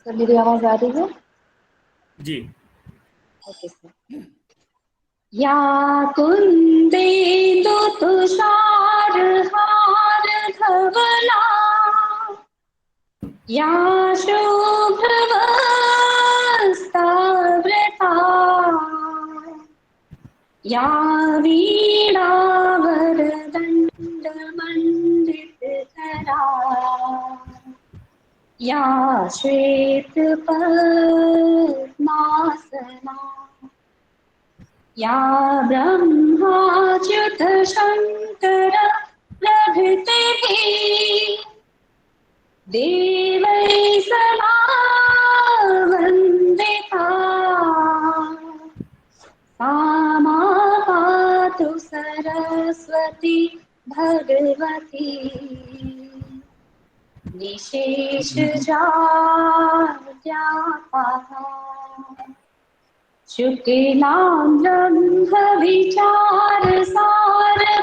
Sir मेरी आवाज आ रही है? जी। Okay sir. या कुंदेन्दु तुषार हार धवला, या शुभ्रवस्त्रावृता, या वीणावरदण्डमण्डितकरा, या श्वेतपद्मासना, या ब्रह्माच्युत शङ्कर प्रभृतिः देवैः सदा वन्दिता, सा मा पातु सरस्वती भगवती निशेषजाड्यापः शुक्लां ब्रह्मविचारसार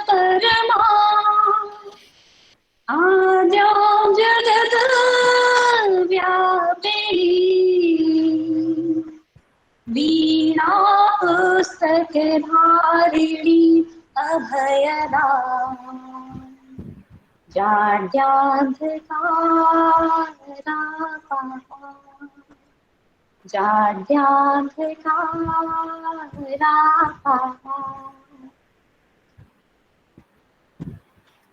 परमा, आद्यां जगद्व्यापिनी वीणा पुस्तकधारिणी अभयदा, जाड्यान्धकारापहा, जाड्यान्धकारापहा.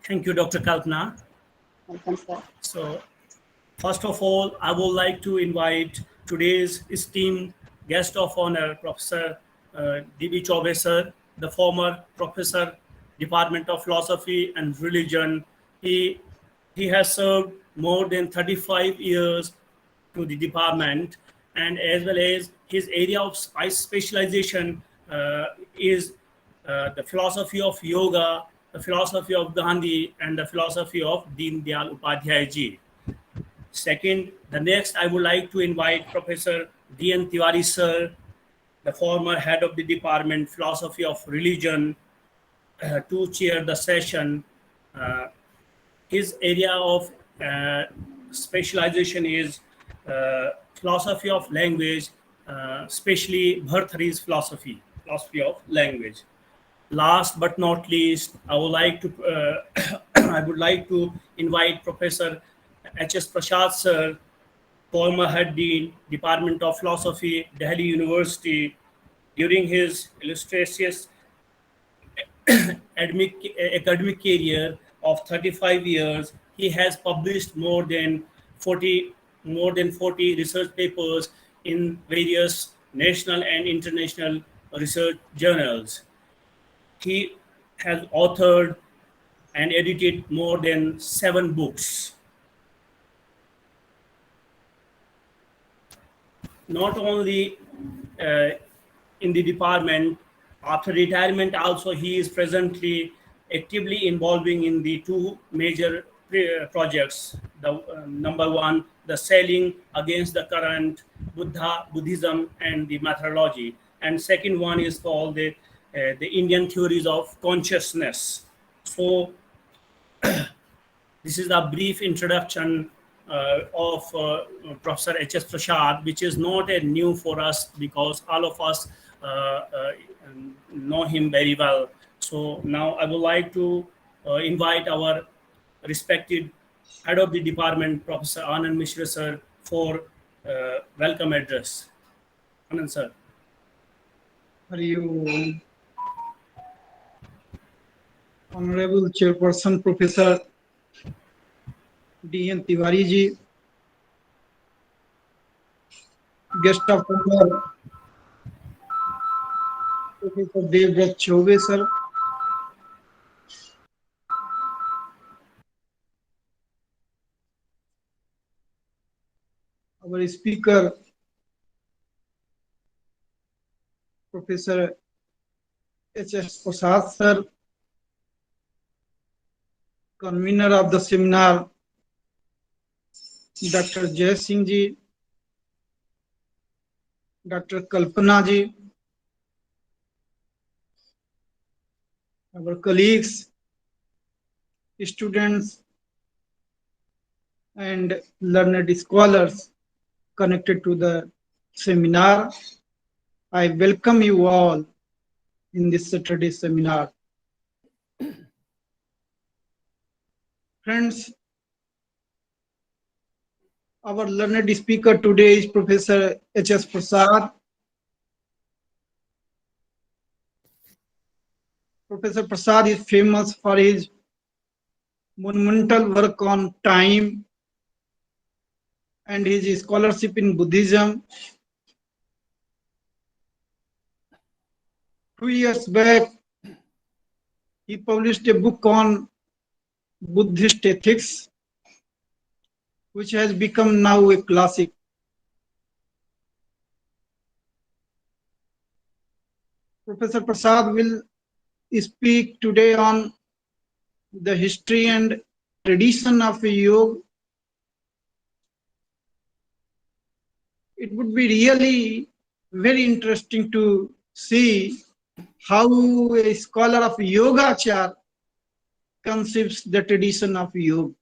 Thank you, Dr. Kalpana. Welcome, sir. So, first of all, I would like to invite today's esteemed guest of honor, Professor D.B. Chaube sir, the former professor, Department of Philosophy and Religion. He has served more than 35 years to the department, and as well as his area of specialization is the philosophy of yoga, the philosophy of Gandhi, and the philosophy of Deen Dayal Upadhyay ji. Second, the next I would like to invite Professor D.N. Tiwari sir, the former head of the department, philosophy of religion, to chair the session. His area of specialization is philosophy of language, especially Bhartrhari's philosophy of language. Last but not least, I would like to I would like to invite Professor H.S. Prasad sir, former head dean, Department of Philosophy, Delhi University. During his illustrious academic career of 35 years, he has published more than 40 research papers in various national and international research journals. He has authored and edited more than 7 books. Not only in the department, after retirement also he is presently actively involving in the 2 major projects. The number 1, the Sailing Against the Current, Buddhism and the Methodology, and second one is called the Indian Theories of Consciousness. So this is a brief introduction of Professor H.S. Prasad, which is not a new for us because all of us know him very well. So now I would like to invite our respected head of the department, Professor Anand Mishra sir, for welcome address. Anand sir. You, Honorable Chairperson Professor D.N. Tiwari ji, guest of honor Professor Devrat Chaube sir, our speaker Professor H.S. Prasad sir, convener of the seminar Dr. Jai Singh ji, Dr. Kalpana ji, our colleagues, students and learned scholars, connected to the seminar. I welcome you all in this Saturday seminar. Friends, our learned speaker today is Professor H.S. Prasad. Professor Prasad is famous for his monumental work on time and his scholarship in Buddhism. 2 years back, he published a book on Buddhist ethics, which has become now a classic. Professor Prasad will speak today on the history and tradition of yoga. It would be really very interesting to see how a scholar of yoga conceives the tradition of yoga.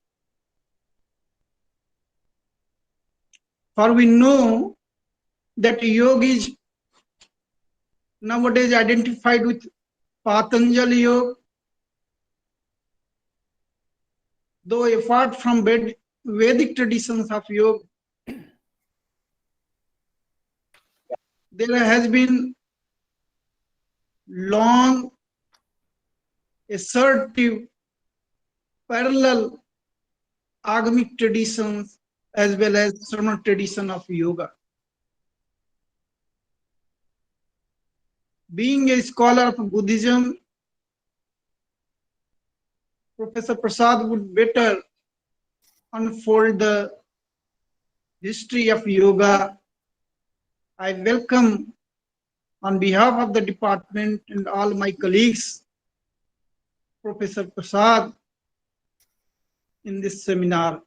For we know that yoga is nowadays identified with Patanjali yoga, though apart from Vedic traditions of yoga, there has been long, assertive, parallel agamic traditions as well as Sramana tradition of yoga. Being a scholar of Buddhism, Professor Prasad would better unfold the history of yoga. I welcome on behalf of the department and all my colleagues, Professor Prasad in this seminar.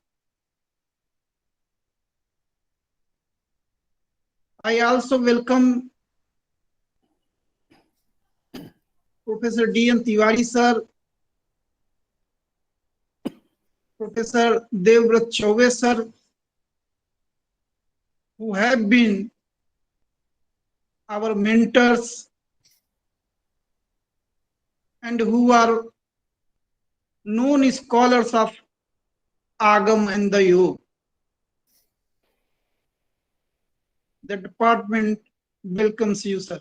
I also welcome Professor D.N. Tiwari sir, Professor Devvrat Chaube sir, who have been our mentors and who are known scholars of Agam and the Yoga. The department welcomes you, sir.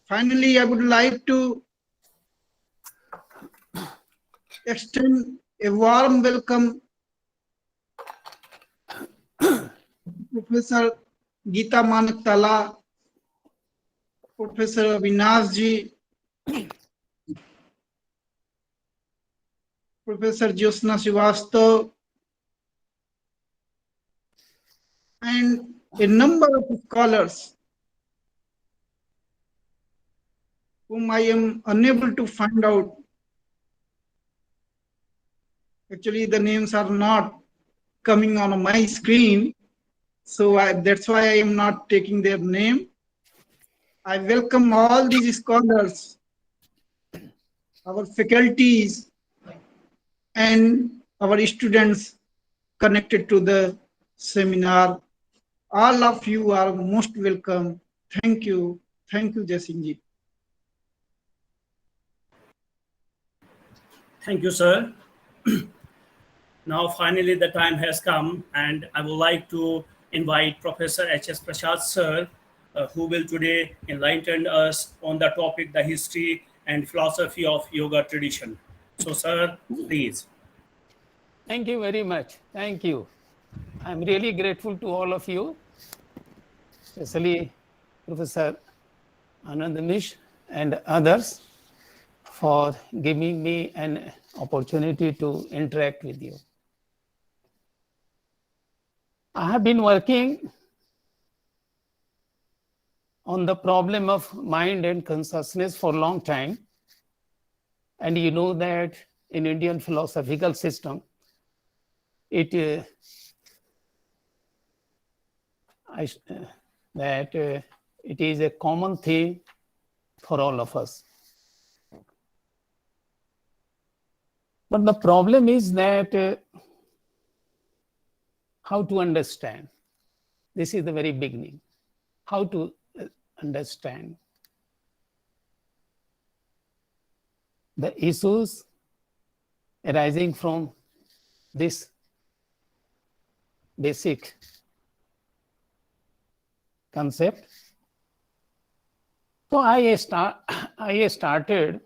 Finally, I would like to extend a warm welcome to Professor Geeta Manak Tala, Professor Avinash ji, Professor Jyosna Srivastav, and a number of scholars whom I am unable to find out. Actually, the names are not coming on my screen, so that's why I am not taking their name. I welcome all these scholars, our faculties, and our students connected to the seminar. All of you are most welcome. Thank you. Thank you, Jasin ji. Thank you, sir. Now, finally, the time has come, and I would like to invite Professor H.S. Prasad, sir, who will today enlighten us on the topic, the history and philosophy of yoga tradition. So, sir, please. Thank you very much. Thank you. I'm really grateful to all of you, especially Professor Anand Mish and others, for giving me an opportunity to interact with you. I have been working on the problem of mind and consciousness for a long time. And you know that in Indian philosophical system, it is a common theme for all of us. But the problem is that how to understand. This is the very beginning. How to understand the issues arising from this basic concept. So I started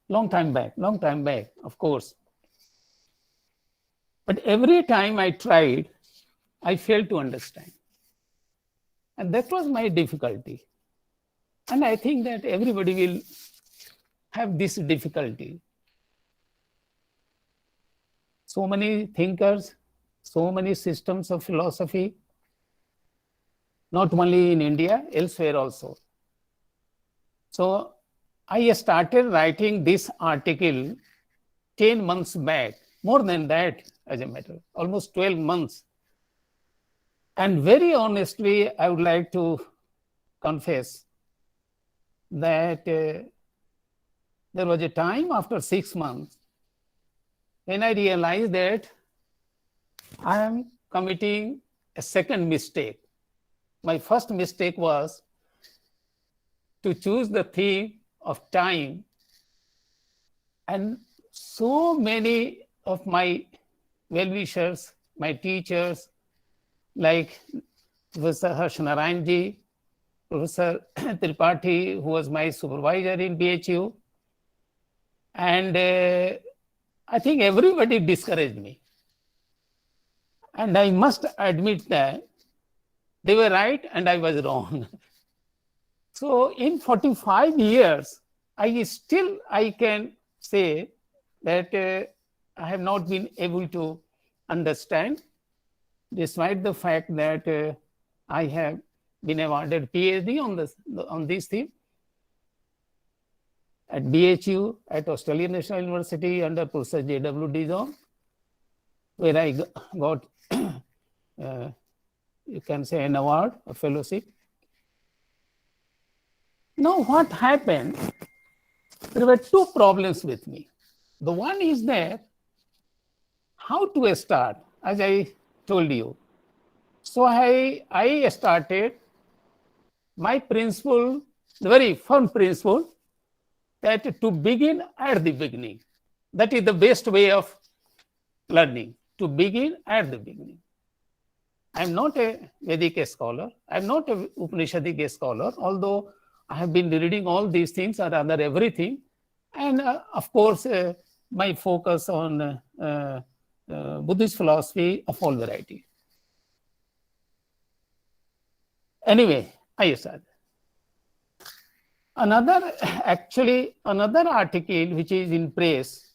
long time back, of course. But every time I tried, I failed to understand. And that was my difficulty. And I think that everybody will have this difficulty. So many thinkers, so many systems of philosophy, not only in India, elsewhere also. So I started writing this article 10 months back, more than that, as a matter, almost 12 months. And very honestly, I would like to confess that there was a time after 6 months when I realized that I am committing a second mistake. My first mistake was to choose the theme of time, and so many of my well-wishers, my teachers, like Professor Harshnarayanji, Professor Tripathi, who was my supervisor in BHU, and I think everybody discouraged me. And I must admit that they were right and I was wrong. So in 45 years, I can say that I have not been able to understand, despite the fact that I have been awarded PhD on this theme at BHU, at Australian National University under Professor J.W. Dizon, where I got, you can say, an award, a fellowship. Now, what happened? There were two problems with me. The one is that how to start, as I told you. So I started my principle, the very firm principle, that to begin at the beginning. That is the best way of learning, to begin at the beginning. I'm not a Vedic scholar. I'm not a Upanishadic scholar, although I have been reading all these things or rather everything. And of course, my focus on Buddhist philosophy of all variety. Anyway, I started. Another article which is in press,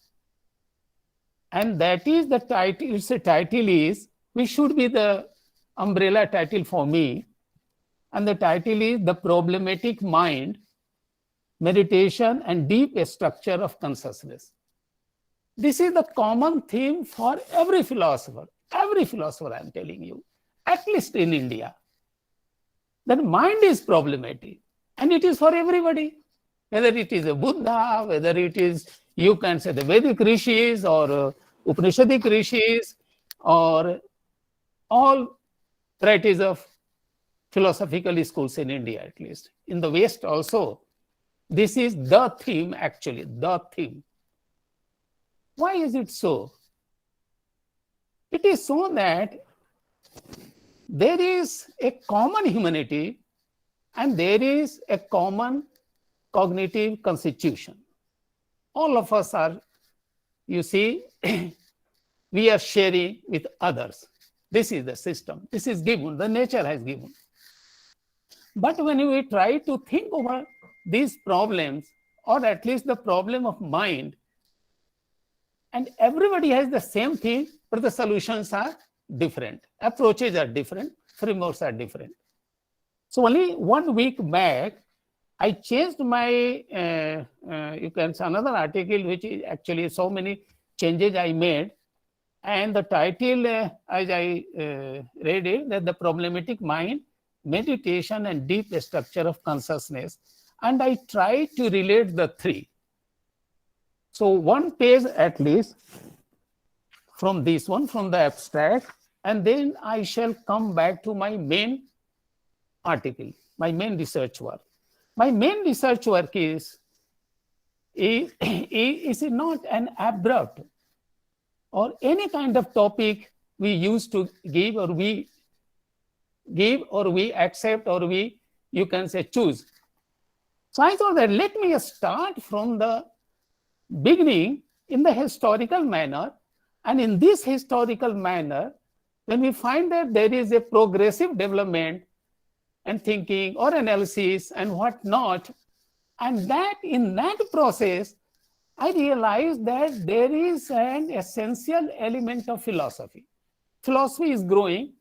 and that is the title, its title is, which should be the umbrella title for me, and the title is The Problematic Mind, Meditation and Deep Structure of Consciousness. This is the common theme for every philosopher I'm telling you, at least in India. That mind is problematic, and it is for everybody, whether it is a Buddha, whether it is, you can say, the Vedic rishis or Upanishadic rishis or all varieties of philosophical schools in India, at least. In the West also, this is the theme, actually, the theme. Why is it so? It is so that there is a common humanity and there is a common cognitive constitution. All of us are, you see, we are sharing with others. This is the system. This is given. The nature has given. But when we try to think over these problems, or at least the problem of mind, and everybody has the same thing, but the solutions are different. Approaches are different. Frameworks are different. So only 1 week back, I changed my, you can say, another article, which is actually so many changes I made. And the title, as I read it, that the problematic mind, meditation and deep structure of consciousness. And I try to relate the three. So one page at least from this one, from the abstract, and then I shall come back to my main article, my main research work. My main research work is not an abrupt or any kind of topic we used to give, or we accept, or you can say, choose. So I thought that let me start from the beginning in the historical manner. And in this historical manner, when we find that there is a progressive development and thinking or analysis and whatnot, and that in that process, I realized that there is an essential element of philosophy. Philosophy is growing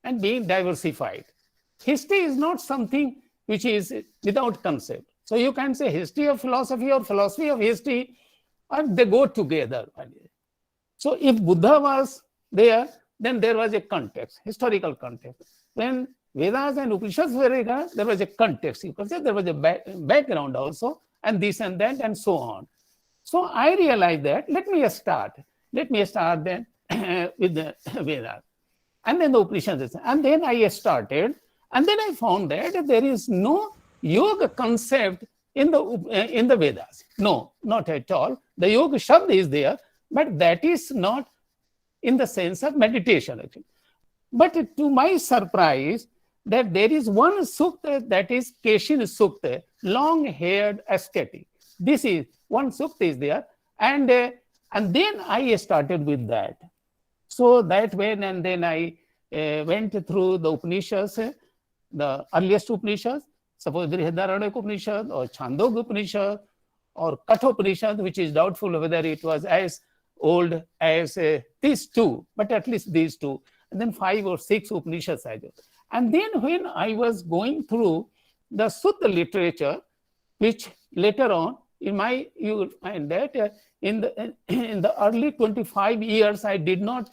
and being diversified. History is not something which is without concept. So you can say history of philosophy or philosophy of history, and they go together. So if Buddha was there, then there was a context, historical context. When Vedas and Upanishads were there, there was a context. You can say there was a background also, and this and that, and so on. So I realized that let me start then with the Vedas, and then the Upanishads, and then I started, and then I found that there is no yoga concept in the Vedas. No, not at all. The yoga shabd is there, but that is not in the sense of meditation, actually. But to my surprise, that there is one sukta, that is Keshin Sukta, long-haired ascetic. This is one sukta is there, and then I started with that. So that way, and then I went through the Upanishads, the earliest Upanishads, suppose Brihadaranyaka Upanishad or Chandogya Upanishad or Katha Upanishad, which is doubtful whether it was as old as these two, but at least these two, and then 5 or 6 Upanishads I did. And then when I was going through the Sutta literature, which later on you will find that in the early 25 years I did not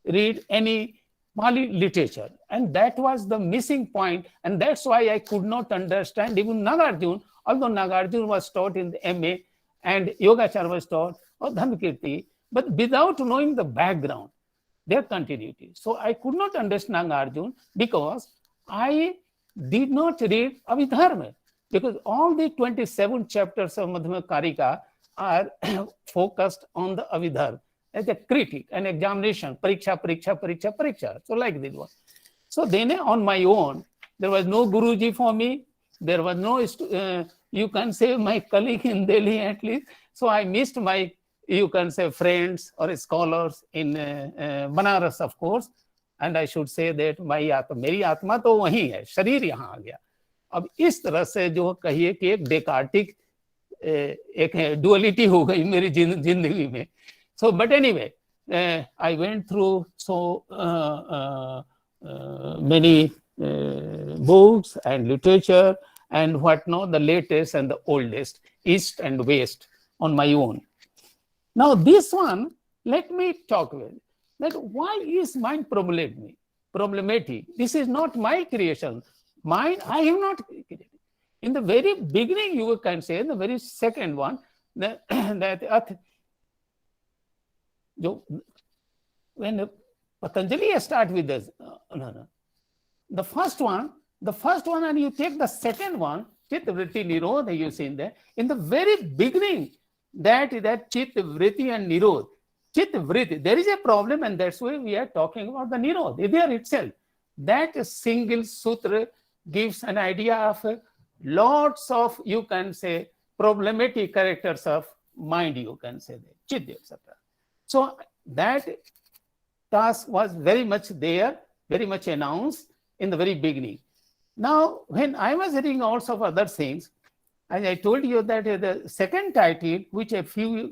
read any Pali literature, and that was the missing point, and that's why I could not understand even Nagarjuna, although Nagarjuna was taught in the MA and Yogacharya was taught or Dhammakirti, but without knowing the background, their continuity. So I could not understand Nagarjuna because I did not read Abhidharma, because all the 27 chapters of Madhyama Karika are focused on the Abhidharma as a critique, an examination, pariksha. So like this one. So then on my own, there was no Guruji for me. There was no, you can say, my colleague in Delhi at least. So I missed my, you can say, friends or scholars in Banaras, of course. And I should say that मेरी आत्मा तो वहीं है, शरीर यहाँ आ गया. अब इस तरह से जो कहिए कि एक डेकार्टिक एक डुअलिटी हो गई मेरी जिंदगी में. So, but anyway, I went through many books and literature and whatnot, the latest and the oldest, East and West, on my own. Now, this one, let me talk with that. Why is mind problematic? This is not my creation. Mind, I have not created. In the very beginning, you can say, in the very second one, that when Patanjali start with this, the first one, and you take the second one, Chitta Vritti Nirodha, you see in there, in the very beginning, that Chitta Vritti and Nirodha. Chitta Vritti, there is a problem, and that's why we are talking about the Nirodha, there itself. That single sutra gives an idea of lots of, you can say, problematic characters of mind, you can say, Chitta, etc. So that task was very much there, very much announced in the very beginning. Now, when I was reading also of other things, as I told you that the second title, which a few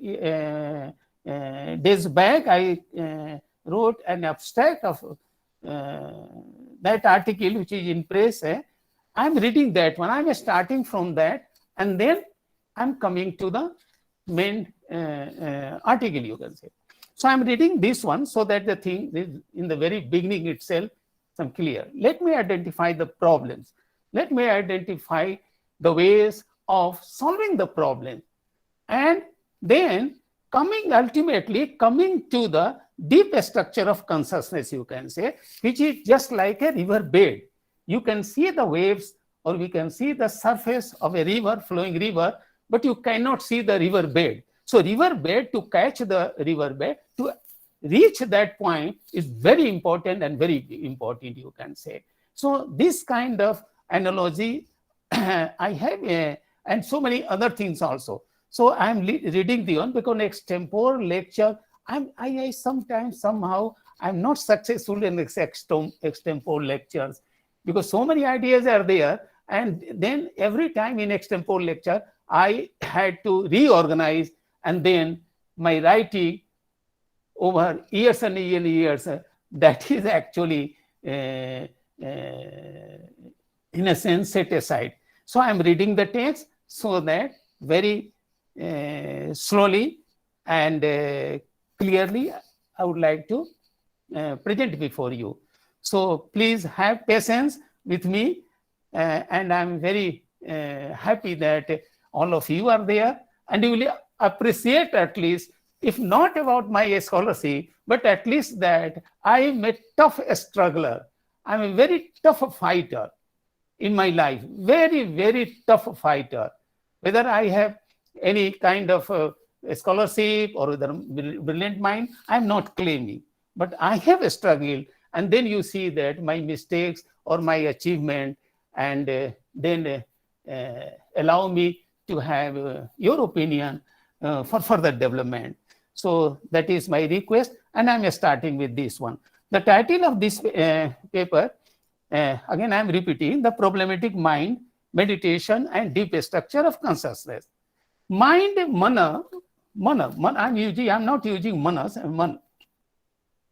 days back I wrote an abstract of that article, which is in press. I'm reading that one. I'm starting from that, and then I'm coming to the main article, you can say. So I'm reading this one so that the thing is in the very beginning itself, some clear. Let me identify the problems. Let me identify the ways of solving the problem. And then ultimately coming to the deep structure of consciousness, you can say, which is just like a river bed. You can see the waves, or we can see the surface of a river, flowing river, but you cannot see the river bed. So river bed, to catch the river bed, to reach that point is very important and very important, you can say. So this kind of analogy I have, and so many other things also. So I'm reading the one because extempore lecture, I sometimes somehow I'm not successful in extempore lectures, because so many ideas are there, and then every time in extempore lecture I had to reorganize, and then my writing over years and years, that is actually in a sense set aside. So I'm reading the text so that very slowly and clearly I would like to present before you. So please have patience with me, and I'm very happy that all of you are there, and you will appreciate, at least, if not about my scholarship, but at least that I am a tough struggler. I'm a very tough fighter in my life, very, very tough fighter. Whether I have any kind of scholarship or the brilliant mind, I'm not claiming, but I have struggled. And then you see that my mistakes or my achievement, and then allow me to have your opinion for further development. So that is my request, and I'm starting with this one. The title of this paper, again I'm repeating, The Problematic Mind, Meditation and Deep Structure of Consciousness. Mind, mana, I'm not using manas, man,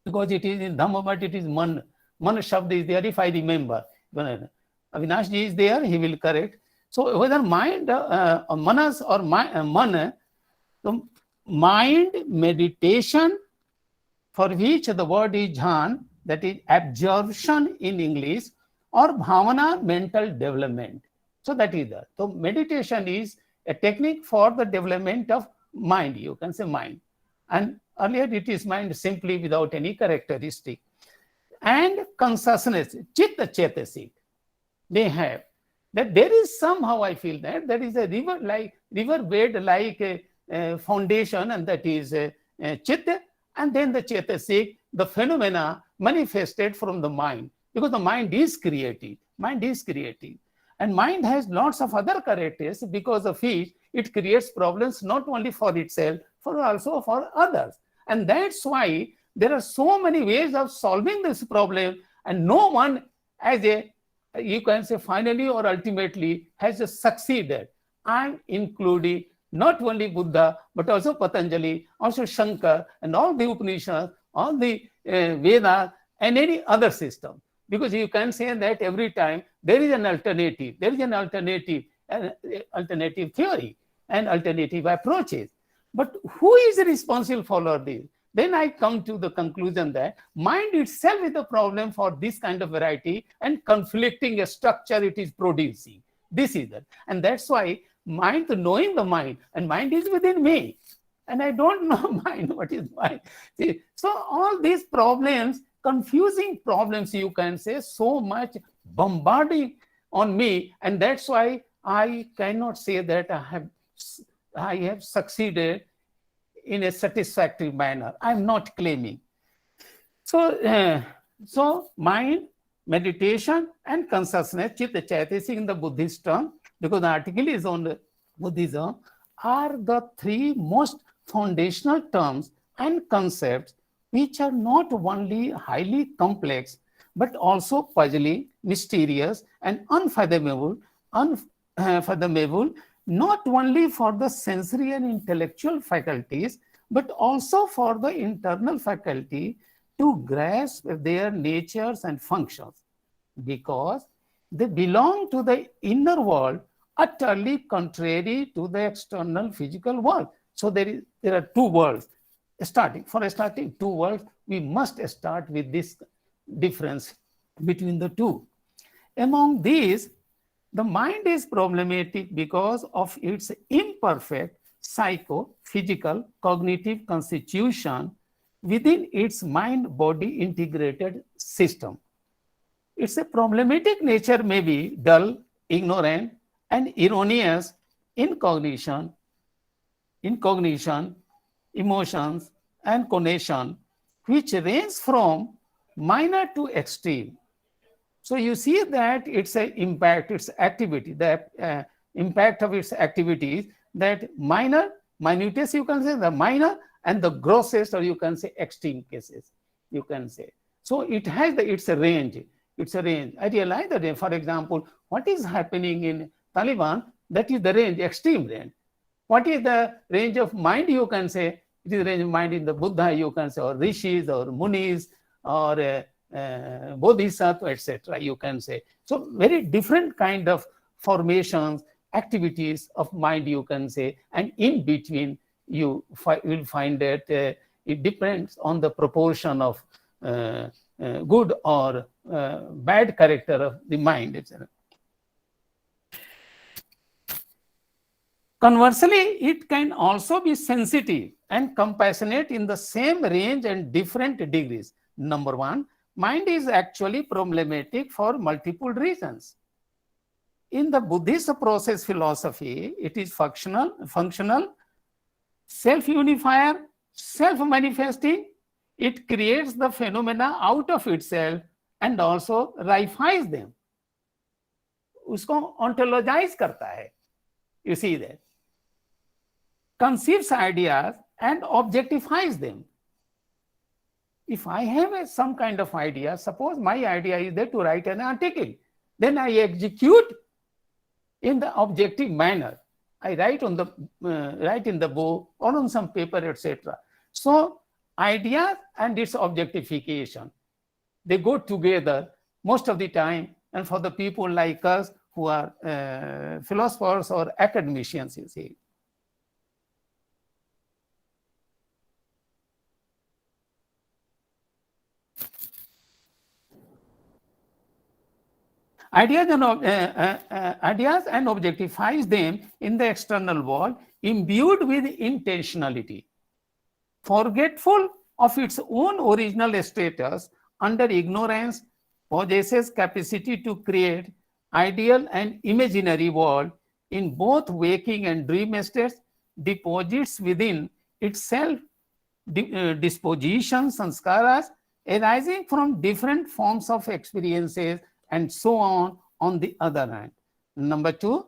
because it is in Dhamma, but it is man. Man shabd is there, if I remember. Avinash ji is there, he will correct. So whether mind, manas or man, so mind meditation, for which the word is jhan, that is absorption in English, or bhavana, mental development. So that is that. So meditation is a technique for the development of mind, you can say mind. And earlier it is mind simply without any characteristic. And consciousness, chitta chetasik, they have. That there is somehow, I feel that there is a river bed like a foundation, and that is chitta, and then the chetasik, the phenomena manifested from the mind, because the mind is creative. Mind is creative. And mind has lots of other characters, because of which it creates problems not only for itself, but also for others. And that's why there are so many ways of solving this problem, and no one, as a, you can say, finally or ultimately has succeeded. I'm including not only Buddha, but also Patanjali, also Shankar, and all the Upanishads, all the Vedas, and any other system. Because you can say that every time there is an alternative, alternative theory and alternative approaches. But who is responsible for all this? Then I come to the conclusion that mind itself is the problem for this kind of variety and conflicting structure it is producing. This is it. And that's why mind, knowing the mind, and mind is within me, and I don't know mind, what is mind. See, so all these problems, confusing problems, you can say, so much bombarding on me, and that's why I cannot say that I have succeeded in a satisfactory manner. I'm not claiming. So mind, meditation, and consciousness, chitta chaitasik in the Buddhist term, because the article is on the Buddhism, are the three most foundational terms and concepts which are not only highly complex, but also puzzling, mysterious, and unfathomable, not only for the sensory and intellectual faculties, but also for the internal faculty to grasp their natures and functions, because they belong to the inner world, utterly contrary to the external physical world. So there are two worlds. For starting two worlds, we must start with this difference between the two. Among these, the mind is problematic because of its imperfect psycho-physical cognitive constitution, within its mind-body integrated system. Its a problematic nature may be dull, ignorant, and erroneous in cognition, emotions, and cognition, which range from minor to extreme. So you see that it's an impact, its activity, the impact of its activities, that minutest you can say, the minor, and the grossest, or you can say extreme cases, you can say. So it has its a range. It's a range. I realize that, for example, what is happening in Taliban, that is the range, extreme range. What is the range of mind, you can say? It is range of mind in the Buddha, you can say, or rishis, or munis, or bodhisattva, etc., you can say. So very different kind of formations, activities of mind, you can say, and in between you will find that it depends on the proportion of good or bad character of the mind, etc. Conversely, it can also be sensitive and compassionate in the same range and different degrees. Number one, mind is actually problematic for multiple reasons. In the Buddhist process philosophy, it is functional, self-unifier, self-manifesting. It creates the phenomena out of itself and also reifies them. Usko ontologize karta hai. You see that. Conceives ideas and objectifies them. If I have some kind of idea, suppose my idea is there to write an article, then I execute in the objective manner. I write on the write in the book or on some paper, etc. So idea and its objectification, they go together most of the time. And for the people like us who are philosophers or academicians, you see. Ideas and objectifies them in the external world, imbued with intentionality, forgetful of its own original status, under ignorance, possesses capacity to create ideal and imaginary world in both waking and dream states, deposits within itself dispositions, sanskaras, arising from different forms of experiences, and so on the other hand. Number two,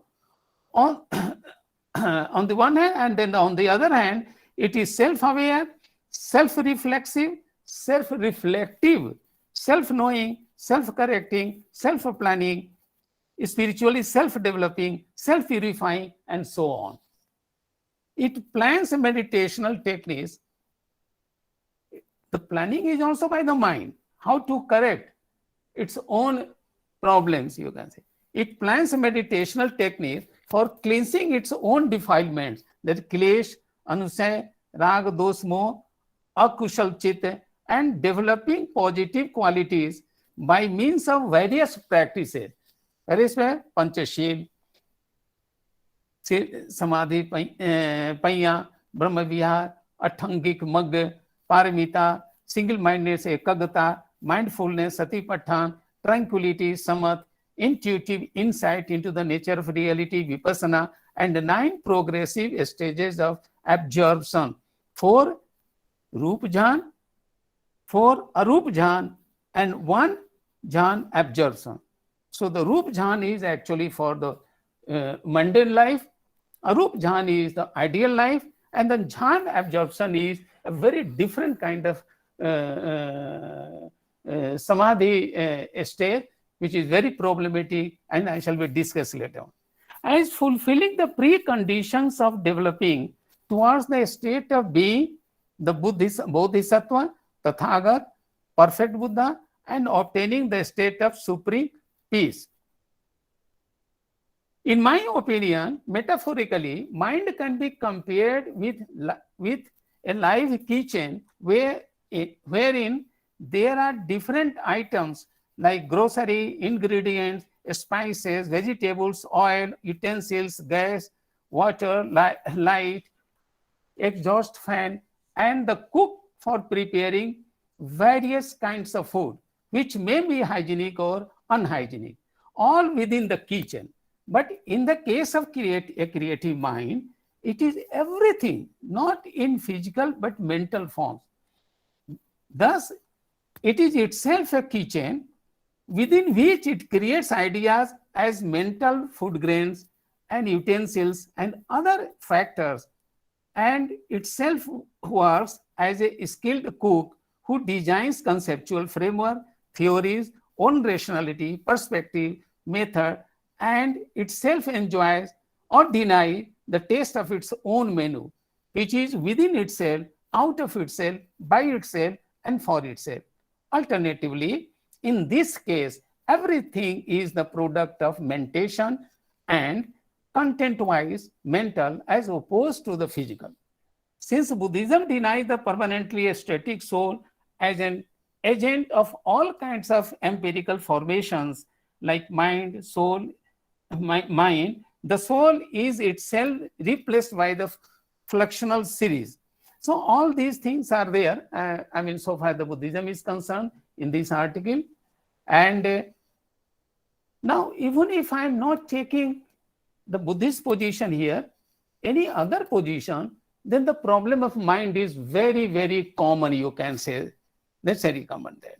on the one hand, and then on the other hand, it is self-aware, self-reflexive, self-reflective, self-knowing, self-correcting, self-planning, spiritually self-developing, self-purifying, and so on. It plans meditational techniques. The planning is also by the mind, how to correct its own problems, you can say. It plans meditational techniques for cleansing its own defilements, that klesh, anusay, rag, dos, moh, akushal chit, and developing positive qualities by means of various practices. Parisme, Panchashil, Samadhi, Paiya, Brahma Vihar, Athangik Mag, Paramita, single-mindedness, Ekagata, mindfulness, Satipatthana, tranquility, samadhi, intuitive insight into the nature of reality, vipassana, and 9 progressive stages of absorption. 4 Rup Jhan, 4 Arup Jhan, and 1 Jhan absorption. So the Rup Jhan is actually for the mundane life, Arup Jhan is the ideal life, and then Jhan absorption is a very different kind of samadhi state, which is very problematic, and I shall be discussed later on. As fulfilling the preconditions of developing towards the state of being the Bodhisattva, Tathagat, perfect Buddha, and obtaining the state of supreme peace. In my opinion, metaphorically, mind can be compared with a live kitchen wherein there are different items like grocery, ingredients, spices, vegetables, oil, utensils, gas, water, light, exhaust fan, and the cook for preparing various kinds of food, which may be hygienic or unhygienic, all within the kitchen. But in the case of a creative mind, it is everything, not in physical but mental forms. Thus, it is itself a kitchen within which it creates ideas as mental food grains and utensils and other factors, and itself works as a skilled cook who designs conceptual framework, theories, own rationality, perspective, method, and itself enjoys or deny the taste of its own menu, which is within itself, out of itself, by itself, and for itself. Alternatively, in this case, everything is the product of mentation and content-wise mental as opposed to the physical. Since Buddhism denies the permanently static soul as an agent of all kinds of empirical formations like mind, soul, mind, the soul is itself replaced by the fluxional series. So all these things are there, so far the Buddhism is concerned in this article. And now, even if I am not taking the Buddhist position here, any other position, then the problem of mind is very, very common, you can say. That's very common there.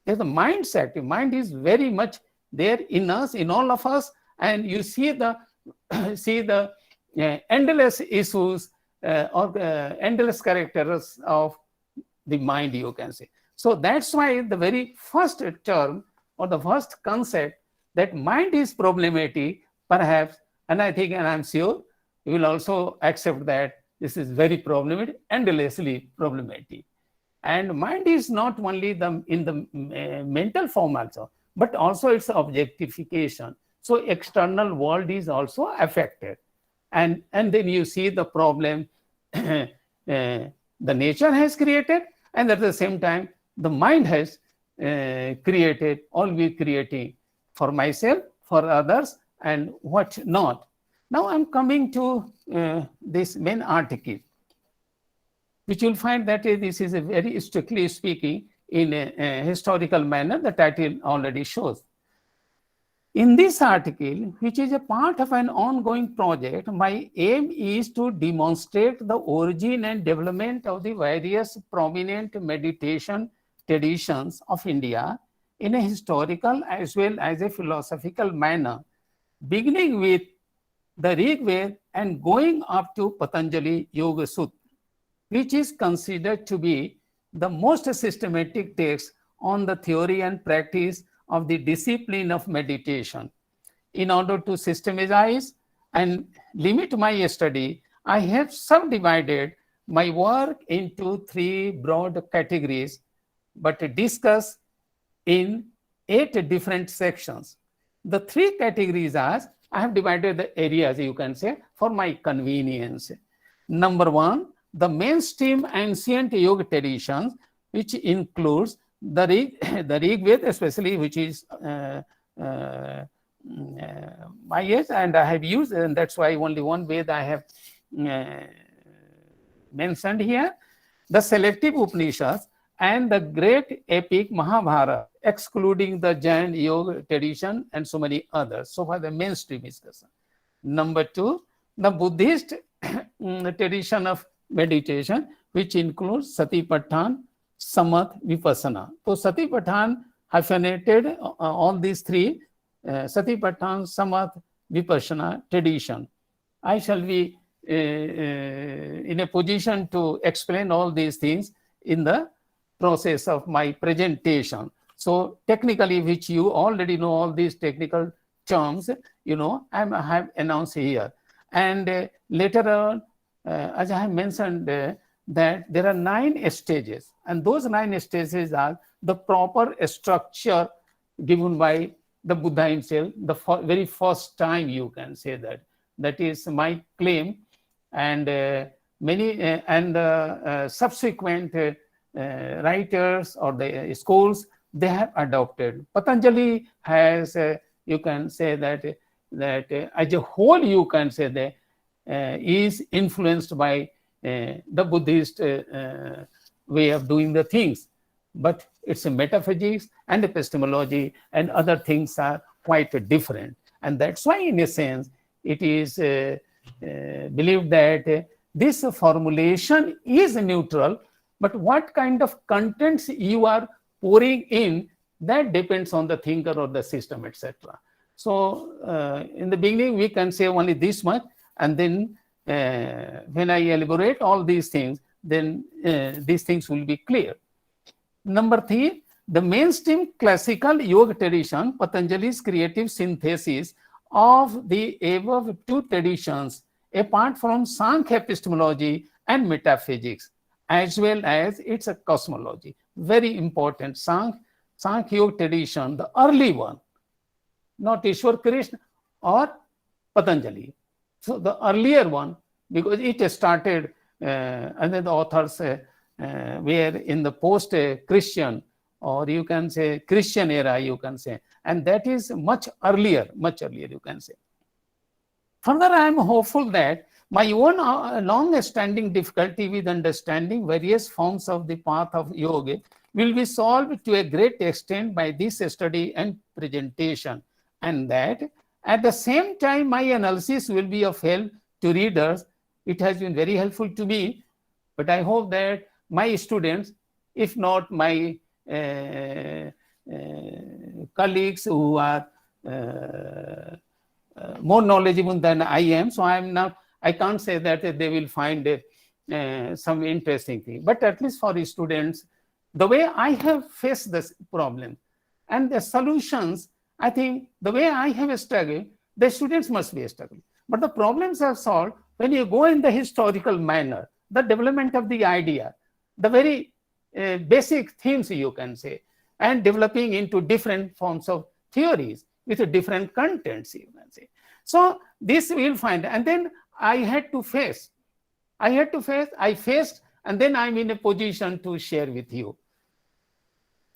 There's the mindset. Mind is very much there in us, in all of us, and you see the endless issues or endless characters of the mind, you can say. So that's why the very first term or the first concept that mind is problematic, perhaps, and I think, and I'm sure you will also accept that this is very problematic, endlessly problematic. And mind is not only in the mental form also, but also its objectification. So external world is also affected. And then you see the problem the nature has created, and at the same time, the mind has created, always creating for myself, for others, and what not. Now I'm coming to this main article, which you'll find that this is a very strictly speaking in a historical manner. The title already shows. In this article, which is a part of an ongoing project, my aim is to demonstrate the origin and development of the various prominent meditation traditions of India in a historical as well as a philosophical manner, beginning with the Rig Veda and going up to Patanjali Yoga Sutra, which is considered to be the most systematic text on the theory and practice of the discipline of meditation. In order to systematize and limit my study, I have subdivided my work into 3 broad categories, but discuss in 8 different sections. The 3 categories are, I have divided the areas, you can say, for my convenience. Number 1, the mainstream ancient yoga traditions, which includes the Rig Veda, especially, which is my age, and I have used, and that's why only one Veda I have mentioned here, the selective Upanishads, and the great epic Mahabharata, excluding the Jain yoga tradition and so many others. So far, the mainstream is concerned. Number 2, the Buddhist tradition of meditation, which includes Satipatthana, Samadhi, Vipassana. So Satipatthana hyphenated all these 3, Satipatthana, Samadhi, Vipassana tradition. I shall be in a position to explain all these things in the process of my presentation. So technically, which you already know all these technical terms, I have announced here. And later on, as I have mentioned, that there are 9 stages, and those 9 stages are the proper structure given by the Buddha himself, the very first time, you can say that. That is my claim, and many subsequent writers or the schools, they have adopted. Patanjali has, you can say that as a whole, you can say that is influenced by the Buddhist way of doing the things, but it's a metaphysics and epistemology and other things are quite different. And that's why, in a sense, it is believed that this formulation is neutral, but what kind of contents you are pouring in, that depends on the thinker or the system, etc. So in the beginning, we can say only this much, and then when I elaborate all these things, then these things will be clear. Number 3, the mainstream classical yoga tradition, Patanjali's creative synthesis of the above two traditions, apart from Sankhya epistemology and metaphysics, as well as its cosmology. Very important. Sankhya yoga tradition, the early one, not Ishwar Krishna or Patanjali. So the earlier one, because it started, and then the authors were in the post-Christian, or you can say Christian era, you can say, and that is much earlier, you can say. Further, I am hopeful that my own long-standing difficulty with understanding various forms of the path of yoga will be solved to a great extent by this study and presentation, and that at the same time my analysis will be of help to readers. It has been very helpful to me, but I hope that my students, if not my colleagues who are more knowledgeable than I am, so I can't say that they will find some interesting thing, but at least for students, the way I have faced this problem and the solutions, I think the way I have struggled, the students must be struggling. But the problems are solved when you go in the historical manner, the development of the idea, the very basic themes, you can say, and developing into different forms of theories with different contents, you can say. So this we will find. And then I faced, and then I'm in a position to share with you.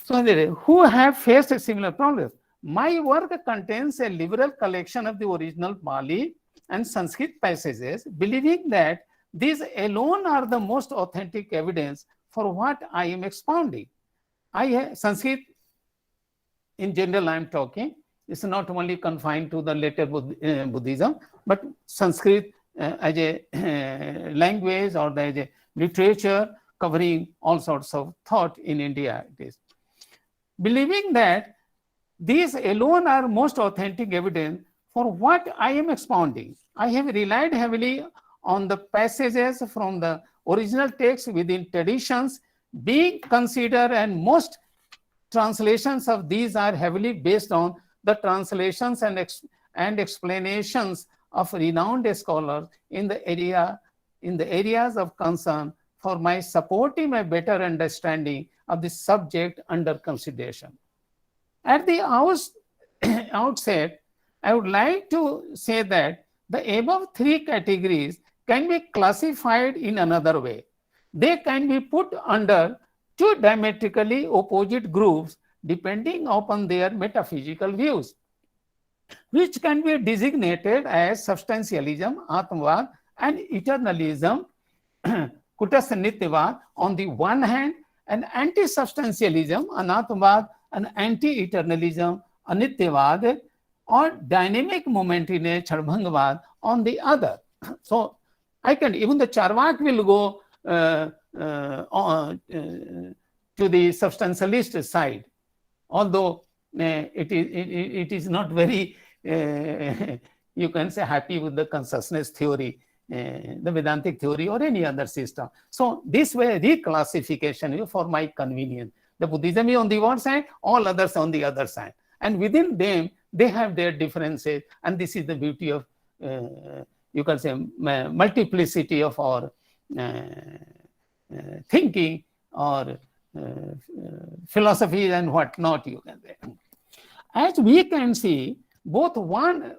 So who have faced a similar problem? My work contains a liberal collection of the original Pali and Sanskrit passages, believing that these alone are the most authentic evidence for what I am expounding. Sanskrit, in general, I am talking, it's not only confined to the later Buddhism, but Sanskrit as a language or as a literature covering all sorts of thought in India. It is believing that these alone are most authentic evidence for what I am expounding. I have relied heavily on the passages from the original text within traditions being considered, and most translations of these are heavily based on the translations and explanations of renowned scholars in the areas of concern for my supporting a better understanding of the subject under consideration. At the outset, I would like to say that the above three categories can be classified in another way. They can be put under two diametrically opposite groups depending upon their metaphysical views, which can be designated as substantialism, Atmavad, and eternalism, Kutasanityavad, on the one hand, and anti-substantialism, Anatmavad, and anti-eternalism, Anityavad, or dynamic momentary Charbhangavad on the other. So I can, even the Charvak will go to the substantialist side, although it is not very, you can say, happy with the consciousness theory, the Vedantic theory, or any other system. So this way, reclassification for my convenience. The Buddhism is on the one side, all others on the other side. And within them, they have their differences. And this is the beauty of, you can say, multiplicity of our thinking or philosophy and whatnot, you can say. As we can see, both 1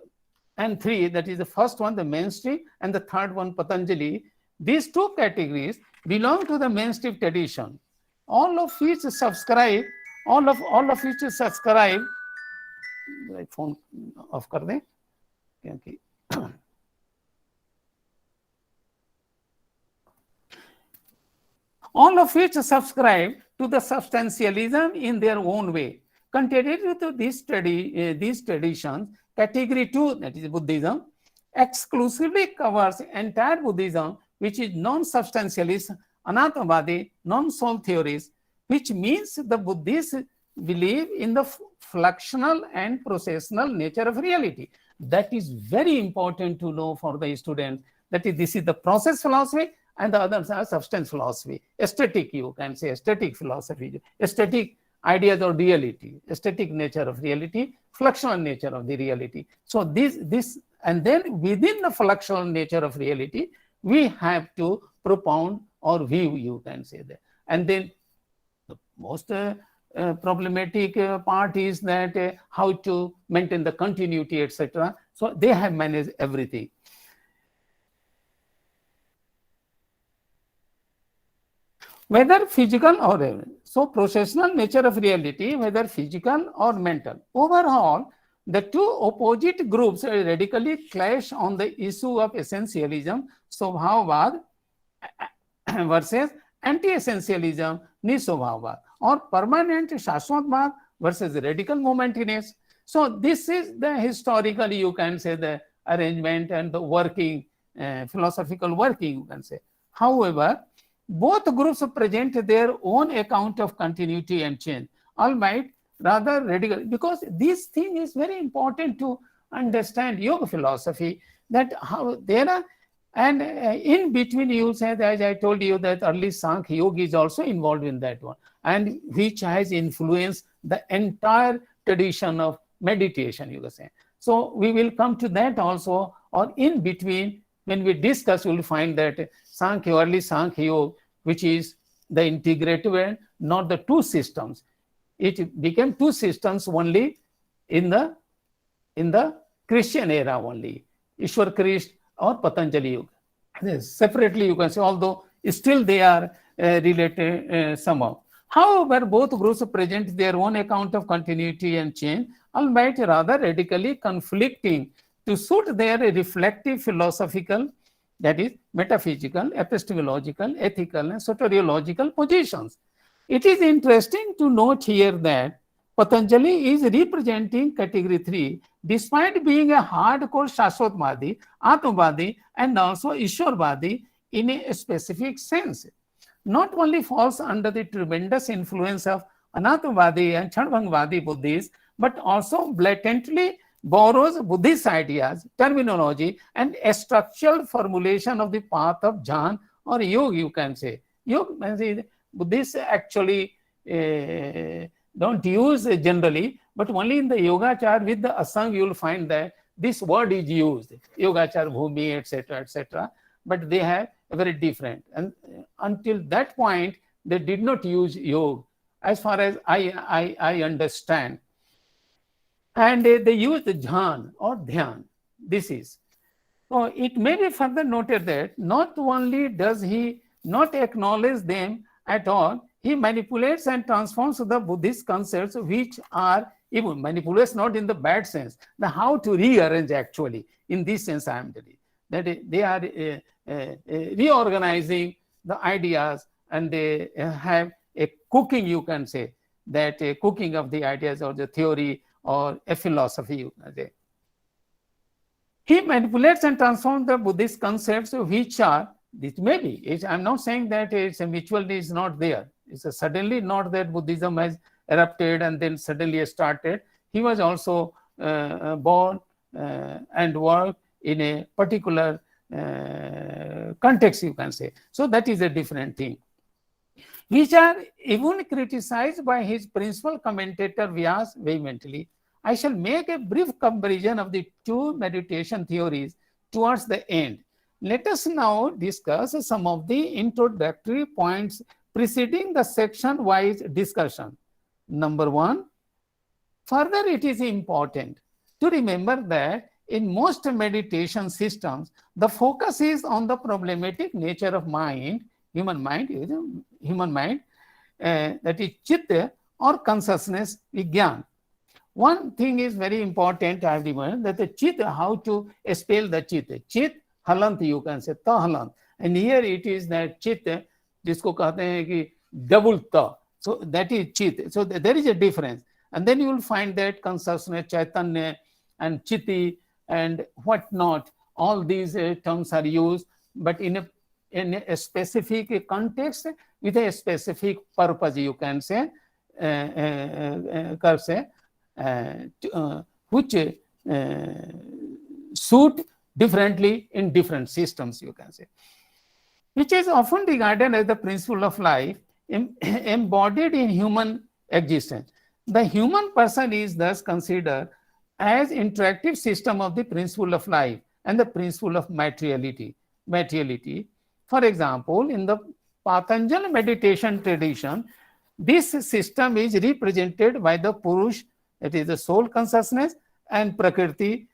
and 3, that is the first one, the mainstream, and the third one, Patanjali, these two categories belong to the mainstream tradition. All of which subscribe, phone off kar de, kyunki all of which subscribe to the substantialism in their own way. Contrary to these traditions, category 2, that is Buddhism, exclusively covers entire Buddhism, which is non-substantialist, anatomavadi, non-soul theories, which means the Buddhists believe in the fluxional and processional nature of reality. That is very important to know for the student. That is, this is the process philosophy, and the others are substance philosophy. Aesthetic, you can say, aesthetic philosophy, aesthetic ideas of reality, aesthetic nature of reality, fluxional nature of the reality. So this, and then within the fluxional nature of reality, we have to propound or view, you can say that. And then the most problematic part is that how to maintain the continuity, etc. So they have managed everything. Whether physical or so processional nature of reality, whether physical or mental. Overall, the two opposite groups radically clash on the issue of essentialism, Swabhavad versus anti-essentialism, Niswabhavad, or permanent Shashwatvad versus radical momentiness. So this is the historical, you can say, the arrangement and the working, philosophical working, you can say. However, both groups present their own account of continuity and change, albeit rather radical, because this thing is very important to understand yoga philosophy, that how there are, and in between you said, as I told you, that early Sankhya Yoga is also involved in that one, and which has influenced the entire tradition of meditation, you can say. So we will come to that also, or in between, when we discuss, we will find that Sankhya, early Sankhya Yoga, which is the integrative one, not the two systems. It became two systems only in the Christian era only, Ishwar Christ or Patanjali Yoga. Separately, you can say, although still they are related somehow. However, both groups present their own account of continuity and change, albeit rather radically conflicting to suit their reflective philosophical, that is metaphysical, epistemological, ethical, and soteriological positions. It is interesting to note here that Patanjali is representing category 3, despite being a hardcore Shashwatmadi, Atmavadi, and also Ishwarvadi in a specific sense. Not only falls under the tremendous influence of Anatmavadi and Chadbhangvadi Buddhists, but also blatantly borrows Buddhist ideas, terminology, and a structural formulation of the path of jhana or yoga, you can say. Yoga, Buddhists actually don't use generally, but only in the Yogachar with the Asang you will find that this word is used, Yogachar Bhumi, etc., etc. But they have a very different. And until that point, they did not use yoga, as far as I understand. And they use the jhana or dhyan. This is. So it may be further noted that not only does he not acknowledge them at all, he manipulates and transforms the Buddhist concepts, which are, even manipulates not in the bad sense, the how to rearrange actually, in this sense I am telling, that they are reorganizing the ideas, and they have a cooking, you can say, that a cooking of the ideas or the theory or a philosophy, you can say. He manipulates and transforms the Buddhist concepts, which are, this may be, I'm not saying that it's a mutuality is not there. It's suddenly not that Buddhism has erupted and then suddenly started. He was also born and worked in a particular context, you can say. So that is a different thing, which are even criticized by his principal commentator Vyas vehemently. I shall make a brief comparison of the two meditation theories towards the end. Let us now discuss some of the introductory points preceding the section-wise discussion. Number one, further it is important to remember that in most meditation systems, the focus is on the problematic nature of mind, human mind, that is chitta or consciousness, vigyan. One thing is very important, I have remembered, that the chitta, how to spell the chitta. Chit, halant, you can say, ta halant. And here it is that chitta, जिसको कहते हैं कि double ta. So that is chit. So there is a difference. And then you will find that consciousness, chaitanya, and chiti, and what not, all these terms are used, but in a specific context with a specific purpose, you can say, which suit differently in different systems, you can say, which is often regarded as the principle of life embodied in human existence. The human person is thus considered as interactive system of the principle of life and the principle of materiality. For example, in the Patanjali meditation tradition, this system is represented by the Purush, that is the soul consciousness, and Prakriti,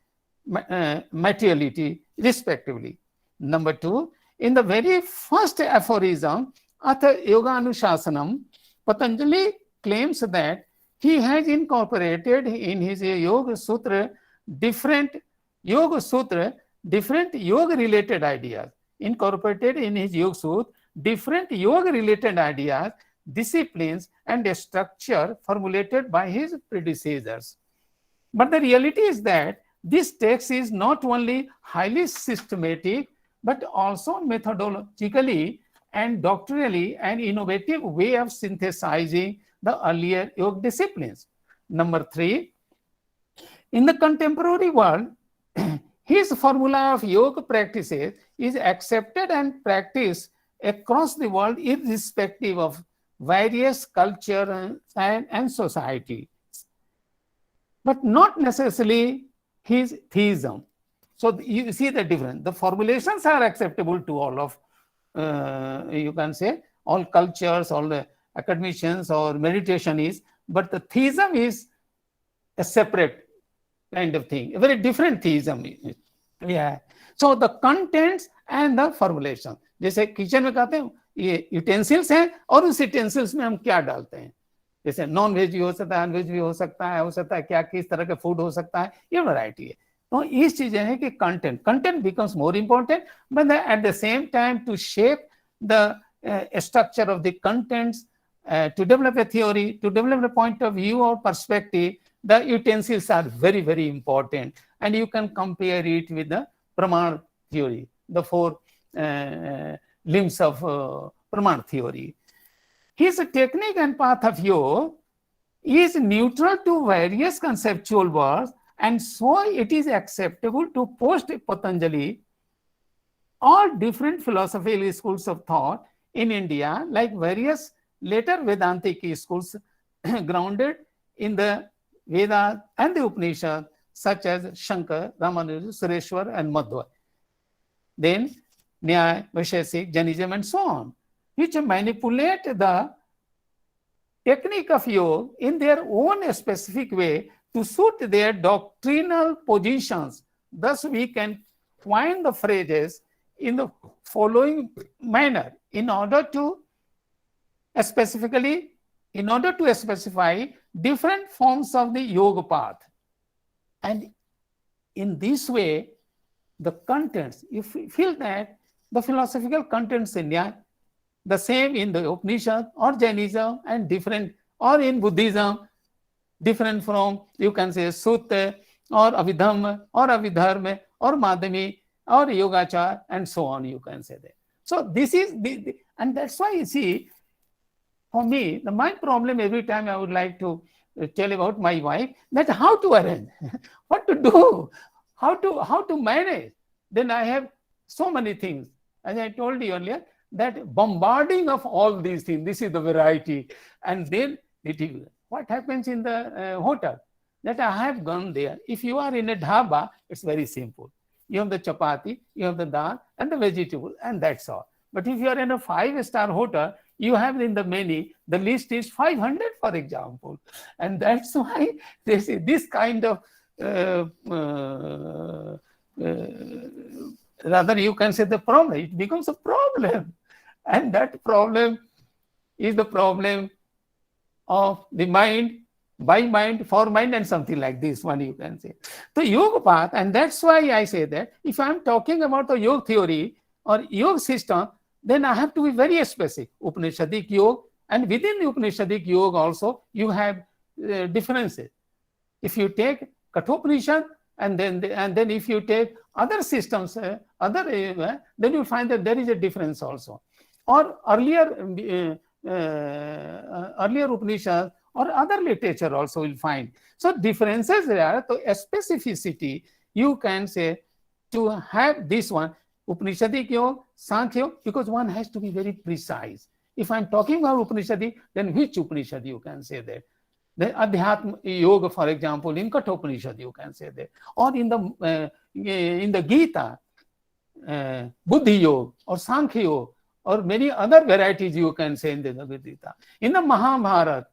materiality, respectively. Number 2, in the very first aphorism, Atha Yoga Anushasanam, Patanjali claims that he has incorporated in his Yoga Sutra different yoga-related ideas. Incorporated in his Yoga Sutra different yoga-related ideas, disciplines, and structure formulated by his predecessors. But the reality is that this text is not only highly systematic, but also methodologically and doctrinally an innovative way of synthesizing the earlier yoga disciplines. Number 3, in the contemporary world, his formula of yoga practices is accepted and practiced across the world irrespective of various culture and society, but not necessarily his theism. So you see the difference. The formulations are acceptable to all of, you can say, all cultures, all the academicians or meditation is, but the theism is a separate kind of thing, a very different theism. Yeah. So the contents and the formulation, जैसे kitchen में कहते हैं ये utensils हैं और उस utensils में हम क्या डालते हैं, जैसे नॉन वेज भी हो सकता है, अनवेज भी हो सकता है क्या किस तरह का फूड हो सकता है, ये वैरायटी है. तो इस चीजें हैं कि content becomes more important, but at the same time to shape the structure of the contents, to develop a theory, to develop a point of view or perspective, the utensils are very, very important. And you can compare it with the Praman theory, the 4 limbs of Praman theory. His technique and path of yoga is neutral to various conceptual words, and so it is acceptable to post-Patanjali all different philosophical schools of thought in India, like various later Vedantic schools grounded in the Vedas and the Upanishad, such as Shankar, Ramanuja, Sureshwar, and Madhva. Then Nyaya, Vaishesik, Jainism, and so on, which manipulate the technique of yoga in their own specific way to suit their doctrinal positions. Thus, we can find the phrases in the following manner in order to specify different forms of the yoga path. And in this way, the contents, you feel that the philosophical contents in the same in the Upanishad or Jainism and different, or in Buddhism, different from, you can say, Sutta or Abhidhamma or Abhidharma or Madhyami or Yogachar, and so on, you can say that. So this is, and that's why you see, for me, my problem every time I would like to tell about my wife, that how to arrange, what to do, how to manage. Then I have so many things. As I told you earlier, that bombarding of all these things, this is the variety. And then what happens in the hotel, that I have gone there. If you are in a dhaba, it's very simple. You have the chapati, you have the dal and the vegetable, and that's all. But if you are in a 5-star hotel, you have in the menu, the list is 500, for example. And that's why this kind of, rather you can say the problem, it becomes a problem. And that problem is the problem of the mind, by mind, for mind, and something like this one, you can say. The yoga path, and that's why I say that if I'm talking about the yoga theory or yoga system, then I have to be very specific. Upanishadic yoga, and within the Upanishadic yoga also you have differences. If you take Kathopanishad and then if you take other systems, then you find that there is a difference also. Or earlier Upanishads or other literature also will find. So differences there. So a specificity you can say to have this one, Upanishadic yoga, Sankhya yoga, because one has to be very precise. If I'm talking about Upanishadic, then which Upanishad you can say that? The Adhyatma Yoga, for example, in Kathopanishad you can say that, or in the Gita, Buddhi Yoga or Sankhya Yoga, or many other varieties you can say in the Gita. In the Mahabharata,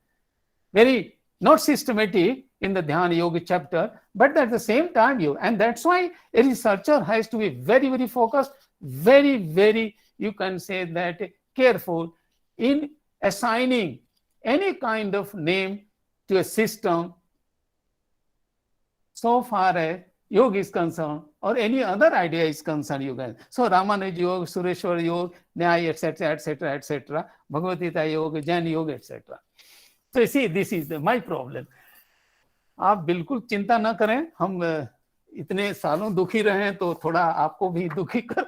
very not systematic in the Dhyana Yoga chapter, but at the same time and that's why a researcher has to be very, very focused, very, very, you can say that, careful in assigning any kind of name to a system so far as yoga is concerned or any other idea is concerned. You can. So Ramanuja Yoga, Sureshwar Yoga, Nyaya, etc., etc., etc., Bhagavad Gita Yoga, Jain Yoga, etc. So you see, this is my problem. आप बिल्कुल चिंता ना करें, हम इतने सालों दुखी रहे तो थोड़ा आपको भी दुखी कर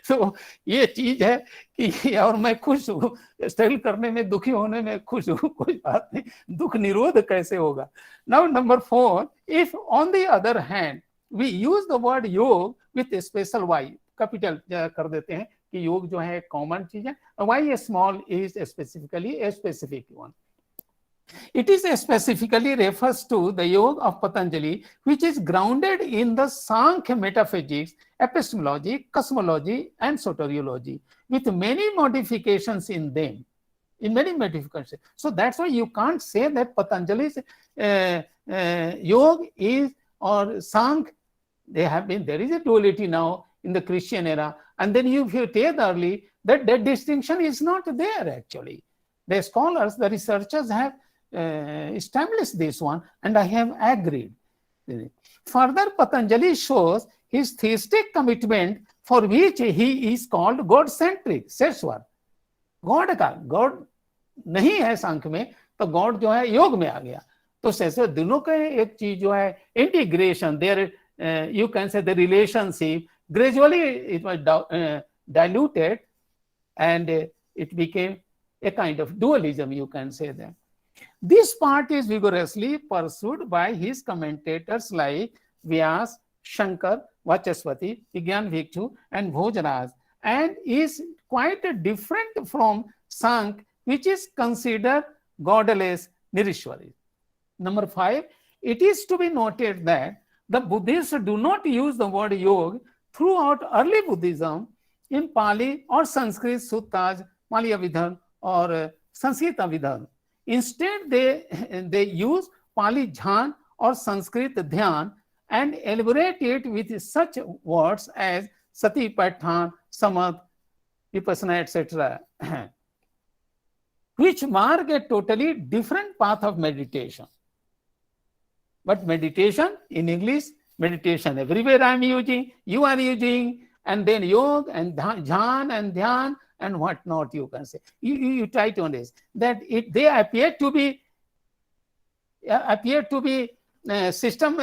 तो ये चीज है कि और मैं खुश हूँ, स्ट्रगल करने में, दुखी होने में खुश हूँ, कोई बात नहीं, दुख निरोध कैसे होगा. Now number 4, if on the other hand we use the word योग with a special y, capital कर देते हैं कि योग जो है कॉमन चीज है, y small is specifically a specific one. It is specifically refers to the yoga of Patanjali, which is grounded in the Sankhya metaphysics, epistemology, cosmology, and soteriology, with many modifications in them. In many modifications. So that's why you can't say that Patanjali's yoga is or Sankhya, they have been, there is a duality now in the Christian era. And then if you take early, that distinction is not there actually. The scholars, the researchers have established this one, and I have agreed. Further, Patanjali shows his theistic commitment for which he is called God-centric, Seshwar. God नहीं है सांख्य में, तो God जो है योग में आ गया. तो शेषवर दोनों का एक चीज जो है integration, there you can say the relationship, gradually it was diluted and it became a kind of dualism, you can say that. This part is vigorously pursued by his commentators like Vyas, Shankar, Vachaspati, Vigyan Bhikshu, and Bhojaraj, and is quite different from Sankhya, which is considered godless Nirishwari. Number 5, it is to be noted that the Buddhists do not use the word yoga throughout early Buddhism in Pali or Sanskrit suttas, Maliya Vidhan or Sanskrita Vidhan. Instead, they use Pali Jhan or Sanskrit Dhyan and elaborate it with such words as Sati Pathan, Samadh, Vipassana, etc., which mark a totally different path of meditation. But meditation, in English, meditation everywhere I am using, you are using, and then yoga and jhan and dhyan and what not, you can say. You try to understand that they appear to be system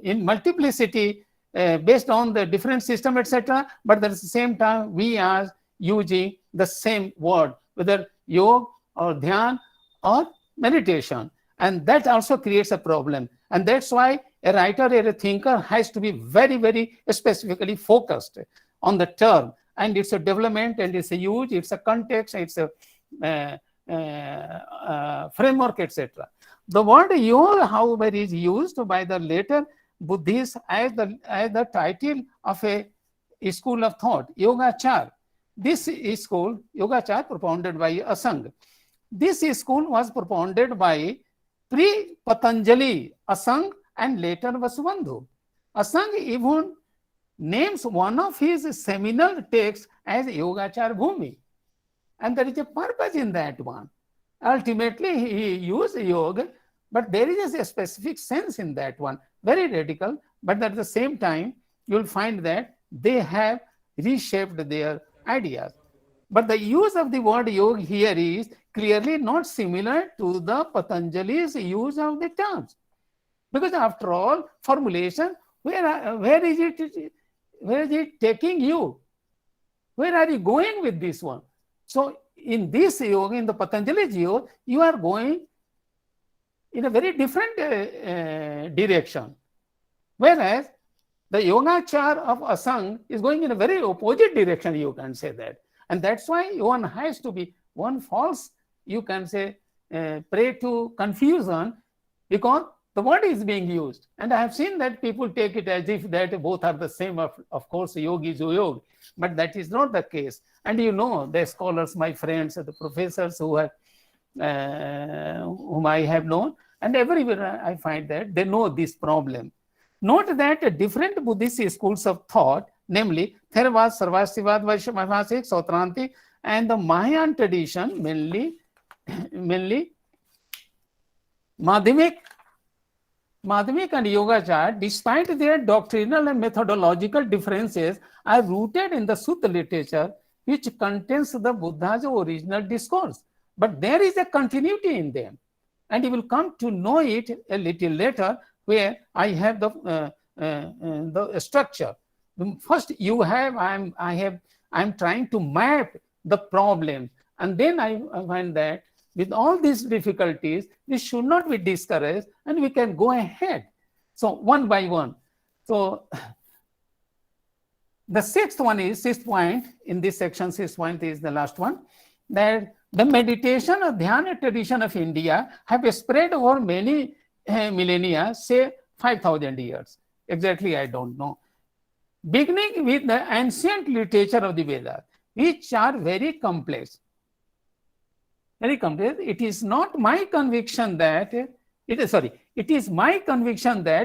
in multiplicity based on the different system, etc. But at the same time, we are using the same word, whether yoga or dhyan or meditation. And that also creates a problem. And that's why a writer or a thinker has to be very, very specifically focused on the term. And it's a development, and it's a use, it's a context, it's a framework, etc. The word yoga, however, is used by the later Buddhists as the title of a school of thought, Yogachar. This school, Yogachar, propounded by Asanga. This school was propounded by pre-Patanjali, Asanga, and later Vasubandhu. Asanga even names one of his seminal texts as Yogachar Bhumi. And there is a purpose in that one. Ultimately, he used yoga, but there is a specific sense in that one. Very radical, but at the same time, you'll find that they have reshaped their ideas. But the use of the word yoga here is clearly not similar to the Patanjali's use of the terms. Because after all, formulation, where is it taking you? Where are you going with this one? So in this yoga, in the Patanjali's yoga, you are going in a very different direction. Whereas the yogachar of Asang is going in a very opposite direction, you can say that. And that's why one has to be, one false, you can say, prey to confusion, because the word is being used. And I have seen that people take it as if that both are the same. Of course, yoga is yoga, but that is not the case. And you know, the scholars, my friends, the professors who have, whom I have known, and everywhere I find that they know this problem. Note that different Buddhist schools of thought, namely Theravada, Sarvastivada, Vaishnavism, Sautrantic, and the Mahayana tradition, mainly Madhyamik and Yogachar, despite their doctrinal and methodological differences, are rooted in the Sutta literature, which contains the Buddha's original discourse. But there is a continuity in them, and you will come to know it a little later, where I have the structure. First, I'm trying to map the problem, and then I find that with all these difficulties, we should not be discouraged, and we can go ahead. So one by one. So the sixth point in this section, sixth point is the last one, that the meditation or dhyana tradition of India have spread over many millennia, say 5,000 years. Exactly, I don't know. Beginning with the ancient literature of the Vedas, which are very complex. Very complex. It is my conviction that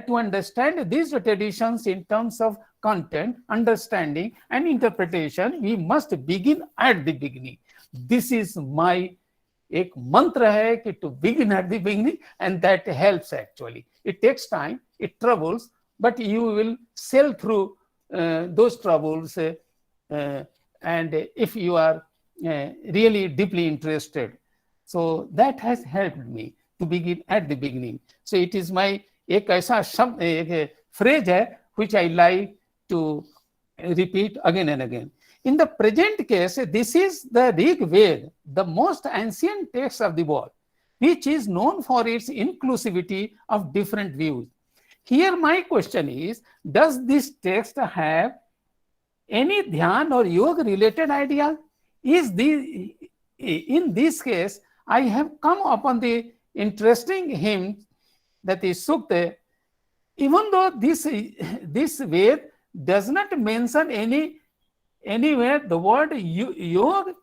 to understand these traditions in terms of content, understanding, and interpretation, we must begin at the beginning. This is my एक mantra है कि to begin at the beginning, and that helps actually. It takes time, it troubles, but you will sail through those troubles, and if you are really deeply interested. So that has helped me to begin at the beginning. So it is my एक ऐसा शब्द, एक phrase है which I like to repeat again and again. In the present case, this is the Rig Veda, the most ancient text of the world, which is known for its inclusivity of different views. Here my question is, does this text have any dhyan or yoga related ideas? In this case, I have come upon the interesting hymn, that is Sukta. Even though this Ved does not mention anywhere the word yoga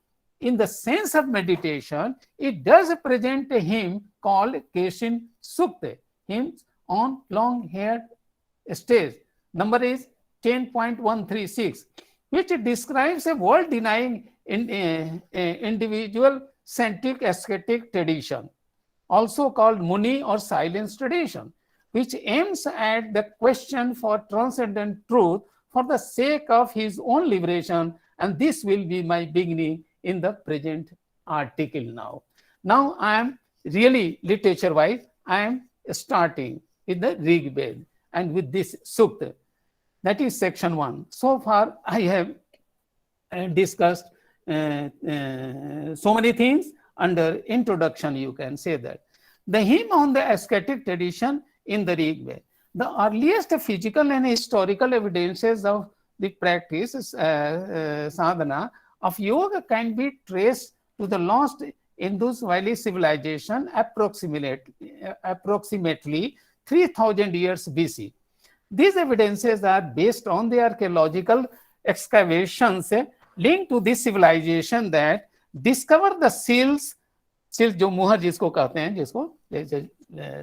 in the sense of meditation, it does present a hymn called Keshin Sukta, hymns on long-haired stage. Number is 10.136, which describes a world-denying individual scientific ascetic tradition, also called Muni or silence tradition, which aims at the question for transcendent truth for the sake of his own liberation. And this will be my beginning in the present article now. Now I am really literature-wise, I am starting with the Rig Veda and with this Sukta. That is section 1. So far I have discussed so many things under introduction, you can say that. The hymn on the ascetic tradition in the Rig Veda. The earliest physical and historical evidences of the practice, sadhana, of yoga can be traced to the lost Indus Valley civilization approximately 3,000 years BC. These evidences are based on the archaeological excavations linked to this civilization that discover the seals जो मुहर जिसको कहते हैं, जिसको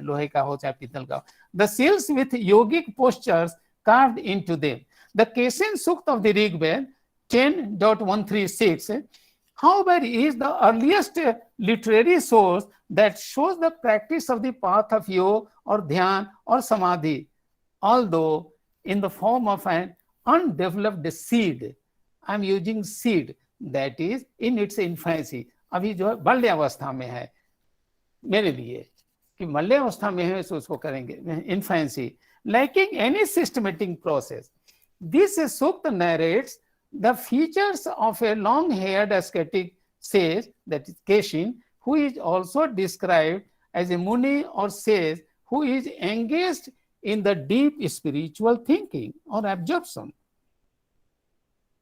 लोहे का हो चाहे पीतल का हो, the seals with yogic postures carved into them. The Keshin Sukta of the Rig Veda 10.136, however, is the earliest literary source that shows the practice of the path of yoga or dhyan or samadhi, although in the form of an undeveloped seed. I am using seed that is in its infancy, अभी जो है बाल्यावस्था में है मेरे लिए, कि बाल्यावस्था में है तो उसको करेंगे infancy, lacking any systematic process. This sukta narrates the features of a long-haired ascetic sage, that is Keshin, who is also described as a muni or sage who is engaged in the deep spiritual thinking or absorption.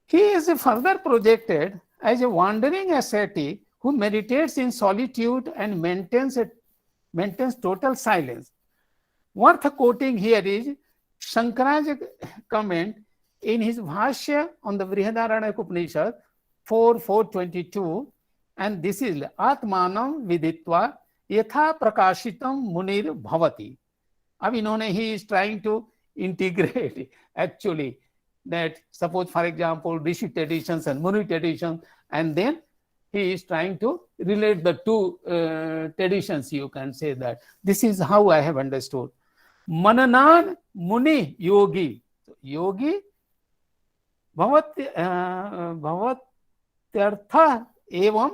He is further projected as a wandering ascetic who meditates in solitude and maintains total silence. Worth quoting here is Shankara's comment in his Bhashya on the Brihadaranyaka Upanishad 4.4.22, and this is Atmanam Viditva Yatha Prakashitam Munir Bhavati. अब इन्होंने he is trying to integrate actually that, suppose for example Rishi traditions and Muni traditions, and then he is trying to relate the two traditions, you can say that. This is how I have understood. Mananan Muni Yogi. Yogi Bhavatyartha evam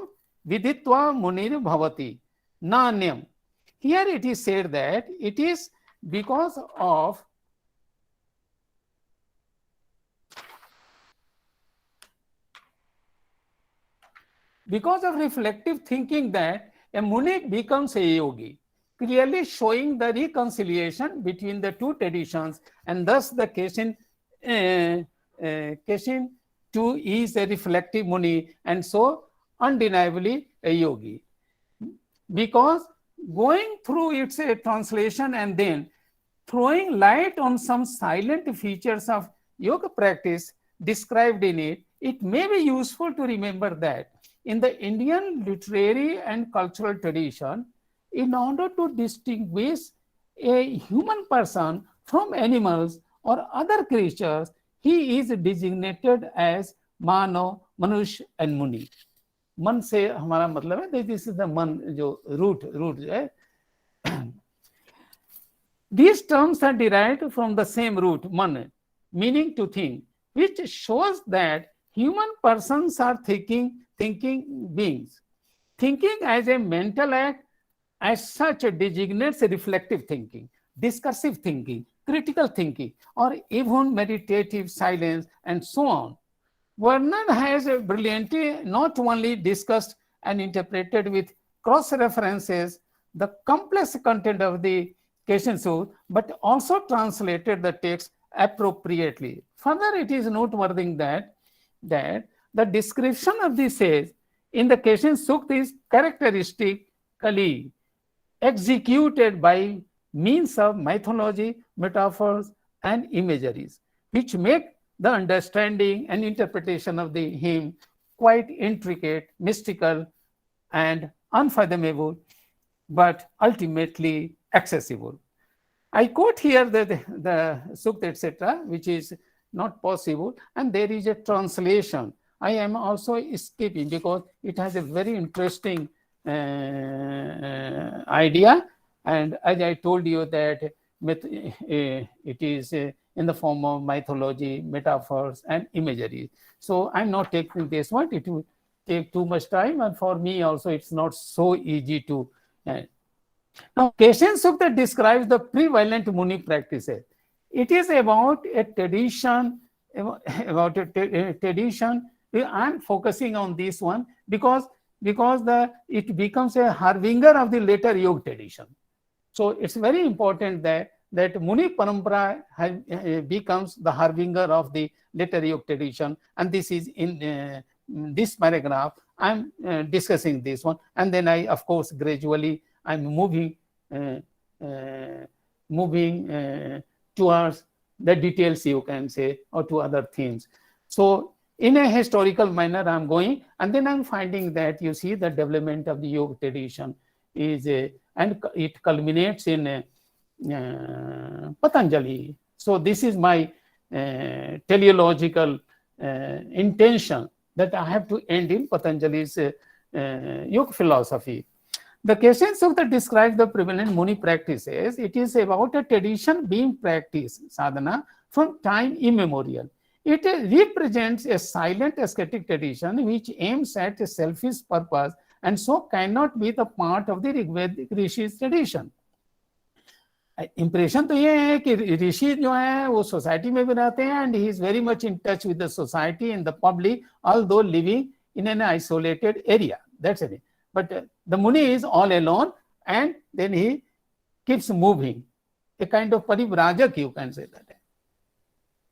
viditva munir bhavati nanyam. Here it is said that it is because of reflective thinking that a muni becomes a yogi, clearly showing the reconciliation between the two traditions, and thus the Keshin too is a reflective muni, and so undeniably a yogi. Because going through its translation and then throwing light on some silent features of yoga practice described in it, it may be useful to remember that in the Indian literary and cultural tradition, in order to distinguish a human person from animals or other creatures, he is designated as Mano, Manush and Muni. मन से हमारा मतलब है, this is the मन जो root जो है. These terms are derived from the same root, man, meaning to think, which shows that human persons are thinking beings. Thinking as a mental act, as such, designates reflective thinking, discursive thinking, critical thinking, or even meditative silence, and so on. Vernon has brilliantly not only discussed and interpreted with cross-references the complex content of the Keshin Sutta, but also translated the text appropriately. Further, it is noteworthy that the description of the sage in the Keshin Sutta is characteristically executed by means of mythology, metaphors, and imageries, which make the understanding and interpretation of the hymn quite intricate, mystical, and unfathomable, but ultimately accessible. I quote here the sukta, etc., which is not possible, and there is a translation. I am also skipping because it has a very interesting idea, and as I told you that it is in the form of mythology, metaphors, and imagery. So I'm not taking this one. It will take too much time, and for me also it's not so easy to. Now, Keshin Sutta describes the prevalent Muni practices. It is about a tradition. I'm focusing on this one because it becomes a harbinger of the later yoga tradition. So it's very important that Muni Parampara becomes the harbinger of the later yoga tradition, and this is in this paragraph. I'm discussing this one, and then I, of course, gradually I'm moving towards the details, you can say, or to other themes. So in a historical manner, I'm going, and then I'm finding that, you see, the development of the yoga tradition is and it culminates in Patanjali. So this is my teleological intention, that I have to end in Patanjali's yoga philosophy. The Keshin Sutta describes the prevalent Muni practices. It is about a tradition being practiced, sadhana, from time immemorial. It represents a silent ascetic tradition which aims at a selfish purpose and so cannot be the part of the Rigvedic Rishi's tradition. Impression तो ये है कि ऋषि जो है वो society में भी रहते हैं and he is very much in touch with the society in the public although living in an isolated area, that's it. But the muni is all alone and then he keeps moving, a kind of parivrajak, you can say that.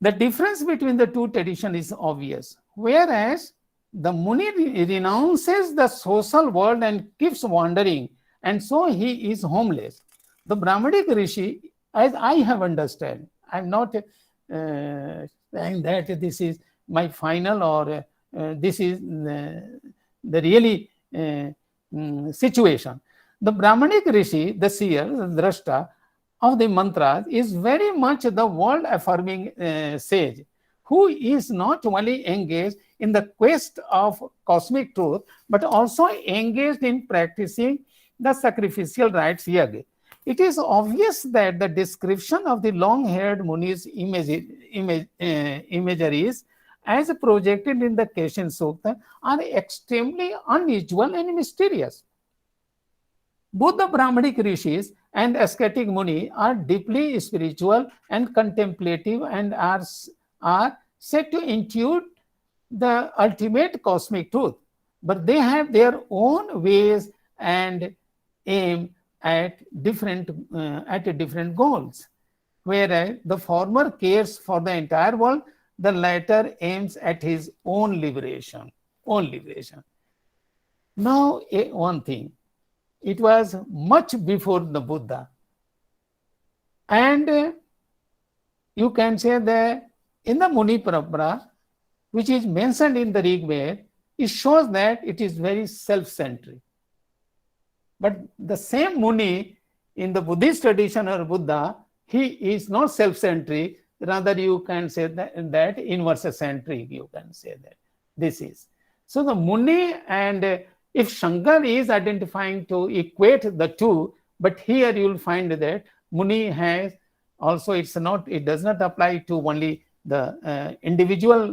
The difference between the two traditions is obvious. Whereas the Muni renounces the social world and keeps wandering, and so he is homeless. The Brahmanic Rishi, as I have understood, I'm not saying that this is my final or this is the really situation. The Brahmanic Rishi, the seer, the drashta of the mantras, is very much the world affirming sage who is not only engaged in the quest of cosmic truth but also engaged in practicing the sacrificial rites yaga. It is obvious that the description of the long-haired Muni's imageries as projected in the Keshin Sukta are extremely unusual and mysterious. Both the Brahmanic rishis and ascetic Muni are deeply spiritual and contemplative and are said to intuit the ultimate cosmic truth, but they have their own ways and aim at different goals. Whereas the former cares for the entire world, the latter aims at his own liberation. Now, one thing. It was much before the Buddha. And you can say that in the Muni Parampara, which is mentioned in the Rig Veda, it shows that it is very self-centric. But the same Muni in the Buddhist tradition or Buddha, he is not self-centric, rather you can say that inverse-centric, you can say that this is. So the Muni and if Shankar is identifying to equate the two, but here you will find that Muni has also, it does not apply to only the individual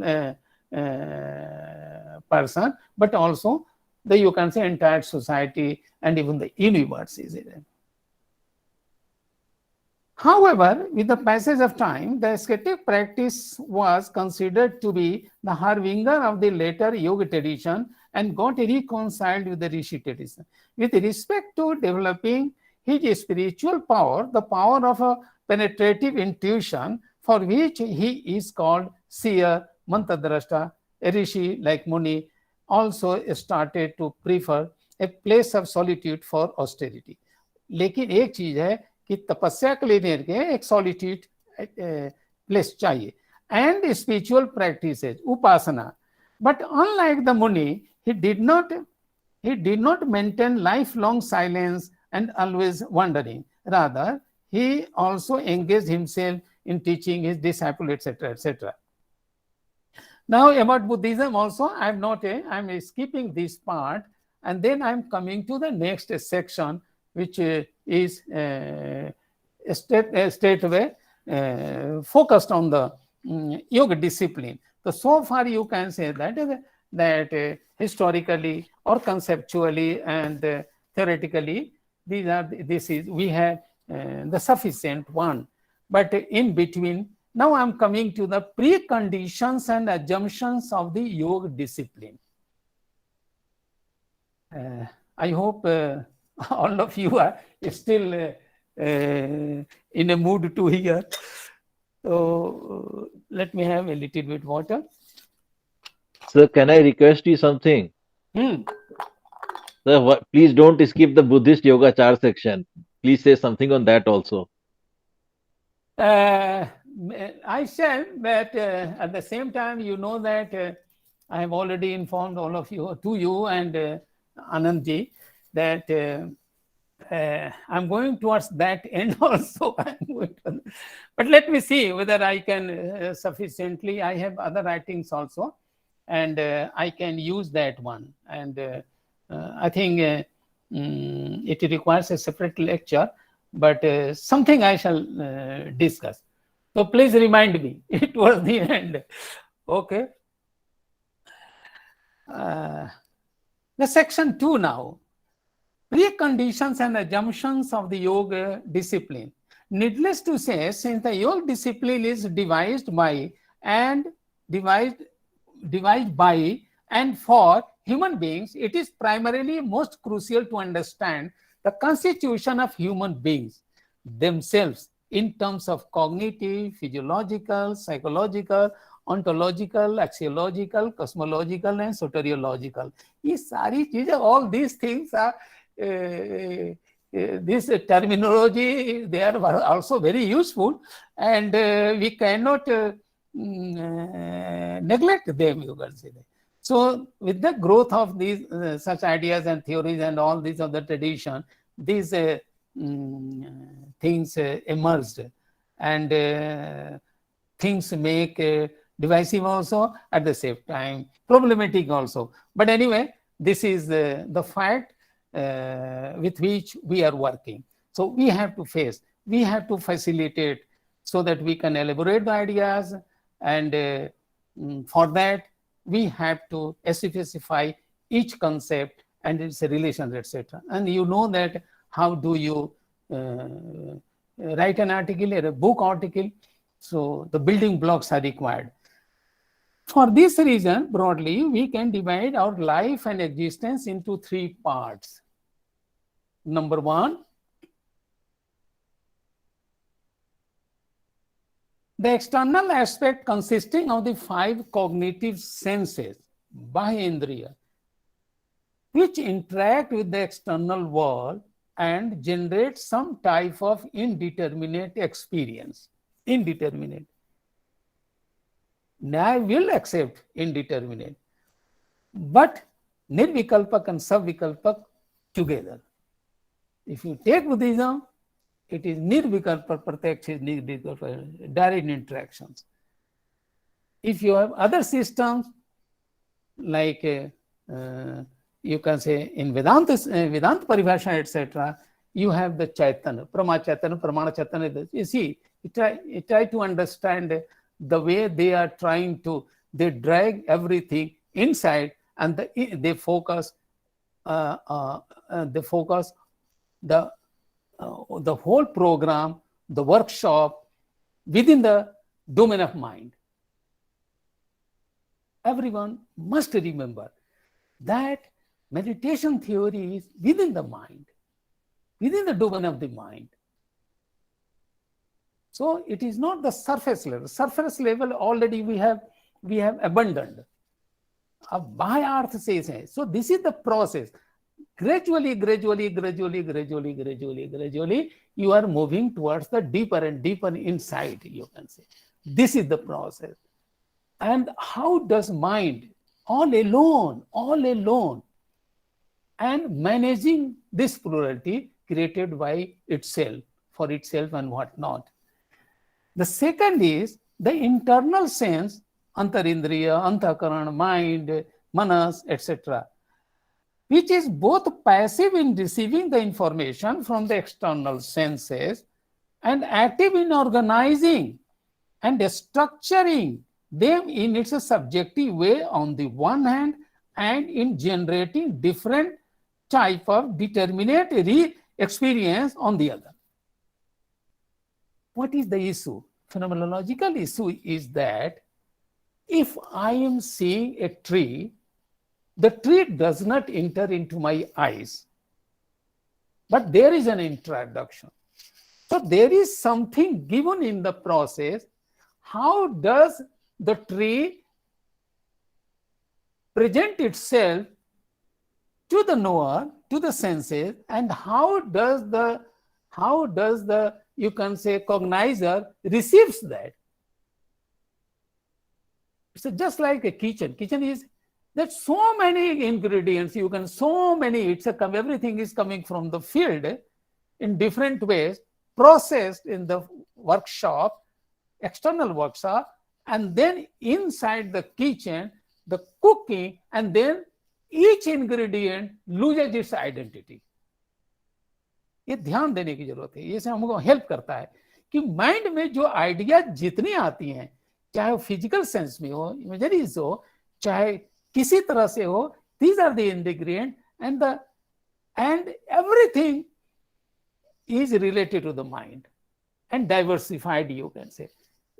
person, but also you can say entire society and even the universe is it. However, with the passage of time, the ascetic practice was considered to be the harbinger of the later yoga tradition and got reconciled with the Rishi tradition. With respect to developing his spiritual power, the power of a penetrative intuition, for which he is called seer, mantradrashta, a Rishi like Muni, also started to prefer a place of solitude for austerity. लेकिन एक चीज है कि तपस्या के लिए एक solitude place चाहिए and spiritual practices, upasana. But unlike the Muni, he did not maintain lifelong silence and always wandering. Rather, he also engaged himself in teaching his disciples, etc., etc. Now, about Buddhism also, I'm skipping this part, and then I'm coming to the next section, which is straightway focused on the yoga discipline. So far, you can say that historically or conceptually and theoretically, we have the sufficient one. But in between, now I'm coming to the preconditions and assumptions of the yoga discipline. I hope all of you are still in a mood to hear. So let me have a little bit water. Sir, can I request you something? Sir, please don't skip the Buddhist Yoga Char section. Please say something on that also. I shall, but at the same time, you know that I have already informed all of you, to you and Anandji, that I'm going towards that end also. But let me see whether I can sufficiently. I have other writings also, and I can use that one. And I think it requires a separate lecture, but something I shall discuss. So please remind me towards the end. Okay. The section 2 now. Preconditions and assumptions of the yoga discipline. Needless to say, since the yoga discipline is devised by and for human beings, it is primarily most crucial to understand the constitution of human beings themselves in terms of cognitive, physiological, psychological, ontological, axiological, cosmological, and soteriological. ये सारी चीजें, all these things are this terminology, they are also very useful, and we cannot neglect them, you can say that. So with the growth of these such ideas and theories and all these other tradition, these things emerged, and things make divisive also, at the same time problematic also. But anyway, this is the fact with which we are working. So we have to face, we have to facilitate so that we can elaborate the ideas, and for that we have to specify each concept and its relations, etc. And you know that how do you write an article or a book article? So the building blocks are required. For this reason, broadly, we can divide our life and existence into 3 parts. Number 1, the external aspect consisting of the 5 cognitive senses, Bahindriya, which interact with the external world and generate some type of indeterminate experience. Indeterminate. I will accept indeterminate, but nirvikalpak and sabvikalpak together. If you take Buddhism, it is nirvikalpa, pratyaksh is nirvikalpa, direct interactions. If you have other systems, like you can say in Vedanta Paribhasha, etc., you have the Chaitanya, Prama Chaitanya, Pramana Chaitanya. You see, you try to understand the way they are trying to, they drag everything inside, and they focus the whole program, the workshop within the domain of mind. Everyone must remember that meditation theory is within the mind, within the domain of the mind. So it is not the surface level. Surface level already we have abandoned. By arth says, so this is the process. Gradually, you are moving towards the deeper and deeper inside, you can say. This is the process. And how does mind, all alone, and managing this plurality created by itself, for itself and whatnot. The second is the internal sense, antarindriya, antakaran, mind, manas, etc., which is both passive in receiving the information from the external senses and active in organizing and structuring them in its subjective way on the one hand, and in generating different type of determinate experience on the other. What is the issue? Phenomenological issue is that if I am seeing a tree, the tree does not enter into my eyes, but there is an introduction. So there is something given in the process. How does the tree present itself to the knower, to the senses, and how does the you can say cognizer receives that? It's just like a kitchen. Kitchen is that so many ingredients, you can so many, everything is coming from the field in different ways, processed in the workshop, external workshop, and then inside the kitchen, the cooking, and then each ingredient loses its identity. ये ध्यान देने की जरूरत है, ये हमको help करता है कि माइंड में जो आइडिया जितनी आती हैं, चाहे वो फिजिकल सेंस में हो, इमेजरीज हो, चाहे किसी तरह से हो, these are the ingredient and everything is related to the mind and diversified, you can say.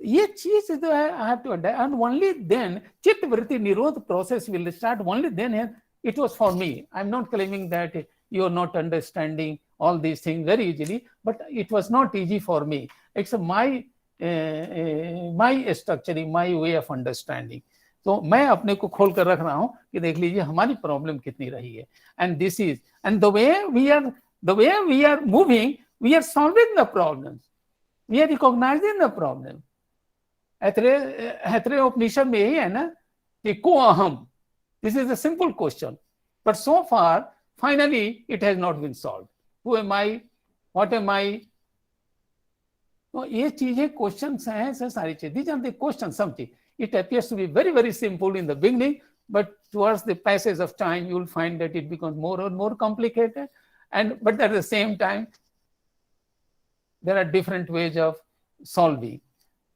ये चीज जो है I have to understand, and only then चित्त वृत्ति निरोध process will start. Only then it was for me. I'm not claiming that you are not understanding all these things very easily, but it was not easy for me. It's my structuring, my way of understanding. तो मैं अपने को खोल कर रख रहा हूं कि देख लीजिए हमारी प्रॉब्लम कितनी रही है. And this is, and the way we are moving, we are solving the problems. We are recognizing the problem. Aitareya उपनिषद में यही है ना कि को अहम. This is a simple question, but so far finally it has not been solved. Who am I? What am I? तो ये चीजें क्वेश्चंस हैं, सारी चीजें. These are the questions. Something it appears to be very, very simple in the beginning, but towards the passage of time you will find that it becomes more and more complicated. But at the same time there are different ways of solving.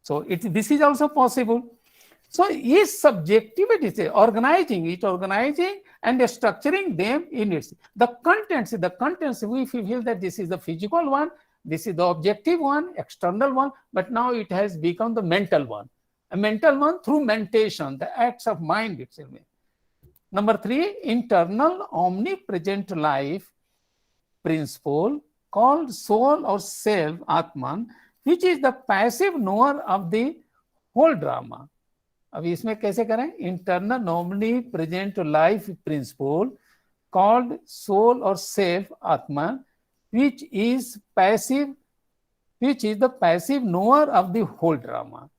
So this is also possible. So is subjectivity, say, organizing and structuring them in its the contents. We feel that this is the physical one, this is the objective one, external one, but now it has become the mental one. A mental one through mentation, the acts of mind itself. Number 3, internal omnipresent life principle called soul or self, Atman, which is the passive knower of the whole drama. अब इसमें कैसे करें? Internal omnipresent life principle called soul or self, Atman, which is the passive knower of the whole drama.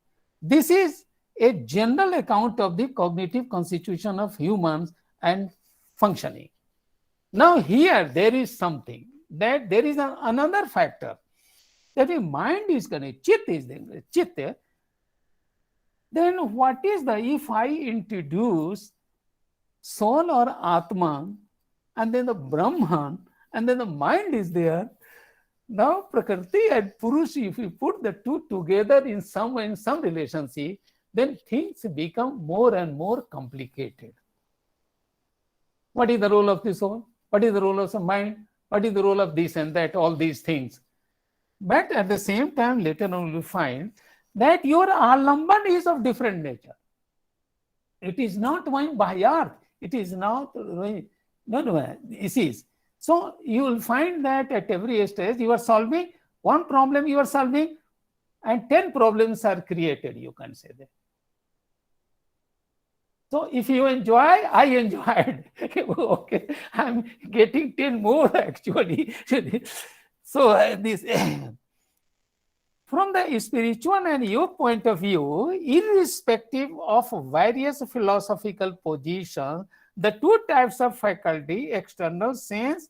This is a general account of the cognitive constitution of humans and functioning. Now here there is something, that there is another factor, that the mind is connected, chit is there, chit. Then what is if I introduce soul or Atman, and then the Brahman, and then the mind is there, now Prakriti and Purush, if you put the two together in some relationship, then things become more and more complicated. What is the role of the soul? What is the role of the mind? What is the role of this and that, all these things? But at the same time, later on you find that your alamban is of different nature. It is not going by art. It is not, it is. So you will find that at every stage you are solving one problem, you are solving, and 10 problems are created, you can say that. So if you enjoy, I enjoyed. Okay, I'm getting 10 more actually. So this from the spiritual and your point of view, irrespective of various philosophical positions, the two types of faculty, external sense,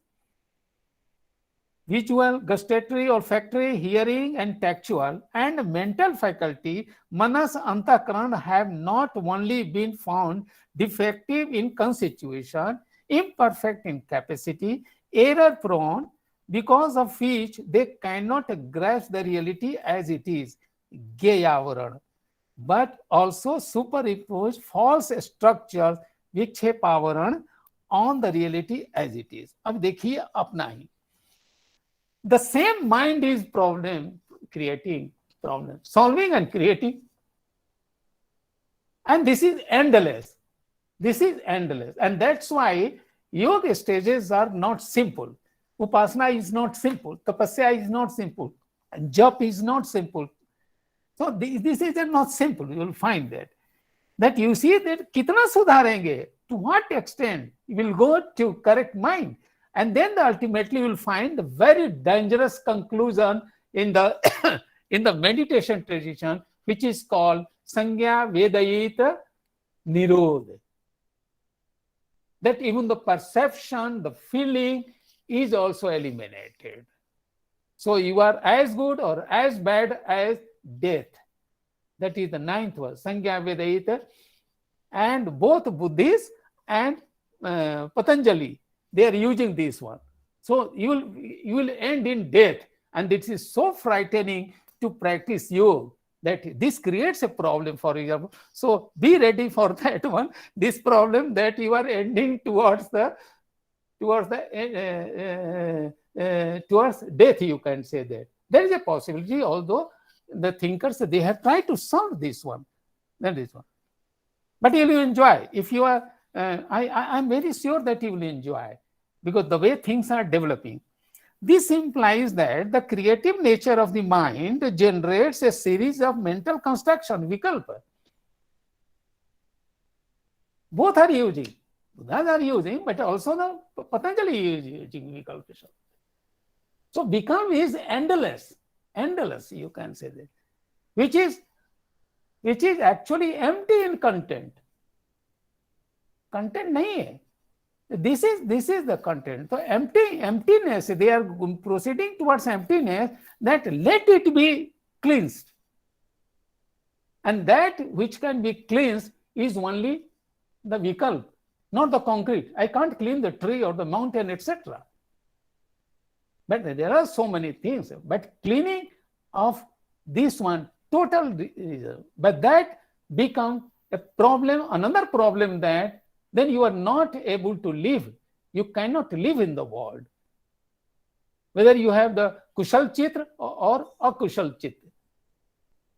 visual, gustatory, olfactory, hearing, and tactual, and mental faculty, manas, antakaran, have not only been found defective in constitution, imperfect in capacity, error prone, because of which they cannot grasp the reality as it is, gayavaran, but also superimpose false structures, vikshepavaran, on the reality as it is. अब देखिए अपना ही. The same mind is problem creating, problem solving and creating. And this is endless. This is endless. And that's why yoga stages are not simple. Upasana is not simple. Tapasya is not simple. And jap is not simple. So this is not simple. You will find that you see that kitna sudharenge, to what extent you will go to correct mind. And then ultimately you will find the very dangerous conclusion in the in the meditation tradition, which is called Sangya Vedayita Nirodha. That even the perception, the feeling is also eliminated. So you are as good or as bad as death. That is the 9th verse, Sangya Vedayita. And both Buddhists and Patanjali, they are using this one. So you will end in death. And it is so frightening to practice yoga, that this creates a problem for you. So be ready for that one. This problem that you are ending towards towards death, you can say that. There is a possibility, although the thinkers, they have tried to solve this one. That is one. But you will enjoy. If you are, I'm very sure that you will enjoy, because the way things are developing. This implies that the creative nature of the mind generates a series of mental construction, vikalpa. Both are using. Buddhas are using, but also the Patanjali is using vikalpa. So vikalpa is endless, you can say that, which is actually empty in content. Content nahi hai. This is the content. So emptiness, they are proceeding towards emptiness, that let it be cleansed. And that which can be cleansed is only the vikalpa, not the concrete. I can't clean the tree or the mountain, etc. But there are so many things. But cleaning of this one, total, but that becomes a problem, another problem, that then you are not able to live. You cannot live in the world. Whether you have the Kushal Chitra or Akushal Chitra,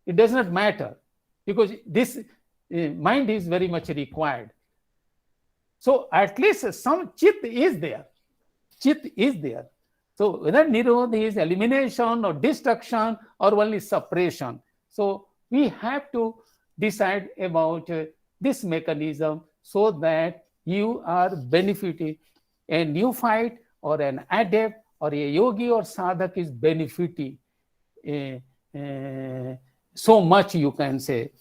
it does not matter, because this mind is very much required. So at least some chit is there. Chit is there. So whether nirodha is elimination or destruction or only suppression. So we have to decide about this mechanism, so that you are benefiting. A neophyte or an adept or a yogi or sadhak is benefiting so much, you can say.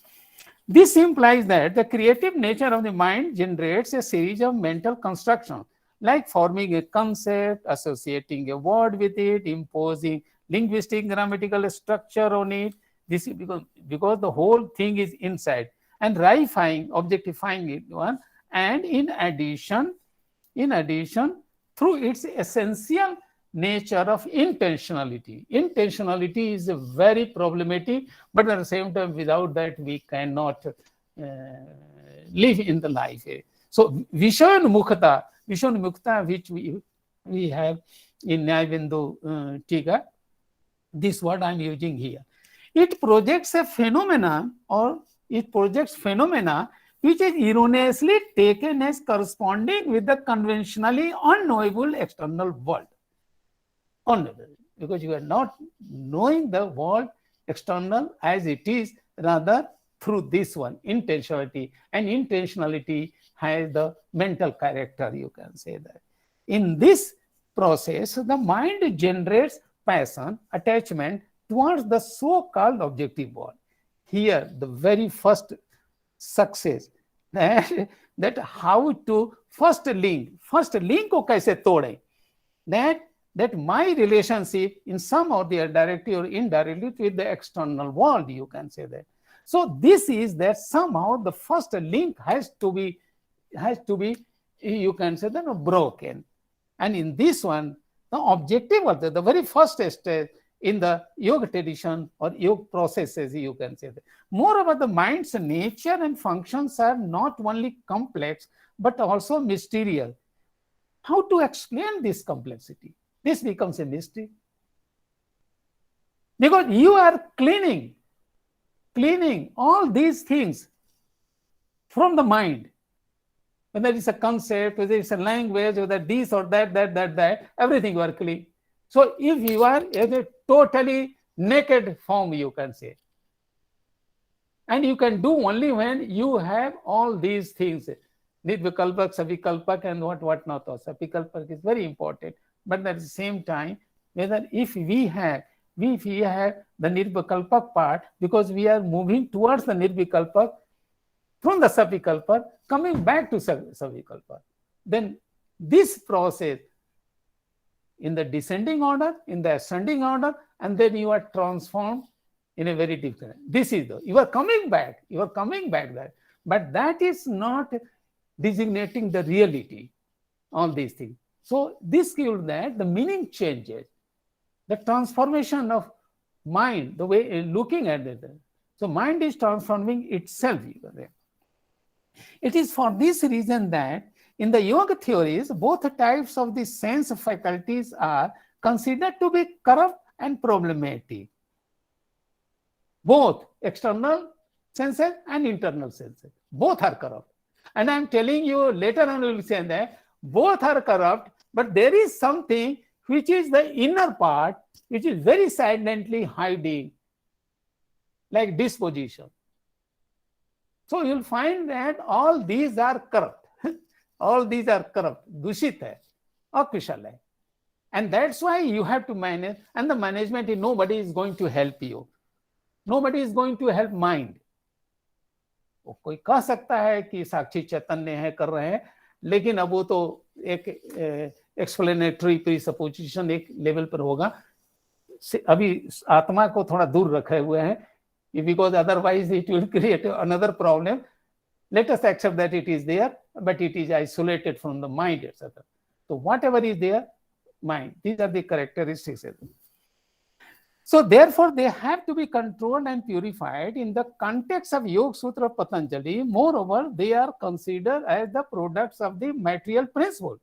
This implies that the creative nature of the mind generates a series of mental constructions, like forming a concept, associating a word with it, imposing linguistic grammatical structure on it. This is because the whole thing is inside, and raifying, objectifying it one, and in addition, through its essential nature of intentionality. Intentionality is very problematic, but at the same time, without that, we cannot live in the life. So Vishayanmukhata, which we have in Nyayabindu Tika, this word I am using here. It projects a phenomena, or it projects phenomena which is erroneously taken as corresponding with the conventionally unknowable external world. Because you are not knowing the world external as it is, rather through this one, intentionality. And intentionality has the mental character, you can say that. In this process, the mind generates passion, attachment towards the so-called objective world. Here, the very first success, that how to first link को कैसे तोड़े, that my relationship in some or the directly or indirectly with the external world, you can say that. So this is that somehow the first link has to be, you can say that, broken. And in this one, the objective of the very first stage in the yoga tradition or yoga processes, you can say that. Moreover, the mind's nature and functions are not only complex, but also mysterious. How to explain this complexity? This becomes a mystery. Because you are cleaning all these things from the mind. Whether it's a concept, whether it's a language, whether this or that, everything you are cleaning. So if you are in a totally naked form, you can say, and you can do only when you have all these things, nirvikalpak, savikalpak, and what not. Savikalpak is very important, but at the same time, whether if we have the nirvikalpak part, because we are moving towards the nirvikalpak from the savikalpak, coming back to savikalpak, then this process in the descending order, in the ascending order, and then you are transformed in a very different. This is you are coming back there, but that is not designating the reality, all these things. So this gives that the meaning changes, the transformation of mind, the way looking at it. So mind is transforming itself. It is for this reason that in the yoga theories, both types of the sense faculties are considered to be corrupt and problematic. Both external senses and internal senses, both are corrupt. And I'm telling you, later on we will say that both are corrupt, but there is something which is the inner part, which is very silently hiding, like disposition. So you'll find that all these are corrupt. All these are corrupt, dushit hai, akushal hai. And that's why you have to manage, and the management, nobody is going to help you. Nobody is going to help mind. कोई कह सकता है कि साक्षी चैतन्य है, कर रहे हैं, लेकिन अब वो तो एक एक्सप्लेनेटरी प्रीसपोजिशन एक लेवल पर होगा. अभी आत्मा को थोड़ा दूर रखे हुए हैं, because otherwise it will create another problem. Let us accept that it is there, but it is isolated from the mind, etc. So whatever is there, mind, these are the characteristics. So therefore, they have to be controlled and purified in the context of Yoga Sutra of Patanjali. Moreover, they are considered as the products of the material principle.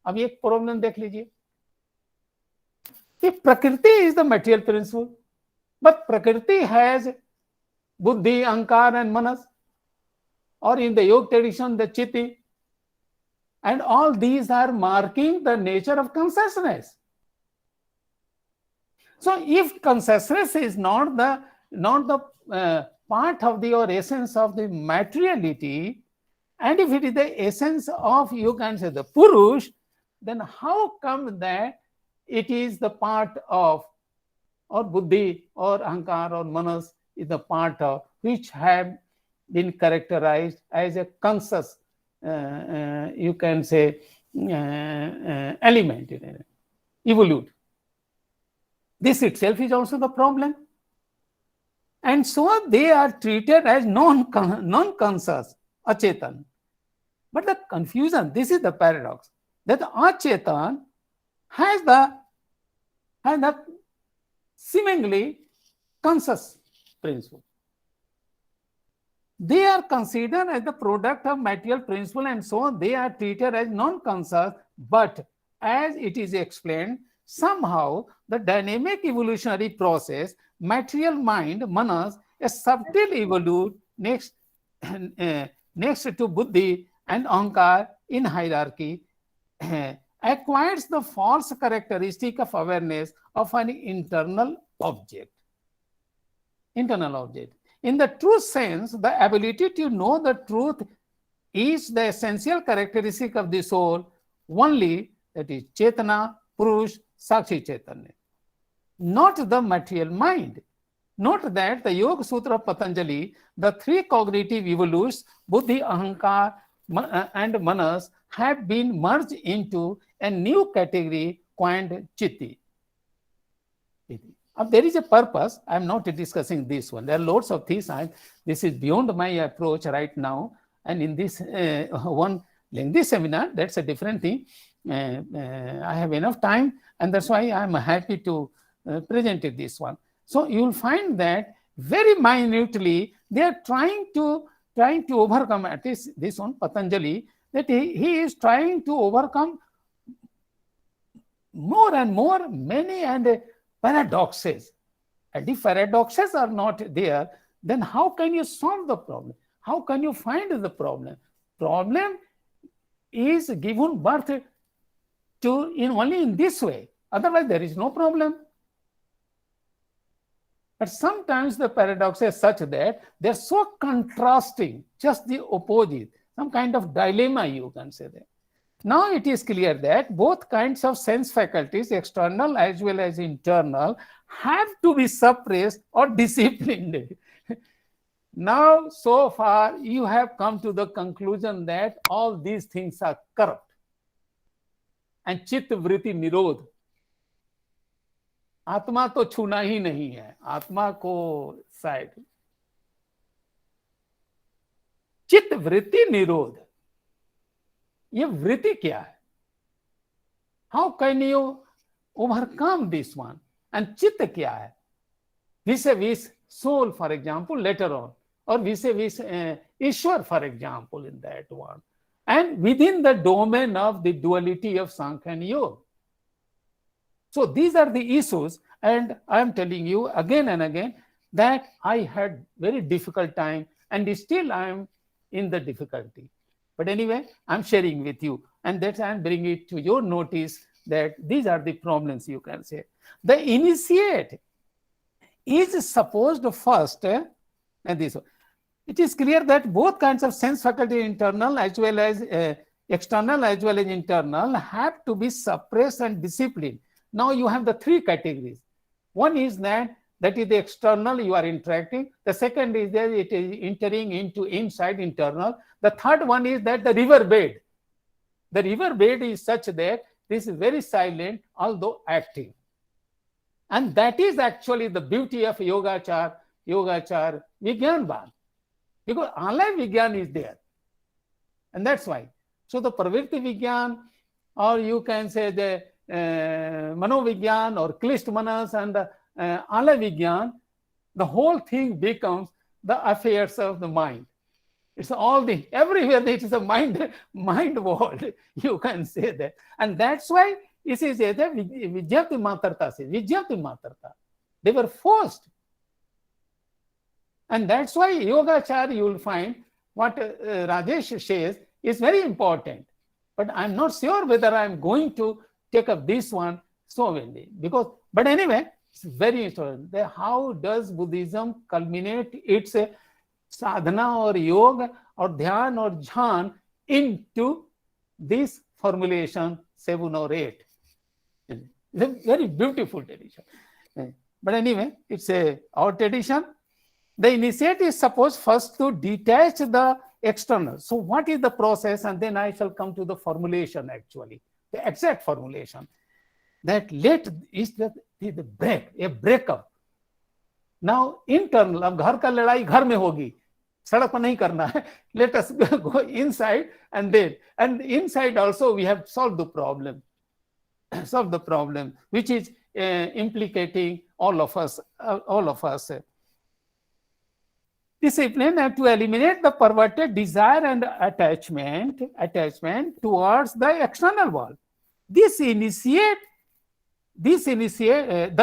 अब एक problem देख लीजिए कि प्रकृति is the material principle, but prakriti has buddhi, ahankar and manas, or in the yoga tradition the chitti, and all these are marking the nature of consciousness. So if consciousness is not the part of the or essence of the materiality, and if it is the essence of, you can say, the Purush, then how come that it is the part of, or buddhi or ahankar or manas is the part of, which have been characterized as a conscious, you can say, element, evolute. This itself is also the problem. And so they are treated as non-conscious, achetan. But the confusion, this is the paradox, that the achetan has the seemingly conscious principle. They are considered as the product of material principle, and so they are treated as non-conscious, but as it is explained, somehow the dynamic evolutionary process, material mind, manas, a subtle evolute next to buddhi and ahankar in hierarchy, acquires the false characteristic of awareness of an internal object. Internal object. In the true sense, the ability to know the truth is the essential characteristic of the soul, only, that is Chetana, Purush, Sakshi Chaitanya, not the material mind. Note that the Yoga Sutra of Patanjali, the three cognitive evolutes, buddhi, ahankar, and manas, have been merged into a new category coined chitti. There is a purpose. I am not discussing this one. There are lots of things. This is beyond my approach right now. And in this one lengthy seminar, that's a different thing. I have enough time, and that's why I am happy to present this one. So you will find that very minutely they are trying to overcome, at least this one, Patanjali, that he is trying to overcome more and more many and paradoxes. And if paradoxes are not there, then how can you solve the problem? How can you find the problem? Problem is given birth to only in this way. Otherwise, there is no problem. But sometimes the paradox is such that they're so contrasting, just the opposite, some kind of dilemma, you can say that. Now it is clear that both kinds of sense faculties, external as well as internal, have to be suppressed or disciplined. Now, so far, you have come to the conclusion that all these things are corrupt. And चित्त वृत्ति निरोध, आत्मा तो छूना ही नहीं है, आत्मा को साइड. चित्त वृत्ति निरोध, ये वृत्ति क्या है? How can you overcome this one? And चित्त क्या है? vis-a-vis soul, for example, later on, or vis-a-vis Ishwar, for example, in that one. And within the domain of the duality of Sankhya and Yoga. So these are the issues, and I am telling you again and again that I had very difficult time, and still I am in the difficulty. But anyway, I'm sharing with you, and that's I'm bringing it to your notice that these are the problems, you can say. The initiate is supposed first, and this it is clear that both kinds of sense faculty, internal as well as external as well as internal, have to be suppressed and disciplined. Now you have the three categories. One is that is the external, you are interacting. The second is that it is entering into inside, internal. The third one is that the river bed. The river bed is such that this is very silent, although active. And that is actually the beauty of Yogachar, Vigyanvan. Because Alay Vigyan is there. And that's why. So the Pravritti Vigyan, or you can say the Manovigyan or Klishta Manas and the Alay Vigyan, the whole thing becomes the affairs of the mind. It's all the, everywhere it is a mind world, you can say that. And that's why it is that Vijyapti Matarta. They were forced. And that's why Yogachar, you will find what Rajesh says is very important. But I'm not sure whether I'm going to take up this one so many. Because, but anyway, it's very important. How does Buddhism culminate its sadhana or yoga or dhyan or jhan into this formulation 7 or 8? It's a very beautiful tradition. But anyway, it's our tradition. The initiate is supposed first to detach the external. So what is the process? And then I shall come to the formulation actually, the exact formulation. That let is the break, a breakup. Now internal, अब घर का लड़ाई घर में होगी, सड़क पर नहीं करना है. Let us go inside, and then, and inside also we have solved the problem. Solve the problem, which is implicating all of us. Discipline and to eliminate the perverted desire and attachment towards the external world. The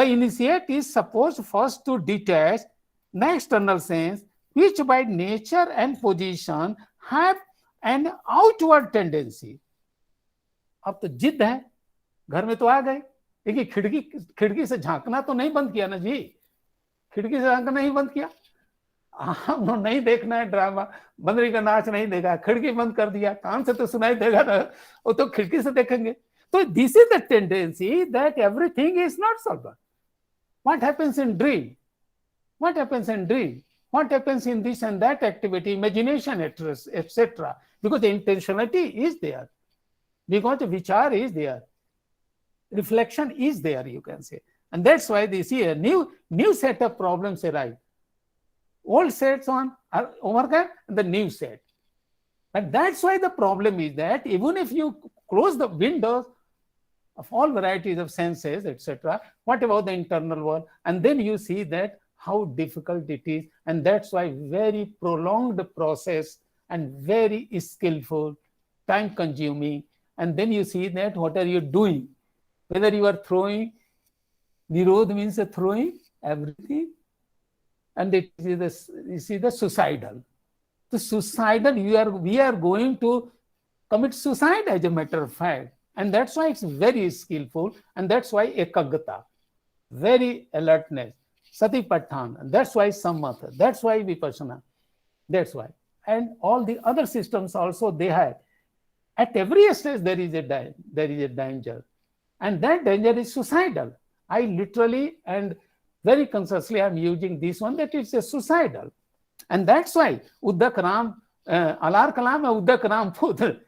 initiate is supposed first to detach the external sense, which by nature and position have an outward tendency. अब तो जिद है, घर में तो आ गए, लेकिन खिड़की से झांकना तो नहीं बंद किया ना जी, खिड़की से झांकना नहीं बंद किया. नहीं देखना है ड्रामा, बंदरी का नाच नहीं देखा, खिड़की बंद कर दिया, कान से तो सुनाई देगा ना, वो तो खिड़की से देखेंगे. So this is the tendency that everything is not solved. What happens in dream? What happens in dream? What happens in this and that activity, imagination, etc. Because the intentionality is there. Because the vichar is there. Reflection is there, you can say. And that's why they see a new set of problems arise. Old sets are overcome, and the new set. And that's why the problem is that even if you close the windows of all varieties of senses, etc., what about the internal world? And then you see that how difficult it is. And that's why very prolonged process and very skillful, time consuming. And then you see that what are you doing? Whether you are throwing, Nirodh means throwing everything. And it is the suicidal. The suicidal, we are going to commit suicide as a matter of fact. And that's why it's very skillful. And that's why ekagata, very alertness, satipatthana. And that's why samatha. That's why vipassana. That's why. And all the other systems also they have. At every stage there is a danger. And that danger is suicidal. I literally and very consciously I'm using this one, that it's a suicidal. And that's why Uddak Ram, Alar Kalam and Uddak Ram Buddha,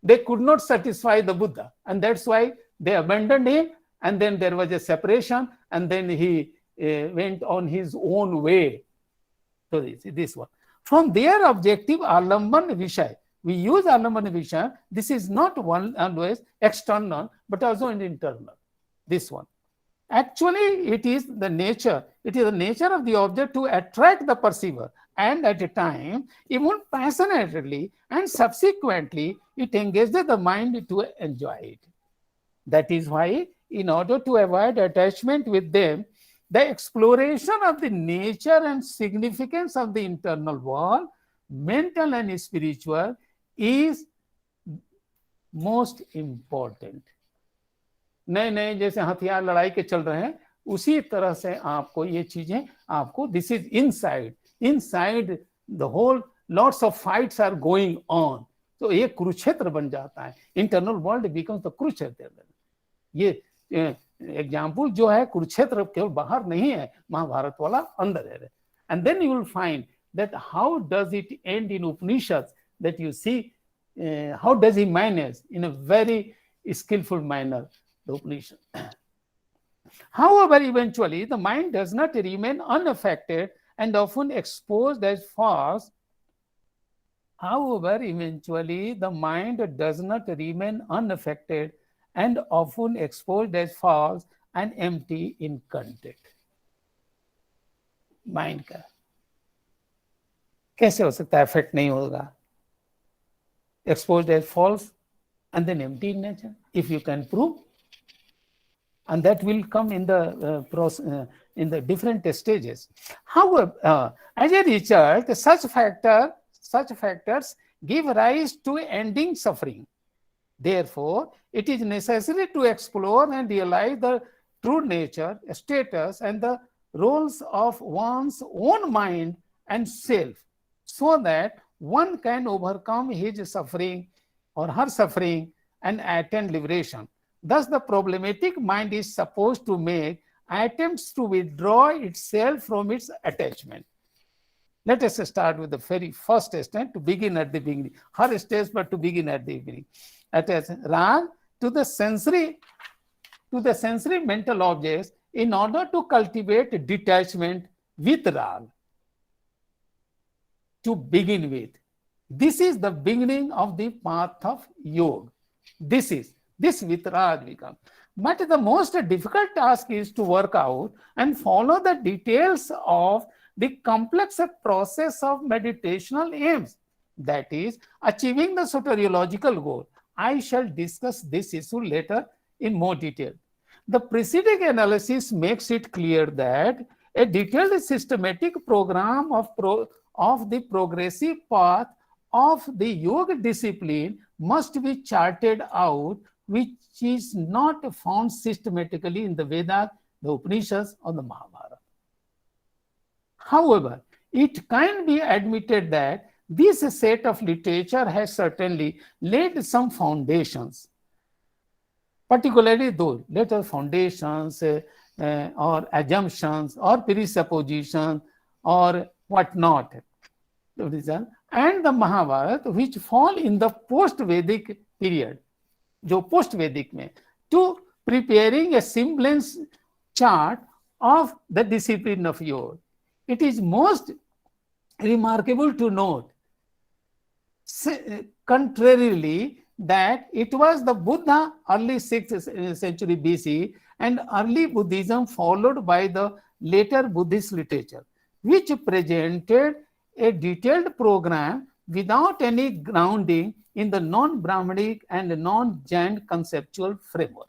they could not satisfy the Buddha. And that's why they abandoned him. And then there was a separation. And then he went on his own way. So this one. From their objective, Alamban Vishay. We use Alamban Vishay. This is not one always external, but also internal. This one. Actually, it is the nature of the object to attract the perceiver, and at a time, even passionately, and subsequently, it engages the mind to enjoy it. That is why, in order to avoid attachment with them, the exploration of the nature and significance of the internal world, mental and spiritual, is most important. नए नए जैसे हथियार लड़ाई के चल रहे हैं, उसी तरह से आपको ये चीजें, आपको this is inside the whole, lots of fights are going on. तो ये कुरुक्षेत्र बन जाता है. Internal world becomes the Kurukshetra. ये एग्जाम्पल जो है, कुरुक्षेत्र केवल बाहर नहीं है, महाभारत वाला अंदर है. And then you will find that how does it end in Upanishad, that you see how does he manage in a very skillful manner the Upanishad. However, eventually the mind does not remain unaffected and often exposed as false. However, eventually the mind does not remain unaffected and often exposed as false and empty in content. Mind का कैसे हो सकता है affect नहीं होगा? Exposed as false and then empty in nature, if you can prove, and that will come in the different stages. However, as a result, such factors give rise to ending suffering. Therefore, it is necessary to explore and realize the true nature, status, and the roles of one's own mind and self, so that one can overcome his suffering or her suffering and attain liberation. Thus, the problematic mind is supposed to make attempts to withdraw itself from its attachment. Let us start with the very first stage, to begin at the beginning. Her stage, but to begin at the beginning. Rag to the sensory mental objects in order to cultivate detachment with rag. To begin with, this is the beginning of the path of yoga. This with rag becomes. But the most difficult task is to work out and follow the details of the complex process of meditational aims, that is, achieving the soteriological goal. I shall discuss this issue later in more detail. The preceding analysis makes it clear that a detailed systematic program of the progressive path of the yoga discipline must be charted out, which is not found systematically in the Vedas, the Upanishads, or the Mahabharata. However, it can be admitted that this set of literature has certainly laid some foundations, particularly those later foundations or assumptions or presuppositions or whatnot, and the Mahabharata, which fall in the post-Vedic period, जो post-Vedic में, to preparing a semblance chart of the discipline of yoga. It is most remarkable to note, contrarily, that it was the Buddha, early 6th century BC, and early Buddhism followed by the later Buddhist literature, which presented a detailed program without any grounding in the non-Brahmanic and non-Jain conceptual framework.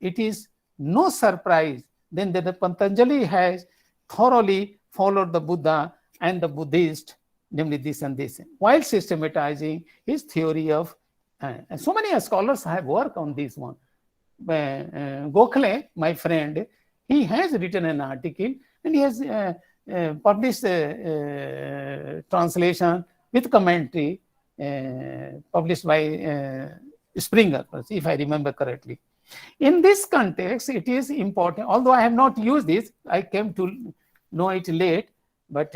It is no surprise then that Patanjali has thoroughly followed the Buddha and the Buddhist, namely this and this, while systematizing his theory of, and so many scholars have worked on this one. Gokhale, my friend, he has written an article and he has published translation with commentary published by Springer, if I remember correctly. In this context, it is important, although I have not used this, I came to know it late, but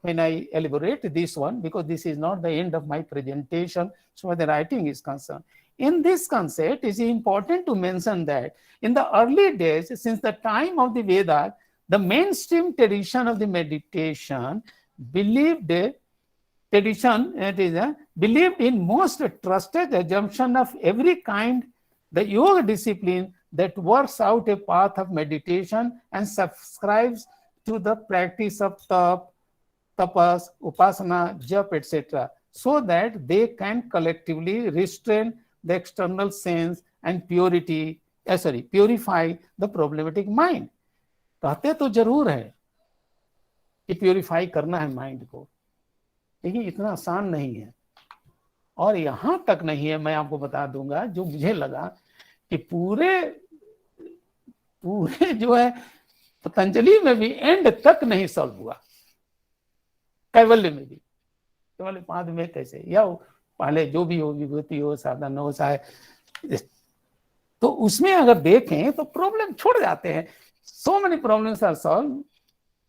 when I elaborate this one, because this is not the end of my presentation, so the writing is concerned. In this concept, it is important to mention that in the early days, since the time of the Vedas, the mainstream tradition of the meditation believed in most trusted assumption of every kind. The yoga discipline that works out a path of meditation and subscribes to the practice of tapas, upasana, jap, etc., so that they can collectively restrain the external sense and purify the problematic mind. कहते तो जरूर है कि purify करना है mind को, लेकिन इतना आसान नहीं है। और यहां तक नहीं है, मैं आपको बता दूंगा, जो मुझे लगा कि पूरे जो है पतंजलि में भी एंड तक नहीं सॉल्व हुआ, कैवल्य में भी, केवल पाद में कैसे, या पहले जो भी हो, विभूति हो, साधन हो, चाहे, तो उसमें अगर देखें तो प्रॉब्लम छोड़ जाते हैं। So many problems are solved,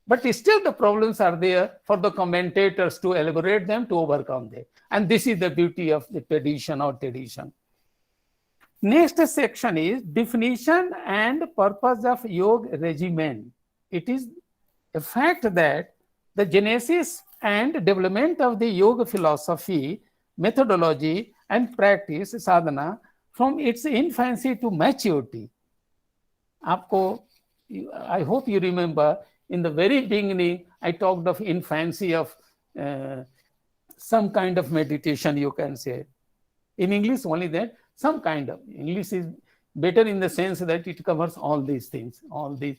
but still the problems are there for the commentators to elaborate them, to overcome them. And this is the beauty of the tradition or tradition. Next section is definition and purpose of yoga regimen. It is a fact that the genesis and development of the yoga philosophy, methodology, and practice sadhana from its infancy to maturity. आपको, I hope you remember, in the very beginning, I talked of infancy of some kind of meditation, you can say. In English, only that, some kind of. English is better in the sense that it covers all these things, all these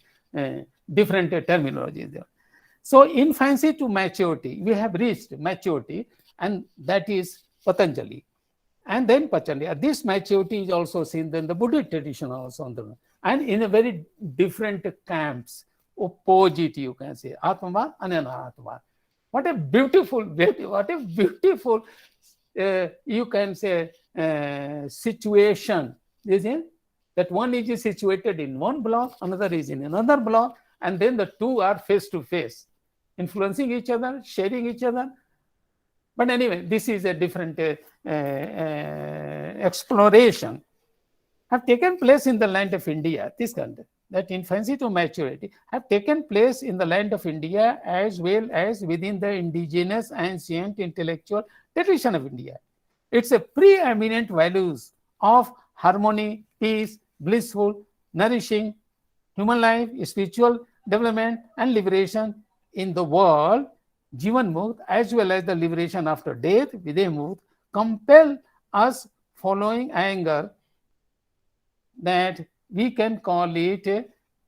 different terminologies there. So, infancy to maturity, we have reached maturity, and that is Patanjali. And then Patanjali. This maturity is also seen in the Buddhist tradition also, and in a very different camps, opposite, you can say, Atmavad and Anatmavad. What a beautiful, you can say, situation, isn't that one is situated in one block, another is in another block, and then the two are face to face, influencing each other, sharing each other. But anyway, this is a different exploration. Have taken place in the land of India, this country, that infancy to maturity have taken place in the land of India as well as within the indigenous ancient intellectual tradition of India. It's a preeminent values of harmony, peace, blissful, nourishing human life, spiritual development, and liberation in the world, Jivan Mukt, as well as the liberation after death, Videha Mukt, compel us following anger that we can call it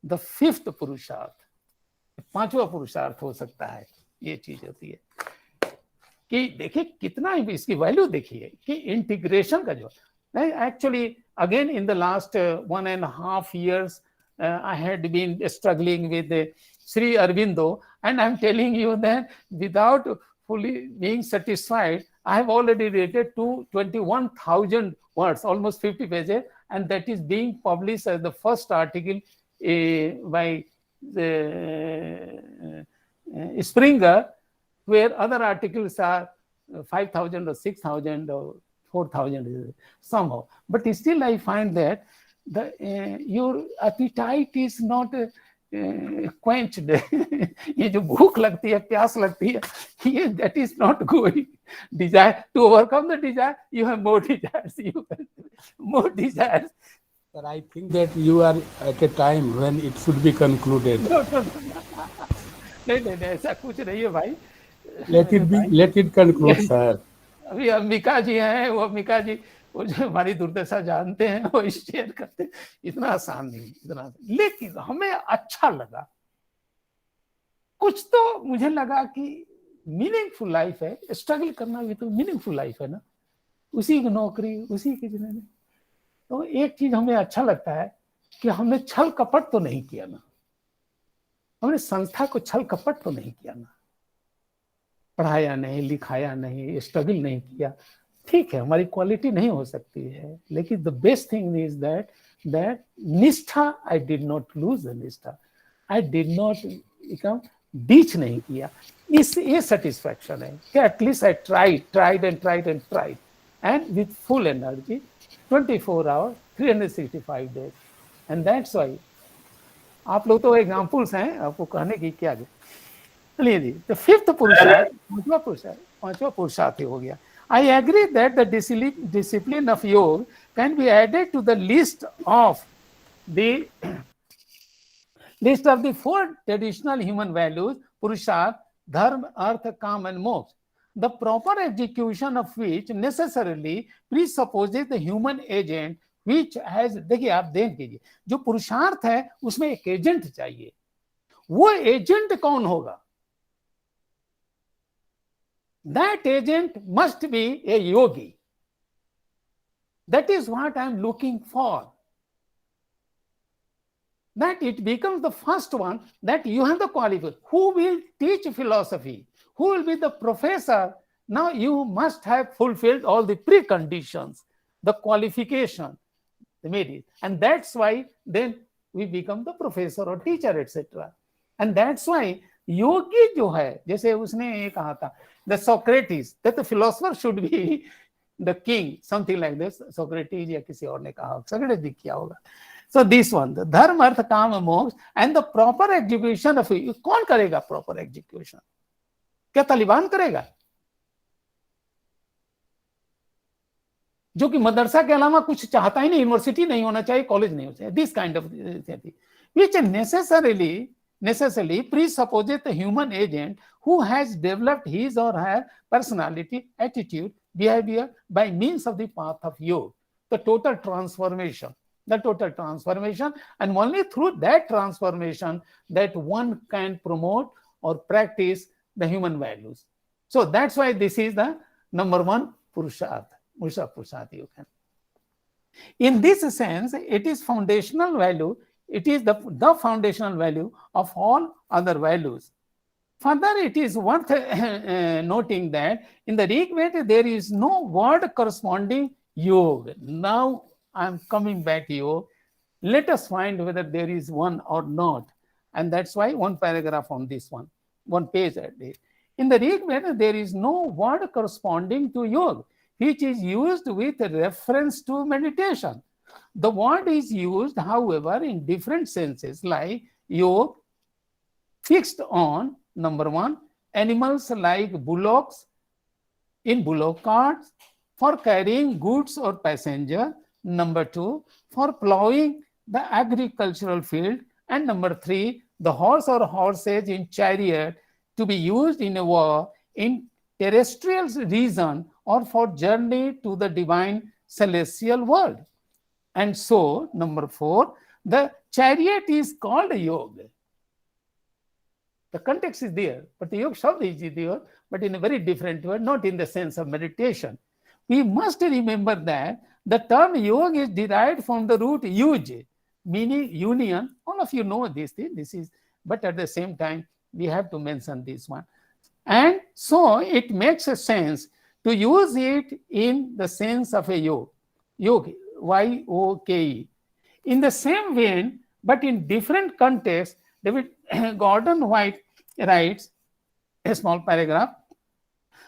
the fifth Purusharth. पांचवा पुरुषार्थ हो सकता है, ये चीज होती है कि देखिए कितना इसकी वैल्यू देखिए कि इंटीग्रेशन का जो actually again in the last 1.5 years I had been struggling with Sri Aurobindo, and I'm telling you that without fully being satisfied, I have already rated to 21,000 words, almost 50 pages, and that is being published as the first article by Springer, where other articles are 5,000 or 6,000 or 4,000 somehow. But still I find that your appetite is not quenched. ये जो भूख लगती है, प्यास लगती है, ये that is not going. Desire, to overcome the desire, you have more desires. More desires. Sir, I think that you are at a time when it should be concluded. नहीं, ऐसा कुछ नहीं है भाई. Let it conclude, sir. अभी अंबिका जी हैं, वो अंबिका जी वो जो हमारी दुर्दशा जानते हैं, वो शेयर करते हैं. इतना आसान नहीं, लेकिन हमें अच्छा लगा. कुछ तो मुझे लगा कि मीनिंगफुल लाइफ है, स्ट्रगल करना भी तो मीनिंगफुल लाइफ है ना, उसी की नौकरी, उसी की जिंदगी. तो एक चीज हमें अच्छा लगता है कि हमने छल कपट तो नहीं किया ना, हमने संस्था को छल कपट तो नहीं किया ना, पढ़ाया नहीं, लिखाया नहीं, स्ट्रगल नहीं किया. ठीक है, हमारी क्वालिटी नहीं हो सकती है, लेकिन the best thing is that निष्ठा, I did not lose the निष्ठा, I did not become ditch नहीं किया. इस ये सेटिस्फैक्शन है कि at least I tried and with full energy 24 hours 365 days. And that's why आप लोग तो एग्जाम्पल्स हैं, आपको कहने की क्या. चलिए जी, द फिफ्थ पुरुषार्थ, पांचवा पुरुषार्थ हो गया. I agree that the discipline of yoga can be added to the list of the list of the 4 traditional human values, Purusharth, Dharma, Artha, Kam and Moksha, the proper execution of which necessarily presupposes the human agent which has, देखिए आप देख लीजिए, जो पुरुषार्थ है उसमें एक agent चाहिए, वो एजेंट कौन होगा? That agent must be a yogi. That is what I am looking for. That it becomes the first one, that you have the qualification. Who will teach philosophy? Who will be the professor? Now you must have fulfilled all the preconditions, the qualification, the merit. And that's why then we become the professor or teacher, etc. And that's why yogi जो है, जैसे उसने ये कहा था, the Socrates, that the philosopher should be the king, something like this. Socrates या किसी और ने कहा, Socrates भी किया होगा. So this one, the dharma, artha, kama, moksha, and the proper execution of it. कौन करेगा proper execution? क्या तालिबान करेगा? जो कि मदरसा के अलावा कुछ चाहता ही नहीं, यूनिवर्सिटी नहीं होना चाहिए, कॉलेज नहीं होना चाहिए. This kind of thing, which necessarily presupposes the human agent who has developed his or her personality, attitude, behavior by means of the path of yoga, the total transformation, and only through that transformation that one can promote or practice the human values. So that's why this is the number 1 Purusharth. You can. In this sense, it is foundational value. It is the foundational value of all other values. Further, it is worth noting that in the Rig Veda there is no word corresponding yoga. Now I am coming back to you. Let us find whether there is one or not. And that's why one paragraph on this one page at least. In the Rig Veda there is no word corresponding to yoga, which is used with reference to meditation. The word is used, however, in different senses, like yoga fixed on, number 1, animals like bullocks in bullock carts, for carrying goods or passenger, number 2, for plowing the agricultural field, and number 3, the horse or horses in chariot to be used in a war in terrestrial region or for journey to the divine celestial world. And so, number 4, the chariot is called a yoga. The context is there, but the yoga shabd is there, but in a very different way, not in the sense of meditation. We must remember that the term yoga is derived from the root yuj, meaning union. All of you know this thing. But at the same time, we have to mention this one. And so it makes a sense to use it in the sense of a yoga, Y-O-K-E. In the same vein, but in different contexts, David Gordon White writes a small paragraph.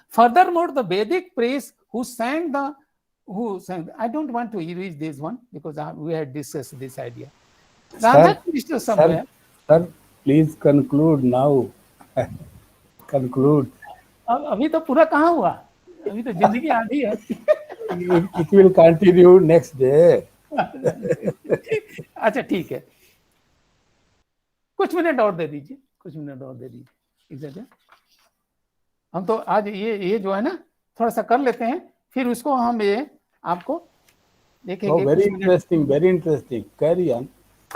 Furthermore, the Vedic priest who sang, I don't want to erase this one because we had discussed this idea. Sir, please conclude now. Conclude. अभी तो पूरा कहाँ हुआ, अभी तो जिंदगी आधी है. It will continue next day. अच्छा ठीक है, कुछ मिनट और दे दीजिए. एग्जैक्ट. हम तो आज ये जो है ना थोड़ा सा कर लेते हैं, फिर उसको हम ये आपको देखेंगे. Oh, very interesting. Carry on.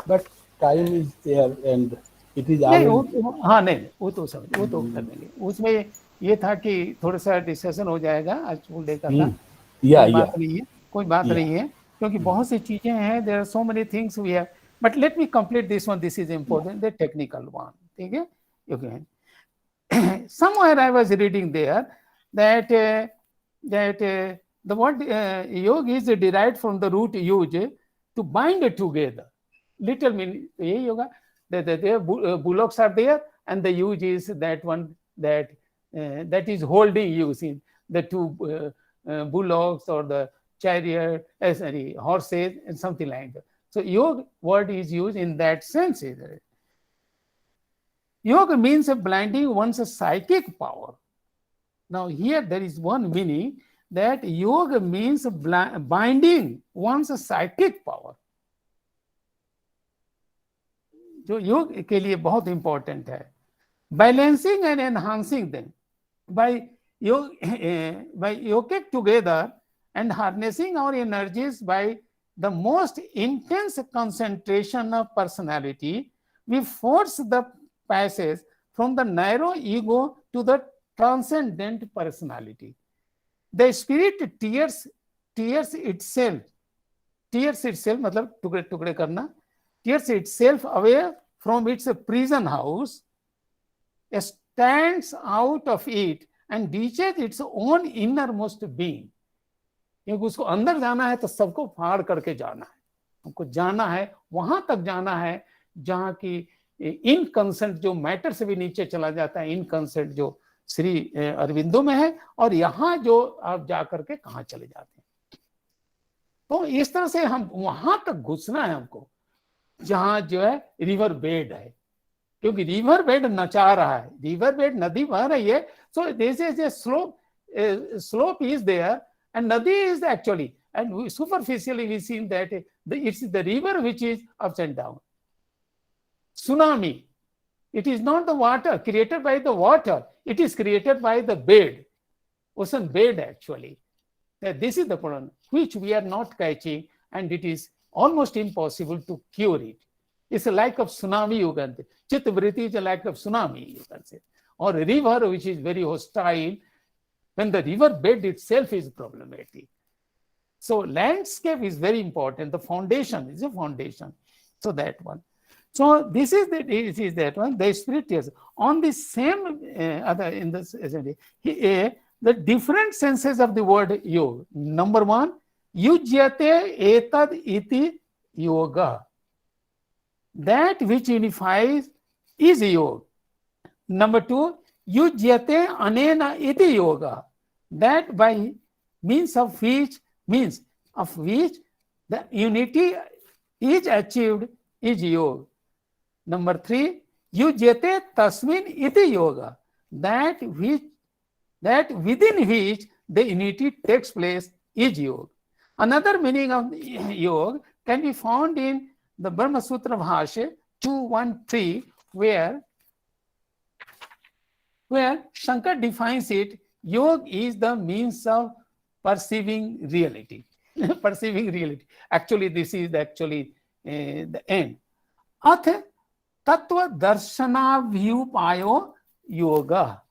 But time is there and it is हाँ नहीं, वो तो कर देंगे. उसमें ये था कि थोड़ा सा डिस्कशन हो जाएगा आज फुल डे का था. कोई बात नहीं है क्योंकि बहुत सी चीजें हैं. There are so many things we have, but let me complete this one. This is important, the technical one. ठीक है. Okay. Somewhere I was reading there that the word yoga is derived from the root yuj, to bind together. Little meaning ये yoga. The bullocks are there, and the yuj is that one that is holding you. See the two bullocks or the chariot, horses, and something like that. So yoga word is used in that sense. Yoga means blinding one's psychic power. Now here there is one meaning, that yoga means binding one's psychic power. जो योग के लिए बहुत important है, balancing and enhancing them by yoking together and harnessing our energies by the most intense concentration of personality, we force the passage from the narrow ego to the transcendent personality. The spirit tears itself मतलब टुकड़े टुकड़े करना, tears itself away from its prison house, stands out of it and reaches its own innermost being. क्योंकि उसको अंदर जाना है तो सबको फाड़ करके जाना है, हमको जाना है, वहां तक जाना है जहां की इनकंसेंट जो मैटर से भी नीचे चला जाता है, इनकंसेंट जो श्री अरविंदो में है, और यहाँ जो आप जाकर के कहाँ चले जाते हैं। तो इस तरह से हम वहां तक घुसना है हमको जहां जो है रिवर बेड है, क्योंकि रिवर बेड नचा रहा है, रिवर बेड नदी बह रही है, so this is a slope is there and nadi is actually, and superficially we seen that it's the river which is ups and down. Tsunami, it is not the water created by the water, it is created by the bed, ocean bed actually. This is the problem which we are not catching, and it is almost impossible to cure it. It's a lack of tsunami, you can say. Chitta-vritti is a lack of tsunami, you can say. Or a river which is very hostile, when the river bed itself is problematic. So landscape is very important. The foundation is a foundation. So that one. So this is that one. The spirit is on the same other in this the different senses of the word yoga. Number one, yujyate etad iti yoga. That which unifies is yoga. Number two, yujyate anena iti yoga. That by means of which the unity is achieved is yoga. Number three, yujyate tasmin iti yoga. That within which the unity takes place is yoga. Another meaning of yoga can be found in the Brahma Sutra Bhashya 213, where Shankar defines it. Yoga is the means of perceiving reality. Perceiving reality. Actually, this is the end. Ath tattva darshanabhyupayo yoga.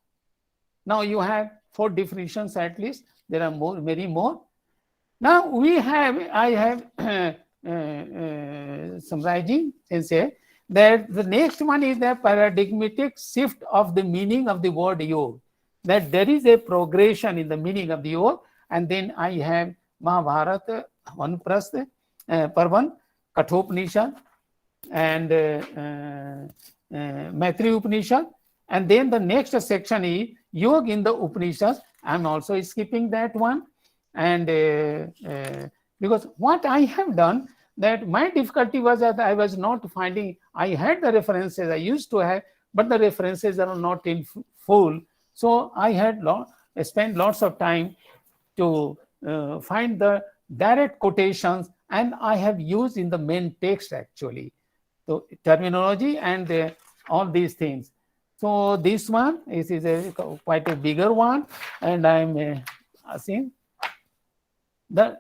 Now you have 4 definitions at least. There are many more. Now I have summarizing and say that the next one is the paradigmatic shift of the meaning of the word yoga. That there is a progression in the meaning of the yoga, and then I have Mahabharata, Vanuprastha, Parvan, Kathopanishad, and Maitri Upanishad, and then the next section is Yoga in the Upanishads. I'm also skipping that one, and because what I have done, that my difficulty was that I was not finding, I had the references I used to have, but the references are not in full. So I had spent lots of time to find the direct quotations, and I have used in the main text actually. So terminology and all these things. So this one is quite a bigger one, and I'm seeing. The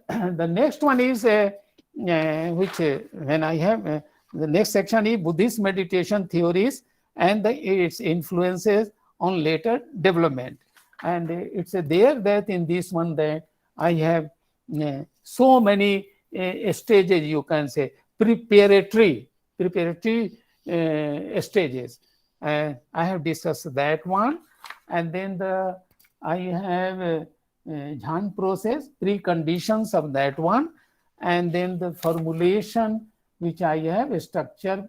next one is which when I have the next section is Buddhist meditation theories and its influences on later development, and it's there that in this one that I have so many stages, you can say preparatory stages. I have discussed that one, and then I have Jhan process, preconditions of that one, and then the formulation which I have a structure,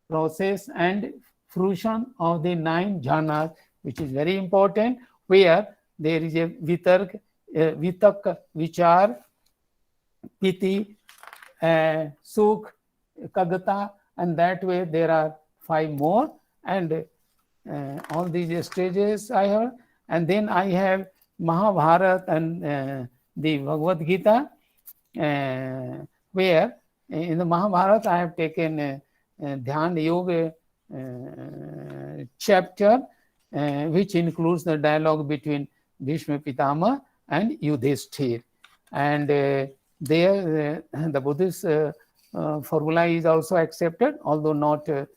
process, and fruition of the 9 jhanas, which is very important, where there is a vitark, vichar, piti, sukh, kagata, and that way there are 5 more, and all these stages I have, and then I have Mahabharata and the Bhagavad Gita, where in the Mahabharata I have taken Dhyan Yoga chapter, which includes the dialogue between Bhishma Pitama and Yudhishthir. And there the Buddhist formula is also accepted, although not in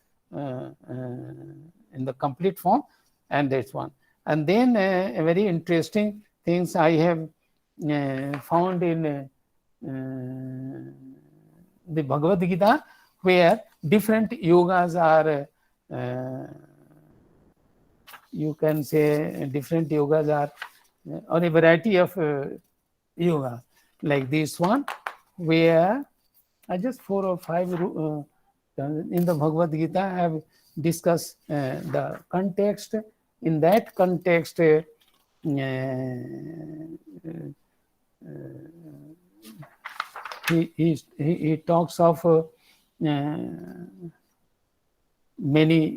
the complete form, and that's one. And then a very interesting things I have found in the Bhagavad Gita, where different yogas are, you can say different yogas are, or a variety of yoga, like this one, where I just 4 or 5 in the Bhagavad Gita I have discussed the context. In that context, he talks of many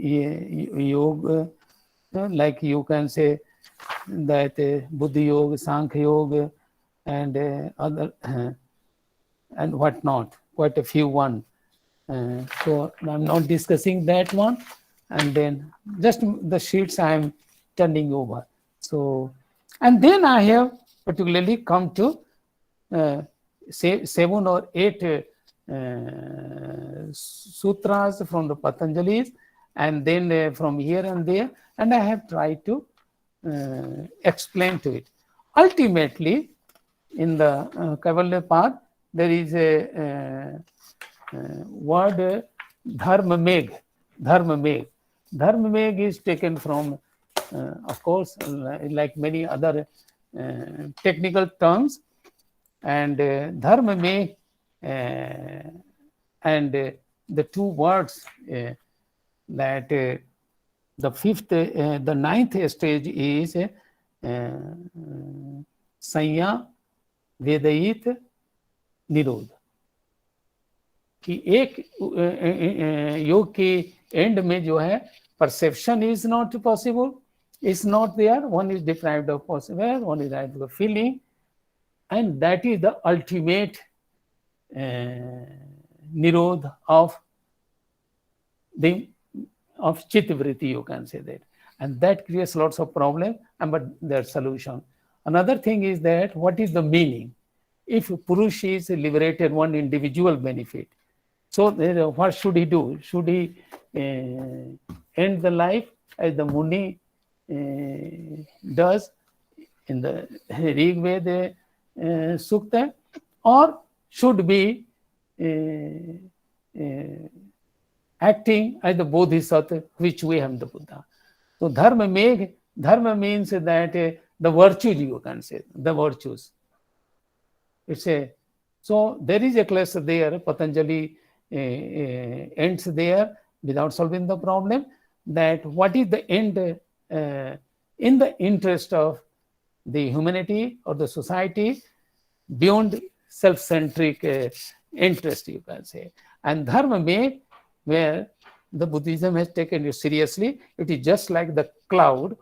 yoga, like you can say that Buddhi Yoga, Sankhya Yoga, and other and whatnot, quite a few one. So I'm not discussing that one, and then just the sheets I am turning over. So, and then I have particularly come to 7 or 8 sutras from the Patanjalis, and then from here and there, and I have tried to explain to it. Ultimately, in the Kaivalya path, there is a word dharma meg. Dharma meg. Dharma meg is taken from, of course, like many other technical terms, and dharma meg and the 2 words that the 5th, the 9th stage is Sanya Vedayit Nirodh. कि एक योग के and में जो है perception is not possible, is not there, one is deprived of possible, one is deprived of feeling, and that is the ultimate nirodh of chitta vritti, you can say that, and that creates lots of problems, but their solution. Another thing is that what is the meaning? If Purush is liberated, one individual benefit, so what should he do? Should he end the life as the Muni does in the Rig Veda Sukta, or should be acting as the Bodhisattva, which we have the Buddha? So dharma means that the virtues, you can say, the virtues. It's so there is a class there, Patanjali ends there without solving the problem, that what is the end in the interest of the humanity or the society beyond self-centric interest, you can say. And dharma may, where the Buddhism has taken it seriously, it is just like the cloud,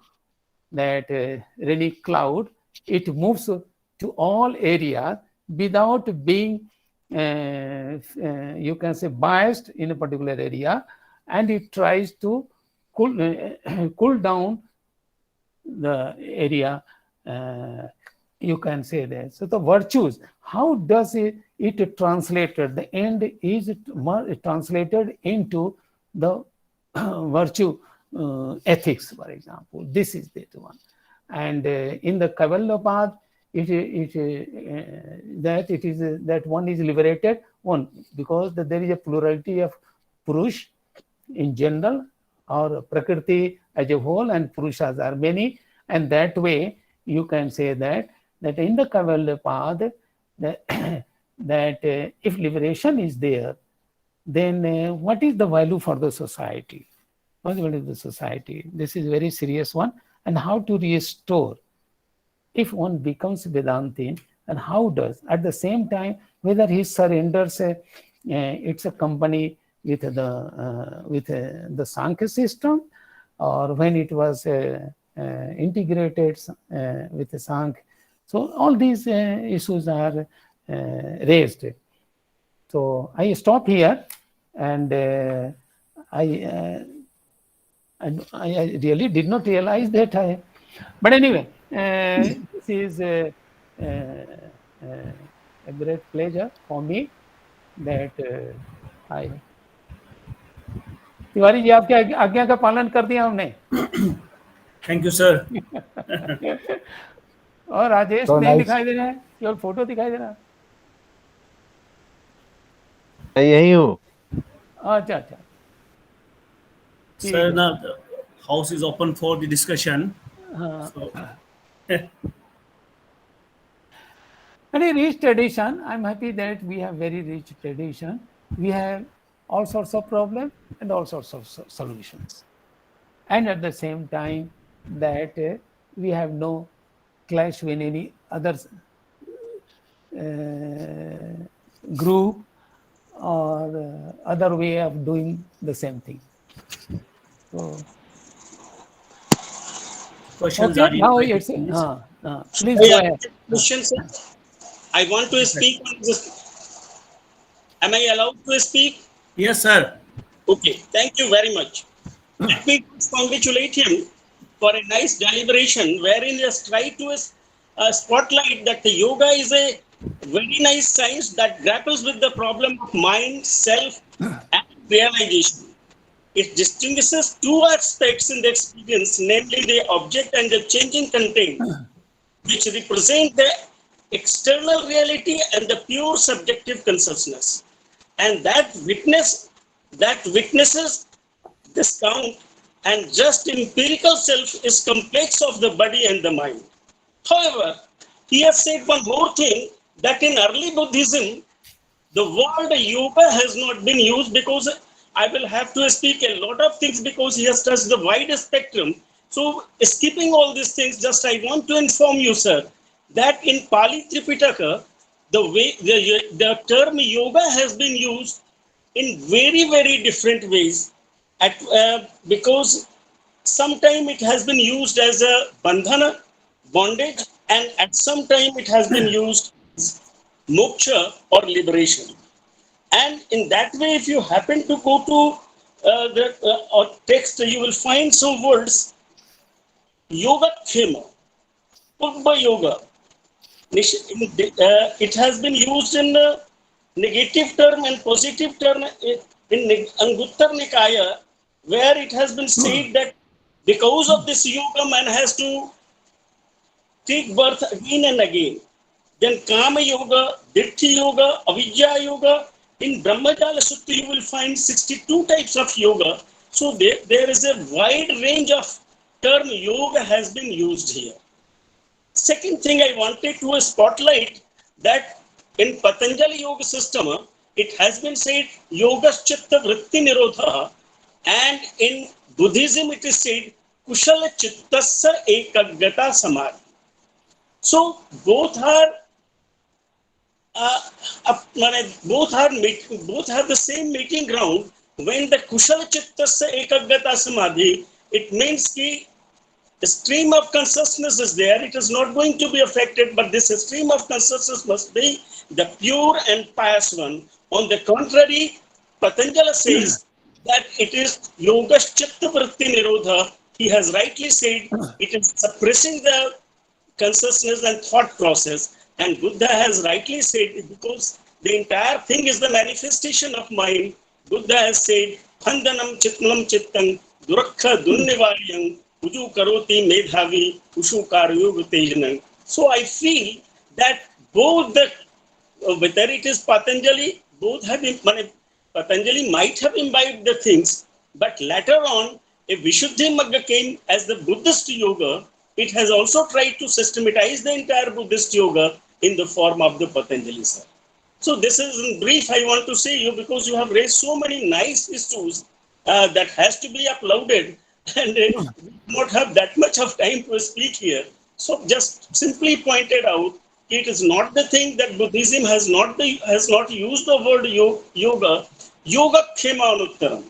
that rainy cloud, it moves to all areas without being you can say biased in a particular area, and it tries to cool down the area, you can say that. So the virtues, how does it translated? The end is translated into the virtue ethics, for example. This is that one. And in the Kaivalya path, that one is liberated, one, because there is a plurality of Purush in general, or Prakriti as a whole, and Purushas are many, and that way you can say that in the Kaivalya path, that if liberation is there, then what is the value for the society? What is the value of the society? This is a very serious one. And how to restore? If one becomes Vedantin, and how does, at the same time, whether he surrenders it's a company with the Sankhya system, or when it was integrated with the Sankhya. So all these issues are raised. So I stop here, and I really did not realize that but anyway, this is a great pleasure for me that I Tiwari ji आपके आज्ञा का पालन कर दिया हमने Thank you, sir. और Rajesh So नहीं nice. दिखाई दे रहे हैं, केवल फोटो दिखाई दे रहा है। मैं यही हूँ। अच्छा अच्छा Sir, now the house is open for the discussion. हाँ So, and a rich tradition. I'm happy that we have very rich tradition. We have all sorts of problems and all sorts of solutions, and at the same time that we have no clash with any other group or other way of doing the same thing. So questions okay, are now invited, it's please. please I go have ahead. a question, sir. I want to speak on this. Am I allowed to speak? Yes, sir. Okay, thank you very much. Let me congratulate him for a nice deliberation wherein he has tried to spotlight that the yoga is a very nice science that grapples with the problem of mind, self, and realization. It distinguishes two aspects in the experience, namely the object and the changing content, which represent the external reality and the pure subjective consciousness. And that witnesses this count and just empirical self is complex of the body and the mind. However, he has said one more thing, that in early Buddhism, the word yoga has not been used, because I will have to speak a lot of things because he has touched the wide spectrum. So skipping all these things, just I want to inform you, sir, that in Pali Tripitaka, the term yoga has been used in very, very different ways. Because sometime it has been used as a bandhana, bondage, and at some time it has been used as moksha or liberation. And in that way, if you happen to go to the text, you will find some words: yoga khema, purva yoga. It has been used in negative term and positive term in Anguttar Nikaya, where it has been said that because of this yoga, man has to take birth again and again. Then Kama Yoga, Ditthi Yoga, Avidya Yoga. In Brahmajala Sutta, you will find 62 types of yoga. So there is a wide range of term yoga has been used here. Second thing I wanted to spotlight, that in Patanjali Yoga system, it has been said Yogaschitta Vritti Nirodha, and in Buddhism it is said Kushala Chittasya Ekaggata Samadhi. So both are both have the same meeting ground. When the Kushala Chittasya Ekaggata Samadhi, it means ki the stream of consciousness is there, it is not going to be affected, but this stream of consciousness must be the pure and pious one. On the contrary, Patanjali says that it is Yoga's Chitta Vritti Nirodha. He has rightly said it is suppressing the consciousness and thought process. And Buddha has rightly said, because the entire thing is the manifestation of mind, Buddha has said, Handanam Chitmalam Chittam, Durakha Dunnivaryam, Uju Karoti Medhavi, Ushu Karyug Tejanam. So I feel that both the, whether it is Patanjali, both have, Patanjali might have imbibed the things, but later on, a Vishuddhi Magga came as the Buddhist yoga. It has also tried to systematize the entire Buddhist yoga in the form of the Patanjali, sir. So this is in brief I want to say you, because you have raised so many nice issues that has to be uploaded, and we do not have that much of time to speak here. So just simply pointed out, it is not the thing that Buddhism has not used the word yoga. Yoga khemanuttaram.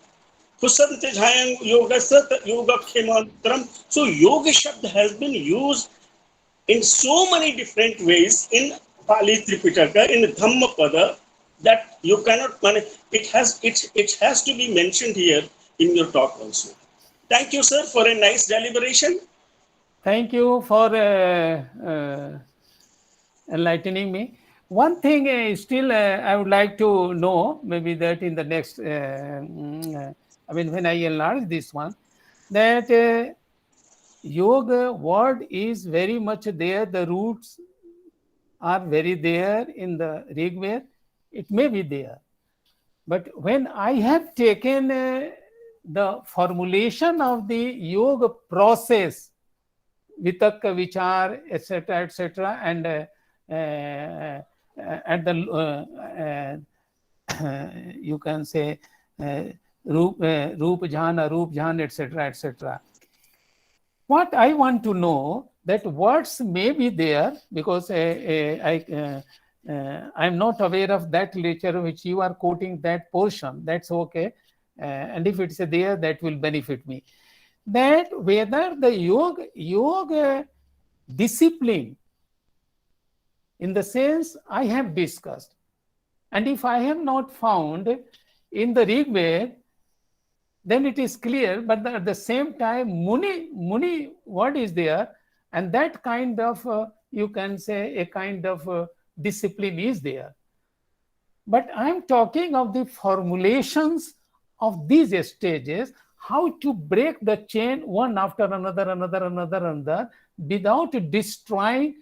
Yoga khemanuttaram. So yoga shabd has been used in so many different ways in Pali Tripitaka, in Dhammapada, that you cannot, it has to be mentioned here. in your talk also. Thank you, sir, for a nice deliberation. Thank you for enlightening me. One thing still I would like to know, maybe that in the next, I mean, when I enlarge this one, that yoga word is very much there. The roots are very there in the Rig Veda. It may be there. But when I have taken the formulation of the yoga process, vitakka, vichar, etc., and at the you can say roop jhan, aroop jhan, etc. What I want to know, that words may be there, because I'm not aware of that literature which you are quoting, that portion. That's okay, and if it's there, that will benefit me. That whether the yoga discipline, in the sense I have discussed, and if I have not found in the Rig Veda, then it is clear. But at the same time, Muni word is there, and that kind of you can say a kind of discipline is there. But I'm talking of the formulations of these stages, how to break the chain one after another, without destroying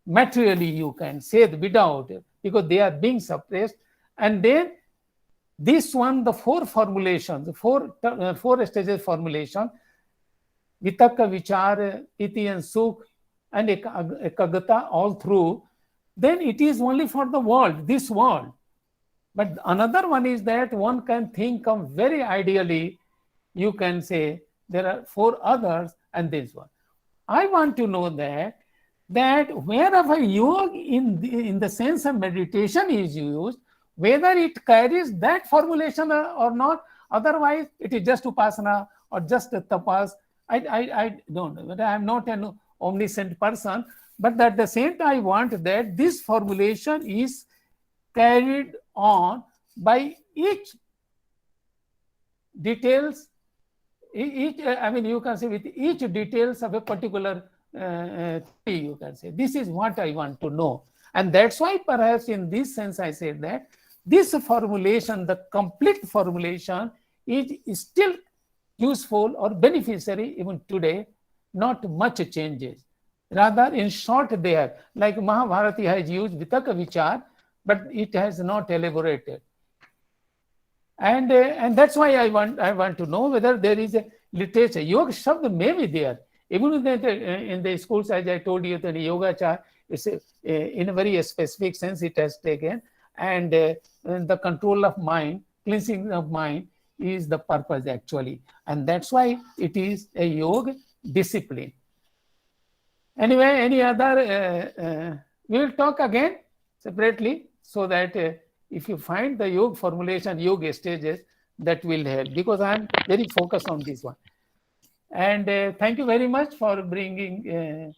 materially, you can say, without, because they are being suppressed. And then this one, the four formulations, four stages formulation, vitakka, vichar, piti and sukh, and ekagata, all through, then it is only for the world, this world. But another one is that one can think of very ideally, you can say there are four others and this one. I want to know that wherever yoga in the sense of meditation is used, whether it carries that formulation or not, otherwise it is just upasana or just tapas. I don't know, but I am not an omniscient person, but at the same time I want that this formulation is carried on by each details, I mean, you can say with each details of a particular you can say. This is what I want to know. And that's why perhaps in this sense I said that this formulation, the complete formulation, is still useful or beneficiary even today. Not much changes. Rather, in short, there, like Mahabharati has used vitakka vichar, but it has not elaborated. And that's why I want to know whether there is a literature. Yoga shabd may be there. Even in the schools, as I told you, the yoga is in a very specific sense it has taken. And the control of mind, cleansing of mind is the purpose actually. And that's why it is a yoga discipline. Anyway, any other, we will talk again separately, so that if you find the yoga formulation, yoga stages, that will help, because I am very focused on this one. And thank you very much for bringing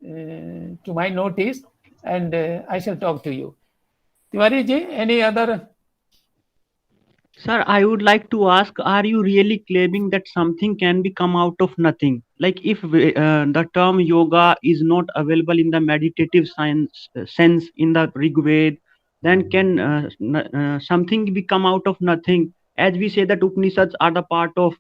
to my notice, and I shall talk to you. Tiwari ji, any other? Sir, I would like to ask, are you really claiming that something can be come out of nothing? Like if the term yoga is not available in the meditative science sense in the Rig Veda, then can something be come out of nothing? As we say that Upanishads are the part of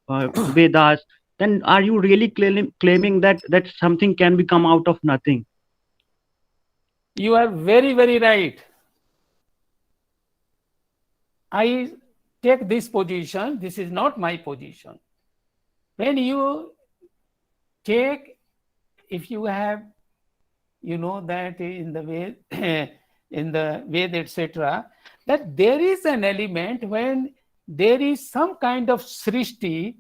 Vedas, then are you really claiming that something can be come out of nothing? You are very, very right. I take this position. This is not my position. When you take, if you have, you know, that in the way, in the Veda, etc., that there is an element when there is some kind of srishti,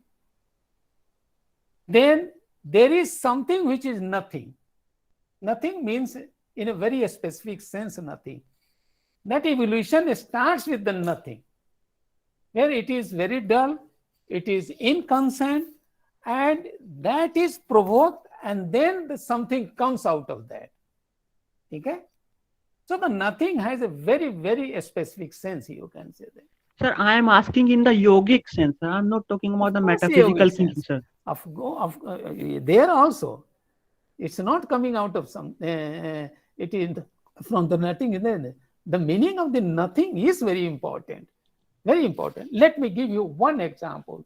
then there is something which is nothing. Nothing means, in a very specific sense, nothing. That evolution starts with the nothing, where it is very dull, it is inconstant, and that is provoked, and then something comes out of that. Okay? So the nothing has a very, very specific sense, you can say that. Sir, I am asking in the yogic sense. I am not talking about the Of course, metaphysical yogic thinking, sense. sir. There also, it's not coming out of some. It is from the nothing. The meaning of the nothing is very important. Very important. Let me give you one example.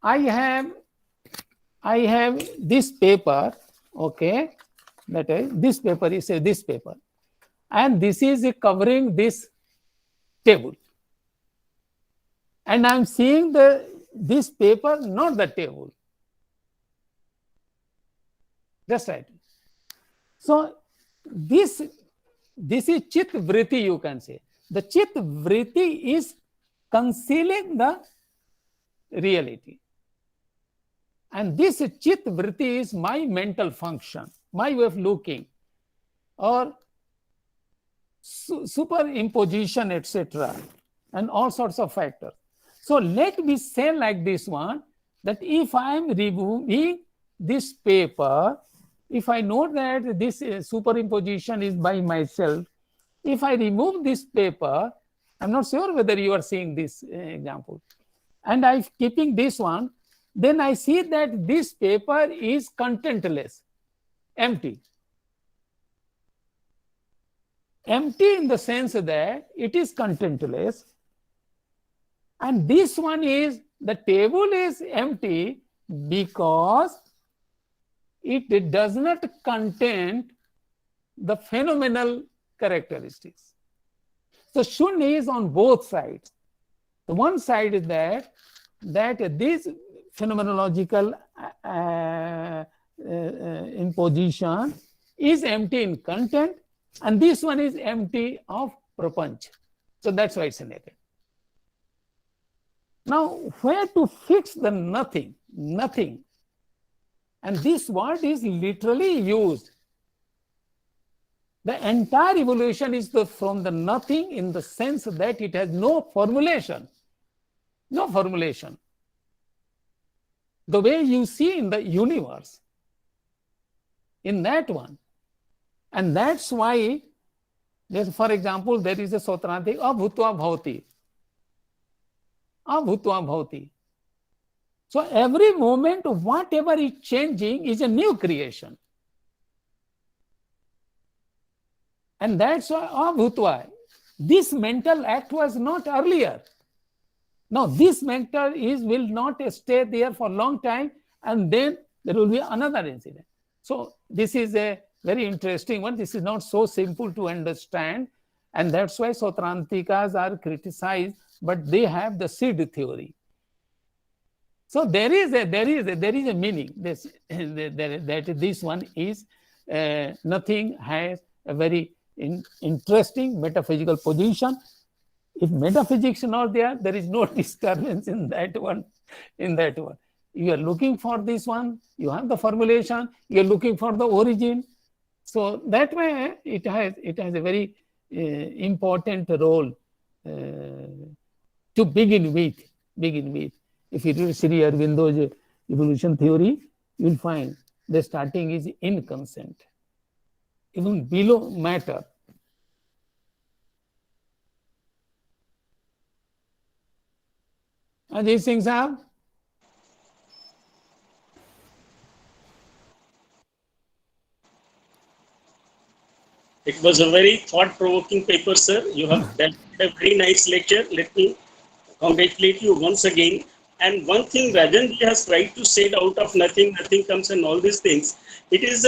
I have this paper. Okay, that is this paper is this paper, and this is covering this table. And I'm seeing this paper, not the table. That's right. So this is chit vritti, you can say. The chit vritti is concealing the reality. And this chit vritti is my mental function, my way of looking, or superimposition, etc., and all sorts of factors. So let me say like this one, that if I am removing this paper, if I know that this superimposition is by myself, if I remove this paper, I'm not sure whether you are seeing this example, and I'm keeping this one, then I see that this paper is contentless, empty. Empty in the sense that it is contentless, and this one is, the table is empty because it does not contain the phenomenal characteristics. So shunya is on both sides. The one side is that this phenomenological imposition is empty in content, and this one is empty of prapanch. So that's why it's naked. Now, where to fix the nothing? Nothing. And this word is literally used. The entire evolution is from the nothing, in the sense that it has no formulation. No formulation. The way you see in the universe, in that one. And that's why, for example, there is a Sautrantik, abhutva bhavati. Abhutva bhavati. So every moment, whatever is changing is a new creation. And that's why abhutva. This mental act was not earlier. Now, this mental will not stay there for a long time, and then there will be another incident. So this is a very interesting one. This is not so simple to understand, and that's why Sautrantikas are criticized, but they have the seed theory. So there is a meaning. That this one is nothing has a very interesting metaphysical position. If metaphysics is not there, there is no disturbance in that one. You are looking for this one, you have the formulation, you are looking for the origin. So that way it has a very important role to begin with. If you read Sri Aurobindo's evolution theory, you will find the starting is inconsent, even below matter. Are these things have? It was a very thought-provoking paper, sir. You have done a very nice lecture. Let me congratulate you once again. And one thing Rajan has tried to say, out of nothing comes, and all these things. It is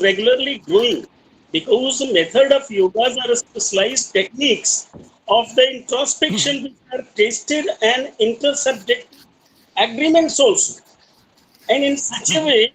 regularly growing, because the method of yogas are specialized techniques of the introspection which are tested and intersubject agreements also. And in such a way,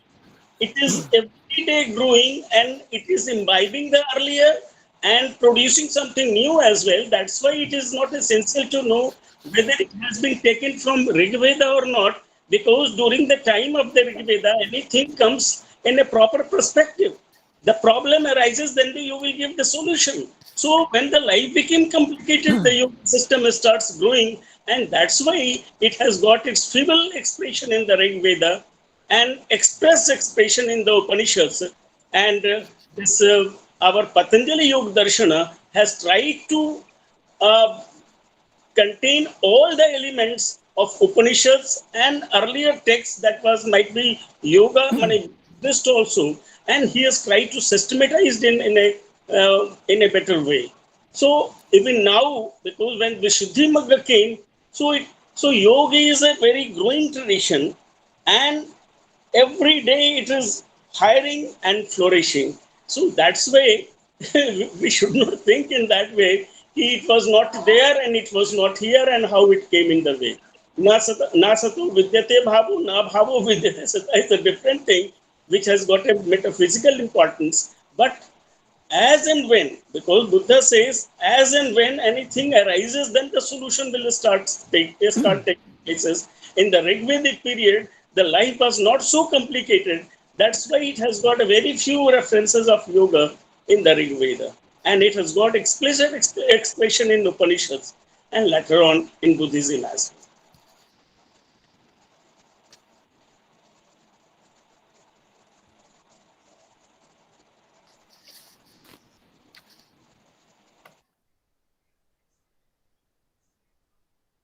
it is every day growing, and it is imbibing the earlier and producing something new as well. That's why it is not essential to know whether it has been taken from Rig Veda or not, because during the time of the Rig Veda, anything comes in a proper perspective. The problem arises, then you will give the solution. So when the life became complicated, the yoga system starts growing, and that's why it has got its feeble expression in the Rig Veda and express expression in the Upanishads. And our Patanjali Yoga Darshana has tried to contain all the elements of Upanishads and earlier texts that was might be yoga, Buddhist also, and he has tried to systematize in a better way. So even now, because when Vishuddhi Magga came, so yoga is a very growing tradition, and every day it is hiring and flourishing. So that's why we should not think in that way. It was not there and it was not here, and how it came in the way. Na sato vidyate bhavo, na bhavo vidyate sata is a different thing which has got a metaphysical importance. But as and when, because Buddha says, as and when anything arises, then the solution will start taking places. In the Rigvedic period, the life was not so complicated. That's why it has got a very few references of yoga in the Rig Veda, and it has got explicit expression in Upanishads and later on in Buddhism as well.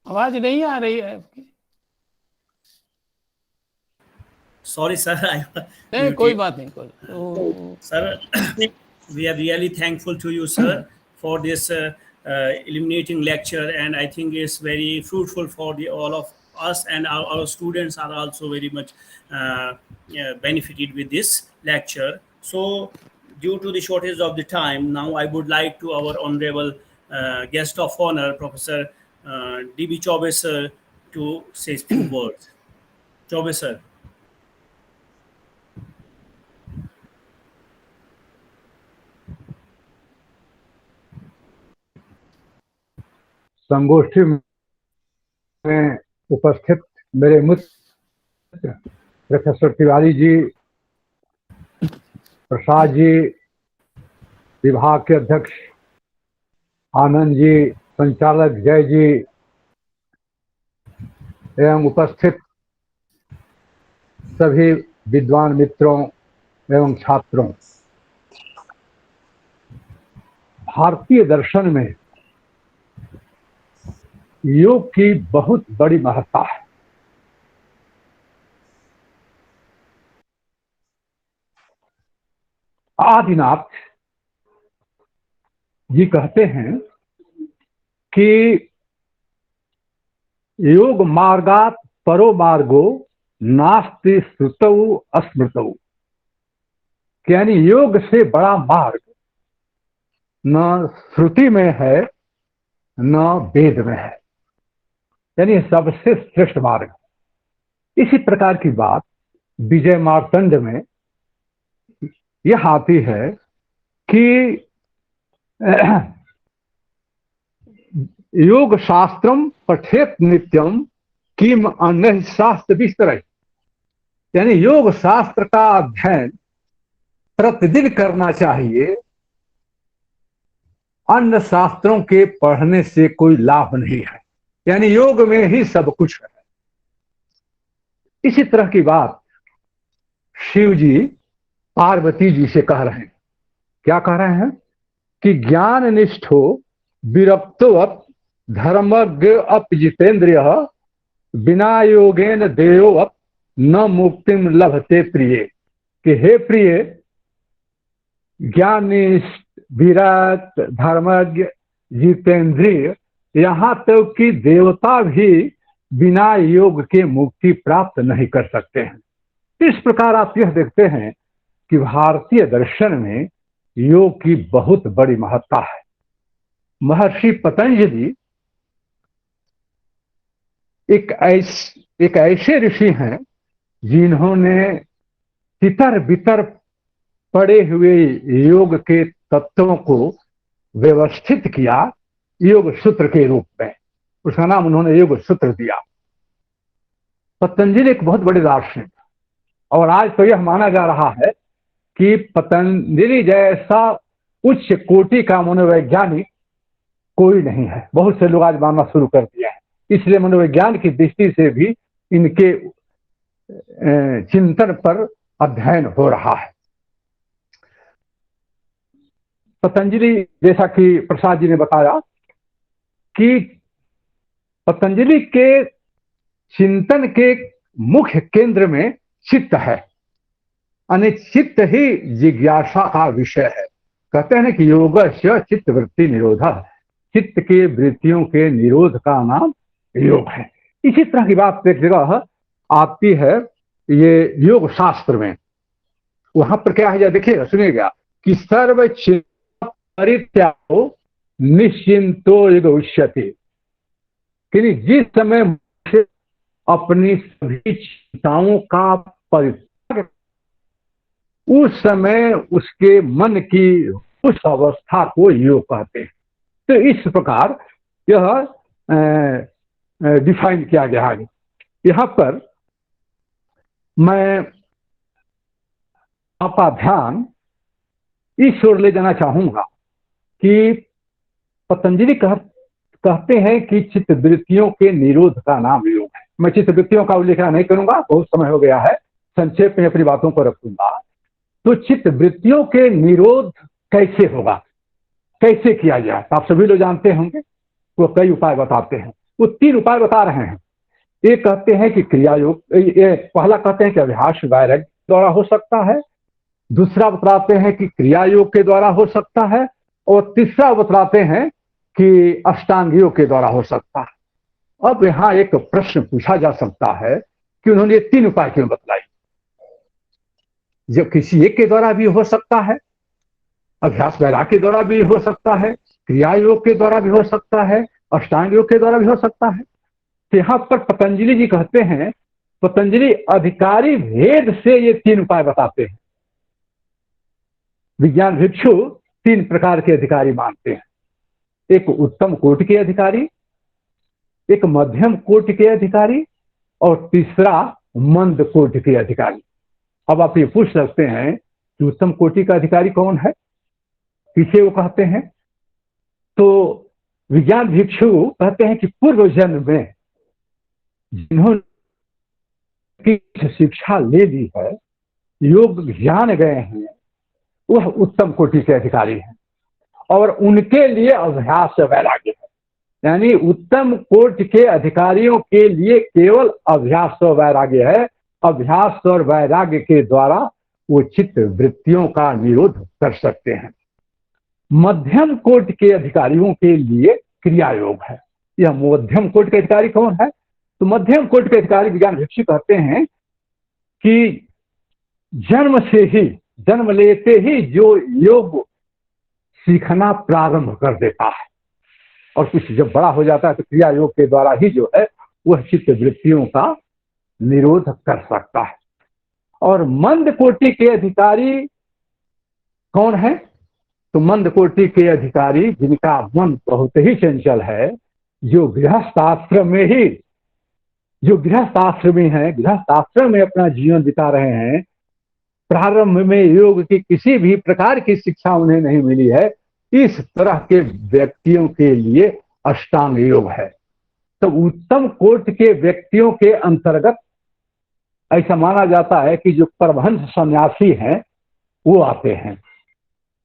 आवाज नहीं आ रही है आपकी? Sorry, sir. नहीं, कोई बात नहीं, Sir, we are really thankful to you, sir, for this illuminating lecture, and I think it's very fruitful for all of us, and our students are also very much benefited with this lecture. So, due to the shortage of the time, now I would like to our honorable guest of honor, Professor D.B. Chaube, sir, to say a few words. Chaube, sir. संगोष्ठी में उपस्थित मेरे मित्र professor Tiwari ji, Prasad ji, विभाग के अध्यक्ष आनंद जी, संचालक जय जी एवं उपस्थित सभी विद्वान मित्रों एवं छात्रों, भारतीय दर्शन में योग की बहुत बड़ी महत्ता है। आदिनाथ जी कहते हैं कि योग मार्गात परो मार्गो नास्ति श्रुतौ अस्मृतौ, यानी योग से बड़ा मार्ग न श्रुति में है न वेद में है, यानी सबसे श्रेष्ठ मार्ग। इसी प्रकार की बात विजय मार्तंड में यह आती है कि योग शास्त्रम पठेत नित्यम किम अन्य शास्त्र विस्तरय, यानी योग शास्त्र का अध्ययन प्रतिदिन करना चाहिए, अन्य शास्त्रों के पढ़ने से कोई लाभ नहीं है, यानी योग में ही सब कुछ है। इसी तरह की बात शिव जी पार्वती जी से कह रहे हैं। क्या कह रहे हैं कि ज्ञान निष्ठो विरक्तोऽप धर्मज्ञ अप जितेंद्रिय बिना योगेन देयोऽप न मुक्तिम लभते प्रिय, कि हे प्रिय, ज्ञानिष्ठ, विरक्त, धर्मज्ञ, जितेंद्रिय, यहाँ तक कि देवता भी बिना योग के मुक्ति प्राप्त नहीं कर सकते हैं। इस प्रकार आप यह देखते हैं कि भारतीय दर्शन में योग की बहुत बड़ी महत्ता है। महर्षि पतंजलि एक ऐसे ऋषि हैं जिन्होंने तितर बितर पड़े हुए योग के तत्वों को व्यवस्थित किया योग सूत्र के रूप में, उसका नाम उन्होंने योग सूत्र दिया। पतंजलि एक बहुत बड़े दार्शनिक, और आज तो यह माना जा रहा है कि पतंजलि जैसा उच्च कोटि का मनोवैज्ञानिक कोई नहीं है। बहुत से लोग आज मानना शुरू कर दिया है, इसलिए मनोविज्ञान की दृष्टि से भी इनके चिंतन पर अध्ययन हो रहा है। पतंजलि, जैसा कि प्रसाद जी ने बताया कि पतंजलि के चिंतन के मुख्य केंद्र में चित्त है, यानी चित्त ही जिज्ञासा का विषय है। कहते हैं कि योग से चित्त वृत्ति निरोध, चित्त के वृत्तियों के निरोध का नाम योग है। इसी तरह की बात एक जगह आती है ये योग शास्त्र में। वहां पर क्या है, देखिएगा सुनिएगा कि सर्व चिंता परित्यागो निश्चिंतो योग उच्यते, कि जिस समय अपनी सभी चिंताओं का परित्याग, उस समय उसके मन की उस अवस्था को योग कहते हैं। तो इस प्रकार यह डिफाइन किया गया है। यहां पर मैं आपका ध्यान इस ओर ले जाना चाहूंगा कि पतंजलि कहते हैं कि चित्त वृत्तियों के निरोध का नाम योग है। मैं चित्त वृत्तियों का उल्लेख नहीं करूंगा, बहुत समय हो गया है, संक्षेप में अपनी बातों को रखूंगा। तो चित्त वृत्तियों के निरोध कैसे होगा, कैसे किया जाए, आप सभी लोग जानते होंगे। वो कई उपाय बताते हैं, वो 3 उपाय बता रहे हैं। एक कहते हैं कि क्रिया योग, पहला कहते हैं कि अभ्यास वैराग्य द्वारा हो सकता है, दूसरा बतलाते हैं कि क्रिया योग के द्वारा हो सकता है, और तीसरा बतलाते हैं कि अष्टांग योग के द्वारा हो सकता है। अब यहां एक प्रश्न पूछा जा सकता है कि उन्होंने ये 3 उपाय क्यों बतलाई। जब किसी एक के द्वारा भी हो सकता है, अभ्यास वैराग्य के द्वारा भी हो सकता है, क्रिया योग के द्वारा भी हो सकता है, अष्टांग योग के द्वारा भी हो सकता है। तो यहां पर पतंजलि जी कहते हैं, पतंजलि अधिकारी भेद से ये 3 उपाय बताते हैं। विज्ञान भिक्षु 3 प्रकार के अधिकारी मानते हैं। एक उत्तम कोटि के अधिकारी, एक मध्यम कोटि के अधिकारी, और तीसरा मंद कोटि के अधिकारी। अब आप ये पूछ सकते हैं कि उत्तम कोटि का अधिकारी कौन है, किसे वो कहते हैं। तो विज्ञान भिक्षु कहते हैं कि पूर्व जन्म में जिन्होंने शिक्षा ले ली है, योग जान गए हैं, वह उत्तम कोटि के अधिकारी हैं, और उनके लिए अभ्यास वैराग्य है। यानी उत्तम कोटि के अधिकारियों के लिए केवल अभ्यास और वैराग्य है। अभ्यास और वैराग्य के द्वारा वो चित्त वृत्तियों का निरोध कर सकते हैं। मध्यम कोटि के अधिकारियों के लिए क्रिया योग है। यह मध्यम कोटि के अधिकारी कौन है, तो मध्यम कोटि के अधिकारी विज्ञान भिक्षु कहते हैं कि जन्म से ही, जन्म लेते ही जो योग सीखना प्रारंभ कर देता है, और कुछ जब बड़ा हो जाता है तो क्रिया योग के द्वारा ही जो है वह चित्त वृत्तियों का निरोध कर सकता है। और मंद कोटि के अधिकारी कौन है, तो मंद कोटि के अधिकारी जिनका मन बहुत ही चंचल है, जो गृहस्थ आश्रम में ही, जो गृहस्थ आश्रमी है, गृहस्थ आश्रम में अपना जीवन बिता रहे हैं, प्रारंभ में योग की किसी भी प्रकार की शिक्षा उन्हें नहीं मिली है, इस तरह के व्यक्तियों के लिए अष्टांग योग है। तो उत्तम कोटि के व्यक्तियों के अंतर्गत ऐसा माना जाता है कि जो परमहंस सन्यासी हैं वो आते हैं।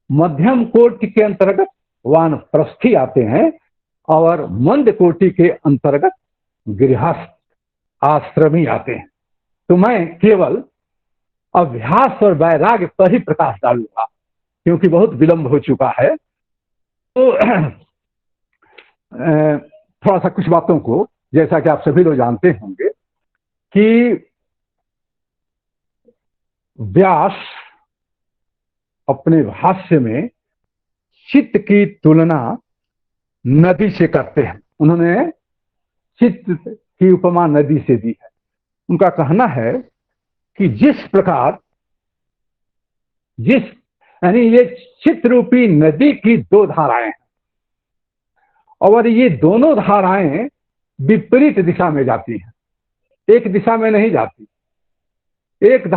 मध्यम कोटि के अंतर्गत वानप्रस्थी आते हैं, और मंद कोटि के अंतर्गत गृहस्थ आश्रमी आते हैं। तो मैं केवल अभ्यास और वैराग्य पर ही प्रकाश डालूंगा, क्योंकि बहुत विलंब हो चुका है। तो थोड़ा सा कुछ बातों को, जैसा कि आप सभी लोग जानते होंगे कि व्यास अपने भाष्य में चित्त की तुलना नदी से करते हैं। उन्होंने चित्त की उपमा नदी से दी है। उनका कहना है कि जिस प्रकार, यानी ये चित्त रूपी नदी की 2 धाराएं हैं, और ये दोनों धाराएं विपरीत दिशा में जाती हैं, एक दिशा में नहीं जाती। एक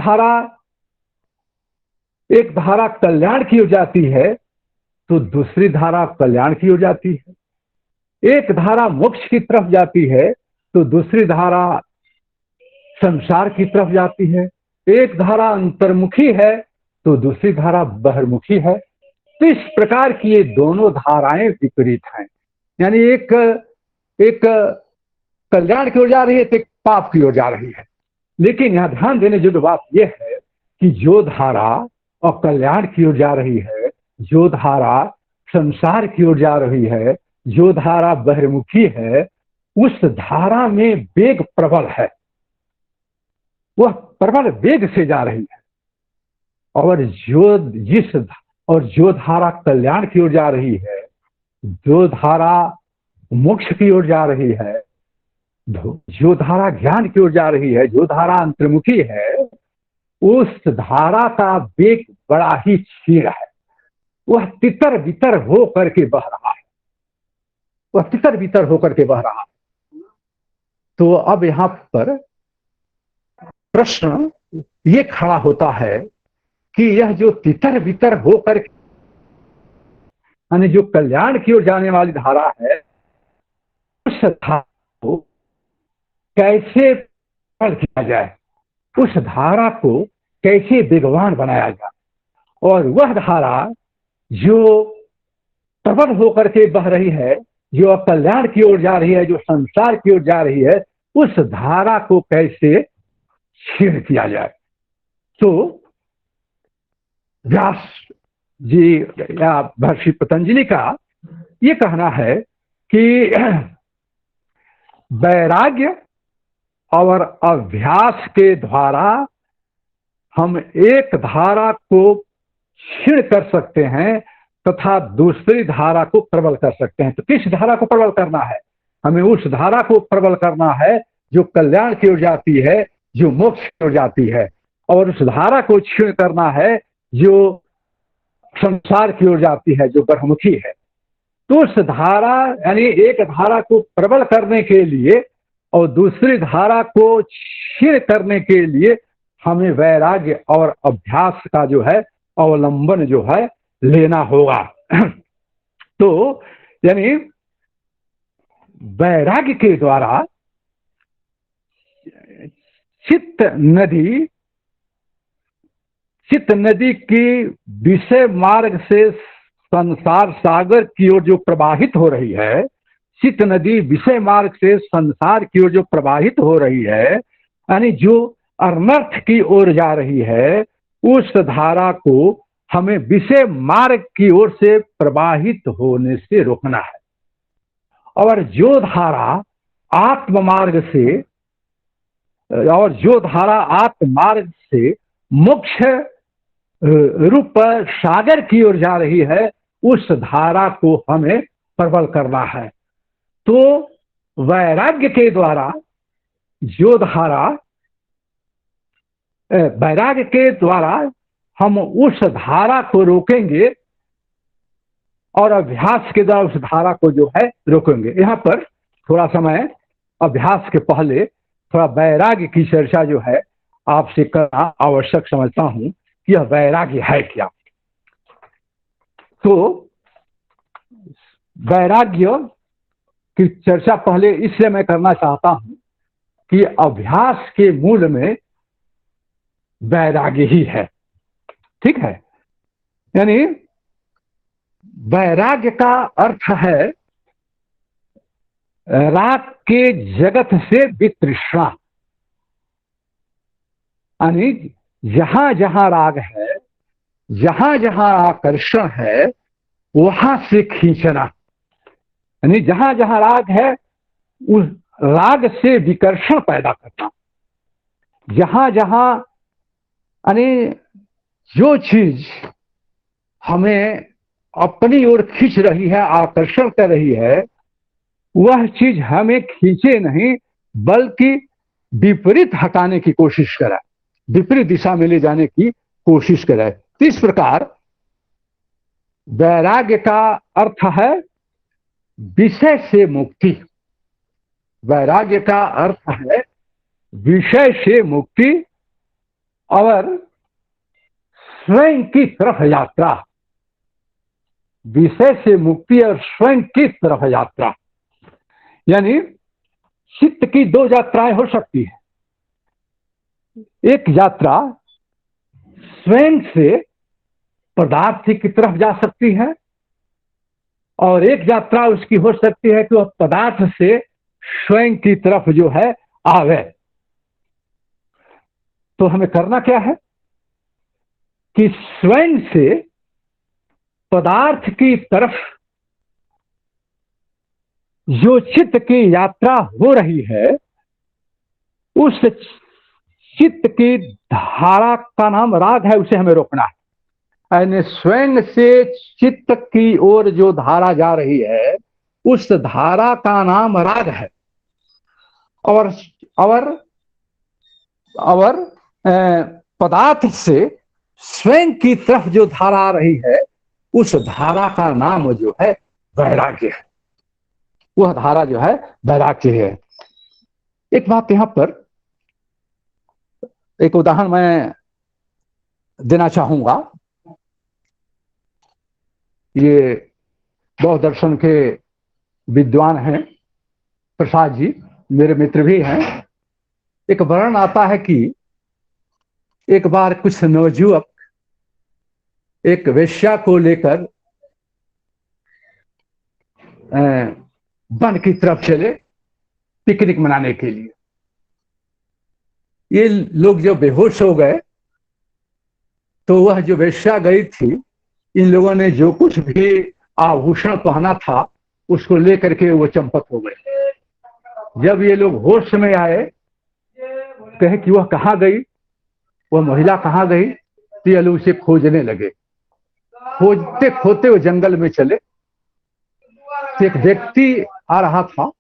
धारा कल्याण की हो जाती है तो दूसरी धारा कल्याण की हो जाती है। एक धारा मोक्ष की तरफ जाती है तो दूसरी धारा संसार की तरफ जाती है। एक धारा अंतर्मुखी है तो दूसरी धारा बहिर्मुखी है। तो इस प्रकार की ये दोनों धाराएं विपरीत हैं। यानी एक कल्याण की ओर जा रही है तो एक पाप की ओर जा रही है। लेकिन यहाँ ध्यान देने योग्य बात यह है कि जो धारा और कल्याण की ओर जा रही है, जो धारा संसार की ओर जा रही है, जो धारा बहिर्मुखी है, उस धारा में वेग प्रबल है, वह प्रबल वेग से जा रही है। और जो धारा कल्याण की ओर जा रही है, जो धारा मोक्ष की ओर जा रही है, जो धारा ज्ञान की ओर जा रही है, जो धारा अंतर्मुखी है, उस धारा का वेग बड़ा ही क्षीण है। वह तितर बितर हो करके बह रहा है, वह तितर बितर होकर के बह रहा है। तो अब यहां पर प्रश्न ये खड़ा होता है कि यह जो तितर बितर होकर, यानी जो कल्याण की ओर जाने वाली धारा है, उस धारा को कैसे प्रबल किया जाए, उस धारा को कैसे वेगवान बनाया जाए। और वह धारा जो प्रबल होकर के बह रही है, जो कल्याण की ओर जा रही है, जो संसार की ओर जा रही है, उस धारा को कैसे क्षीण किया जाए। तो व्यास जी या महर्षि पतंजलि का ये कहना है कि वैराग्य और अभ्यास के द्वारा हम एक धारा को क्षीण कर सकते हैं तथा दूसरी धारा को प्रबल कर सकते हैं। तो किस धारा को प्रबल करना है? हमें उस धारा को प्रबल करना है जो कल्याण की ओर जाती है, जो मोक्ष की ओर जाती है, और उस धारा को क्षीण करना है जो संसार की ओर जाती है, जो बहिर्मुखी है। तो उस धारा, यानी एक धारा को प्रबल करने के लिए और दूसरी धारा को क्षीण करने के लिए हमें वैराग्य और अभ्यास का जो है अवलंबन जो है लेना होगा। तो यानी वैराग्य के द्वारा चित्त नदी की विषय मार्ग से संसार सागर की ओर जो प्रवाहित हो रही है, चित्त नदी विषय मार्ग से संसार की ओर जो प्रवाहित हो रही है, यानी जो अनर्थ की ओर जा रही है, उस धारा को हमें विषय मार्ग की ओर से प्रवाहित होने से रोकना है। और जो धारा आत्म मार्ग से, और जो धारा आत्म मार्ग से मोक्ष रूप सागर की ओर जा रही है, उस धारा को हमें प्रबल करना है। तो वैराग्य के द्वारा जो धारा, वैराग्य के द्वारा हम उस धारा को रोकेंगे और अभ्यास के द्वारा उस धारा को जो है रोकेंगे। यहाँ पर थोड़ा समय अभ्यास के पहले थोड़ा वैराग्य की चर्चा जो है आपसे करना आवश्यक समझता हूं कि यह वैराग्य है क्या। तो वैराग्य की चर्चा पहले इसलिए मैं करना चाहता हूं कि अभ्यास के मूल में वैराग्य ही है। ठीक है, यानी वैराग्य का अर्थ है राग के जगत से वितृष्णा, यानी जहां जहां राग है, जहां जहां आकर्षण है, वहां से खींचना, यानी जहां जहां राग है उस राग से विकर्षण पैदा करना। जहां जहां, यानी जो चीज हमें अपनी ओर खींच रही है, आकर्षण कर रही है, वह चीज हमें खींचे नहीं बल्कि विपरीत हटाने की कोशिश करे, विपरीत दिशा में ले जाने की कोशिश करे। तो इस प्रकार वैराग्य का अर्थ है विषय से मुक्ति। वैराग्य का अर्थ है विषय से मुक्ति और स्वयं की तरफ यात्रा। विषय से मुक्ति और स्वयं की तरफ यात्रा, यानी चित्त की दो यात्राएं हो सकती है। एक यात्रा स्वयं से पदार्थ की तरफ जा सकती है और एक यात्रा उसकी हो सकती है कि वह पदार्थ से स्वयं की तरफ जो है आवे। तो हमें करना क्या है कि स्वयं से पदार्थ की तरफ जो चित्त की यात्रा हो रही है, उस चित्त की धारा का नाम राग है, उसे हमें रोकना है। यानी स्वयं से चित्त की ओर जो धारा जा रही है, उस धारा का नाम राग है। और और और पदार्थ से स्वयं की तरफ जो धारा आ रही है, उस धारा का नाम जो है वैराग्य है। वह धारा जो है वैराग्य है। एक बात यहां पर, एक उदाहरण मैं देना चाहूंगा। ये बौद्ध दर्शन के विद्वान हैं प्रसाद जी, मेरे मित्र भी हैं। एक वर्णन आता है कि एक बार कुछ नवजुवक एक वेश्या को लेकर वन की तरफ चले पिकनिक मनाने के लिए। ये लोग जब बेहोश हो गए तो वह जो वेश्या गई थी, इन लोगों ने जो कुछ भी आभूषण पहना था उसको लेकर के वो चंपत हो गए। जब ये लोग होश में आए, कहे कि वह कहाँ गई, वह महिला कहाँ गई, तो ये लोग उसे खोजने लगे। खोजते खोजते वो जंगल में चले। तो एक व्यक्ति आ रहा था,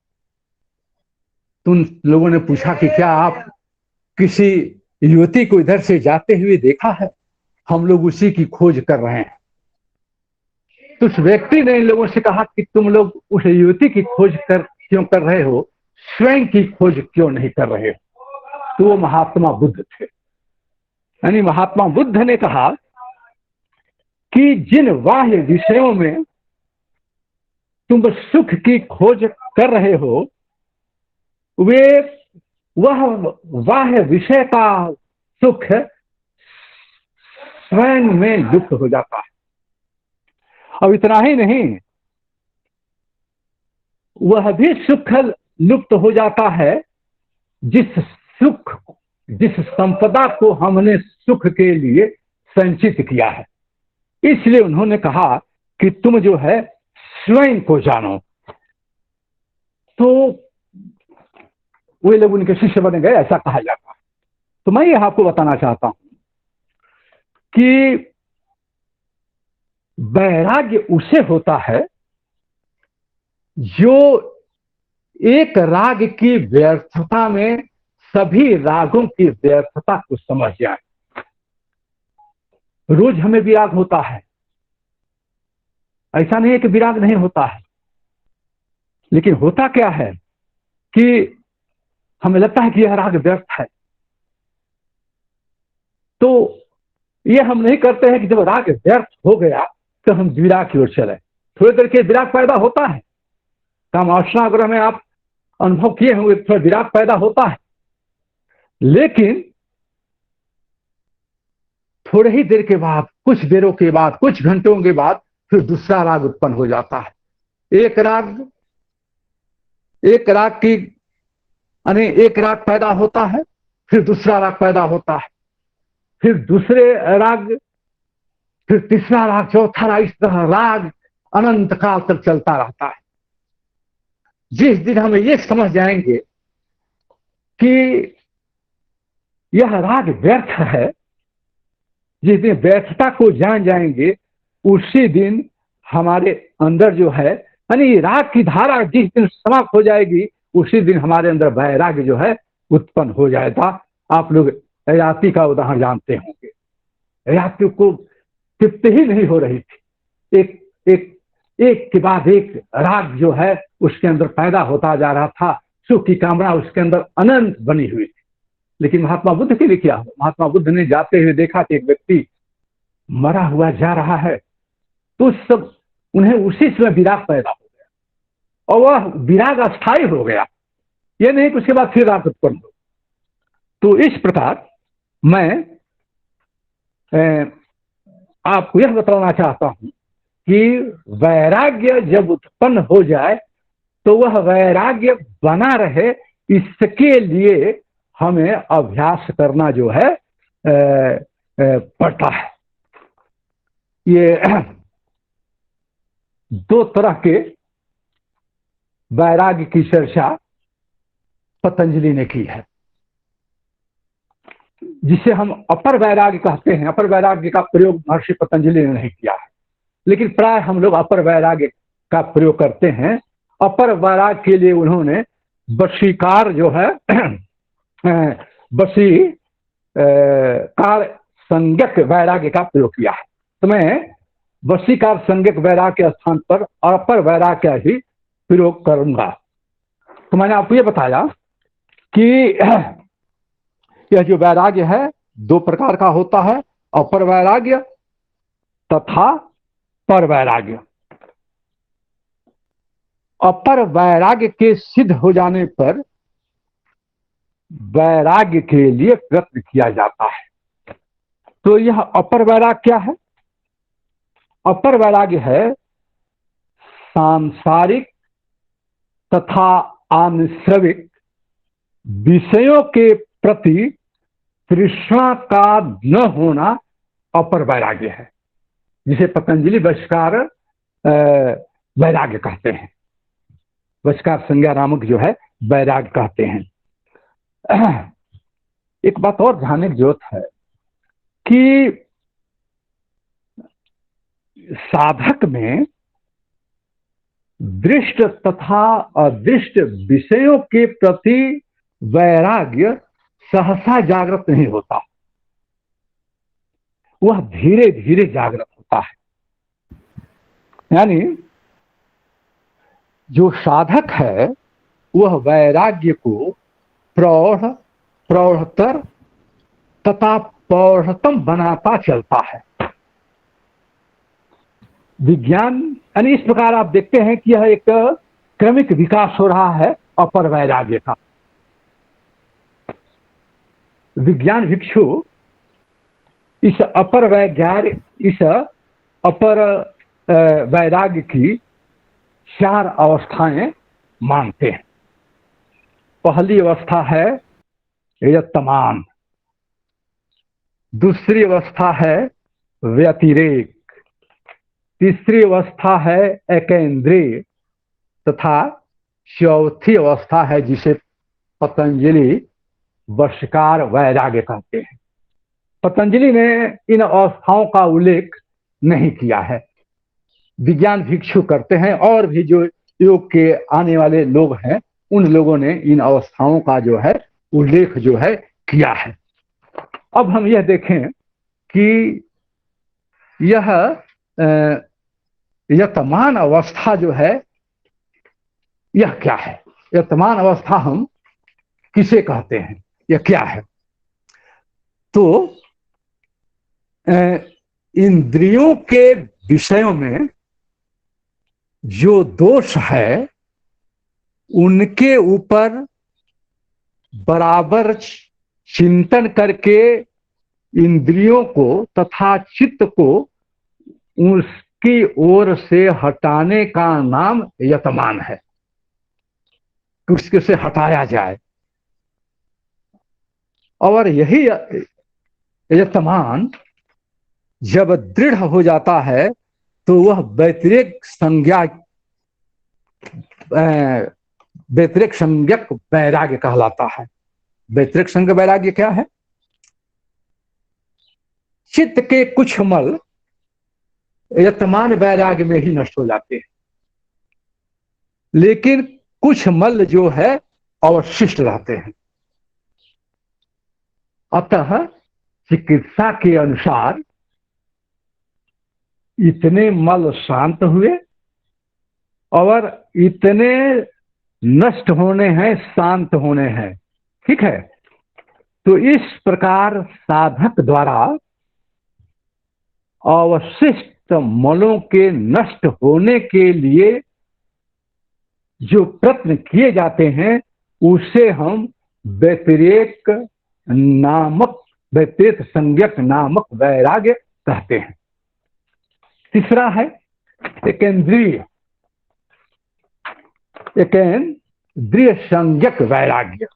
तो उन लोगों ने पूछा कि क्या आप किसी युवती को इधर से जाते हुए देखा है? हम लोग उसी की खोज कर रहे हैं। तो उस व्यक्ति ने इन लोगों से कहा कि तुम लोग उस युवती की खोज क्यों कर रहे हो, स्वयं की खोज क्यों नहीं कर रहे हो? तो वो महात्मा बुद्ध थे। यानी महात्मा बुद्ध ने कहा कि जिन बाह्य विषयों में तुम सुख की खोज कर रहे हो, वह बाह्य विषय का सुख स्वयं में लुप्त हो जाता है। अब इतना ही नहीं, वह भी सुख लुप्त हो जाता है जिस संपदा को हमने सुख के लिए संचित किया है। इसलिए उन्होंने कहा कि तुम जो है स्वयं को जानो। तो वे लोग उनके शिष्य बन गए, ऐसा कहा जाता है। तो मैं यह आपको बताना चाहता हूं कि वैराग्य उसे होता है जो एक राग की व्यर्थता में सभी रागों की व्यर्थता को समझ जाए। रोज हमें विराग होता है, ऐसा नहीं है कि विराग नहीं होता है, लेकिन होता क्या है कि हमें लगता है कि यह राग व्यर्थ है। तो यह हम नहीं करते हैं कि जब राग व्यर्थ हो गया तो हम विराग की ओर चले। थोड़ी देर के विराग पैदा होता है, कामावासनाग्रह में आप अनुभव किए होंगे, थोड़ा विराग पैदा होता है, लेकिन थोड़े ही देर के बाद, कुछ देरों के बाद, कुछ घंटों के बाद फिर दूसरा राग उत्पन्न हो जाता है। एक राग पैदा होता है, फिर दूसरा राग पैदा होता है, फिर दूसरे राग, फिर तीसरा राग, चौथा राग, इस तरह राग अनंत काल तक चलता रहता है। जिस दिन हमें यह समझ जाएंगे कि यह राग व्यर्थ है, जिस दिन व्यर्थता को जान जाएंगे, उसी दिन हमारे अंदर जो है, यानी राग की धारा जिस दिन समाप्त हो जाएगी, उसी दिन हमारे अंदर वैराग्य जो है उत्पन्न हो जाएगा। आप लोग याति का उदाहरण जानते होंगे। याति को तृप्ति ही नहीं हो रही थी, एक के बाद एक राग जो है उसके अंदर पैदा होता जा रहा था, सुख की कामना उसके अंदर अनंत बनी हुई थी। लेकिन महात्मा बुद्ध के लिए क्या हो? महात्मा बुद्ध ने जाते हुए देखा कि एक व्यक्ति मरा हुआ जा रहा है, तो सब उन्हें उसी समय विराग पैदा हो गया, और वह विराग अस्थायी हो गया। यह नहीं कि उसके बाद फिर राग उत्पन्न हो। तो इस प्रकार मैं आपको यह बताना चाहता हूं कि वैराग्य जब उत्पन्न हो जाए तो वह वैराग्य बना रहे, इसके लिए हमें अभ्यास करना जो है पड़ता है। ये दो तरह के वैराग्य की चर्चा पतंजलि ने की है, जिसे हम अपर वैराग्य कहते हैं। अपर वैराग्य का प्रयोग महर्षि पतंजलि ने नहीं किया है, लेकिन प्राय हम लोग अपर वैराग्य का प्रयोग करते हैं। अपर वैराग्य के लिए उन्होंने वशीकार जो है वशीकार संज्ञक वैराग्य का प्रयोग किया है। तो मैं वशीकार संज्ञक वैराग्य के स्थान पर अपर वैराग्य का ही प्रयोग करूंगा। तो मैंने आपको ये बताया कि यह जो वैराग्य है दो प्रकार का होता है, अपर वैराग्य तथा पर वैराग्य। अपर वैराग्य के सिद्ध हो जाने पर वैराग्य के लिए प्रयत्न किया जाता है। तो यह अपर वैराग्य क्या है? अपर वैराग्य है सांसारिक तथा आंसविक विषयों के प्रति तृष्णा का न होना अपर वैराग्य है, जिसे पतंजलि वशकार वैराग्य कहते हैं। वशकार संज्ञा नामक जो है वैराग्य कहते हैं। एक बात और जानने की जरूरत है कि साधक में दृष्ट तथा अदृष्ट विषयों के प्रति वैराग्य सहसा जागृत नहीं होता, वह धीरे धीरे जागृत होता है। यानी जो साधक है वह वैराग्य को प्रौढ़, प्रौढ़तर तथा प्रौढ़तम बनाता चलता है। विज्ञान यानी इस प्रकार आप देखते हैं कि यह एक क्रमिक विकास हो रहा है अपर वैराग्य का। विज्ञान भिक्षु इस अपर वैराग्य की चार अवस्थाएं मानते हैं। पहली अवस्था है यतमान, दूसरी अवस्था है व्यतिरेक, तीसरी अवस्था है एकेंद्रिय तथा चौथी अवस्था है जिसे पतंजलि वशकार वैराग्य कहते हैं। पतंजलि ने इन अवस्थाओं का उल्लेख नहीं किया है, विज्ञान भिक्षु करते हैं, और भी जो योग के आने वाले लोग हैं उन लोगों ने इन अवस्थाओं का जो है उल्लेख जो है किया है। अब हम यह देखें कि यह यतमान अवस्था जो है यह क्या है? यतमान अवस्था हम किसे कहते हैं, यह क्या है? तो इंद्रियों के विषयों में जो दोष है उनके ऊपर बराबर चिंतन करके इंद्रियों को तथा चित्त को उसकी ओर से हटाने का नाम यतमान है, उसके से हटाया जाए। और यही यतमान जब दृढ़ हो जाता है तो वह व्यतिरेक संज्ञक वैराग्य कहलाता है। व्यतिरेक संज्ञक वैराग्य क्या है? चित्त के कुछ मल यतमान वैराग्य में ही नष्ट हो जाते हैं, लेकिन कुछ मल जो है अवशिष्ट रहते हैं। अतः चिकित्सा के अनुसार इतने मल शांत हुए और इतने नष्ट होने हैं, शांत होने हैं। ठीक है, तो इस प्रकार साधक द्वारा अवशिष्ट मलों के नष्ट होने के लिए जो प्रयत्न किए जाते हैं उसे हम व्यतिरेक संज्ञक नामक वैराग्य कहते हैं। तीसरा है एकेंद्रिय। एकेन्द्रिय संज्ञक वैराग्य।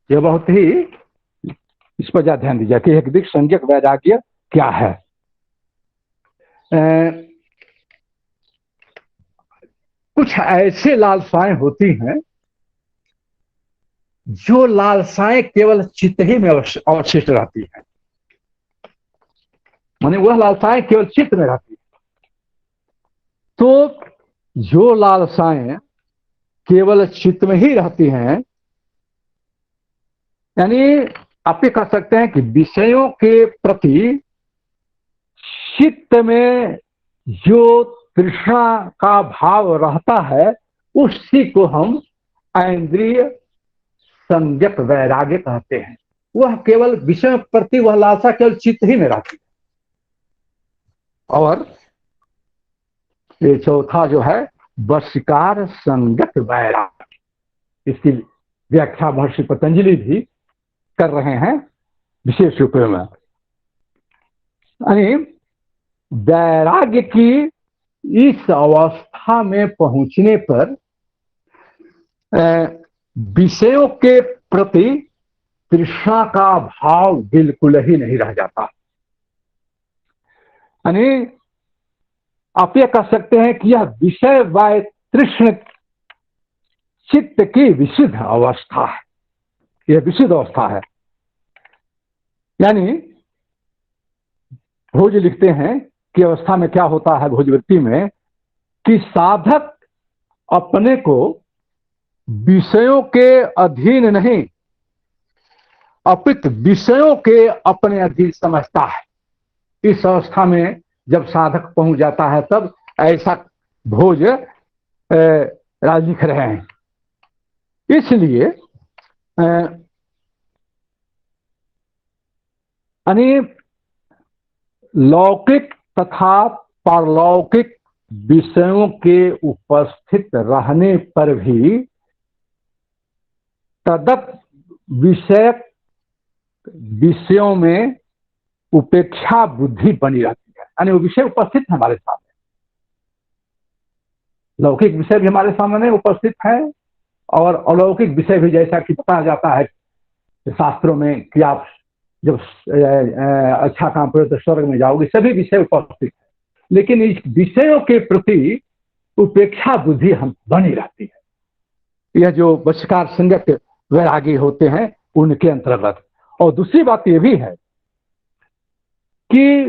यह बहुत ही, इस पर ज्यादा ध्यान दीजिए कि एकेन्द्रिय संज्ञक वैराग्य क्या है। कुछ ऐसे लालसाएं होती हैं जो लालसाएं केवल चित्त ही में अवशिष्ट रहती हैं, माने वह लालसाएं केवल चित्त में रहती हैं। तो जो लालसाएं केवल चित्त में ही रहती हैं, यानी आप ये कह सकते हैं कि विषयों के प्रति चित्त में जो तृष्णा का भाव रहता है उसी को हम इंद्रिय संज्ञक वैराग्य कहते हैं। वह केवल विषय प्रति वह लालसा केवल चित्त ही में रहती है। और ये चौथा जो है वशीकार संज्ञक वैराग्य, इसकी व्याख्या महर्षि पतंजलि भी कर रहे हैं विशेष रूप में। यानी वैराग्य की इस अवस्था में पहुंचने पर विषयों के प्रति तृष्णा का भाव बिल्कुल ही नहीं रह जाता। यानी आप ये कह सकते हैं कि यह विषय वाय तृष्ण चित्त की विशुद्ध अवस्था है, यह विशुद्ध अवस्था है। यानी भोज लिखते हैं कि अवस्था में क्या होता है भोजवृत्ति में, कि साधक अपने को विषयों के अधीन नहीं अपितु विषयों के अपने अधीन समझता है। इस अवस्था में जब साधक पहुंच जाता है तब ऐसा भोज राज लिख रहे हैं। इसलिए यानी लौकिक तथा पारलौकिक विषयों के उपस्थित रहने पर भी तदत विषयक विषयों में उपेक्षा बुद्धि बनी रहती है। यानी वो विषय उपस्थित है हमारे सामने, लौकिक विषय भी हमारे सामने उपस्थित है और अलौकिक विषय भी, जैसा कि बताया जाता है शास्त्रों में कि आप जब अच्छा काम करो तो स्वर्ग में जाओगे, सभी विषय उपस्थित है। लेकिन इस विषयों के प्रति उपेक्षा बुद्धि हम बनी रहती है। यह जो वशीकार संज्ञक वैरागी होते हैं उनके अंतर्गत। और दूसरी बात यह भी है कि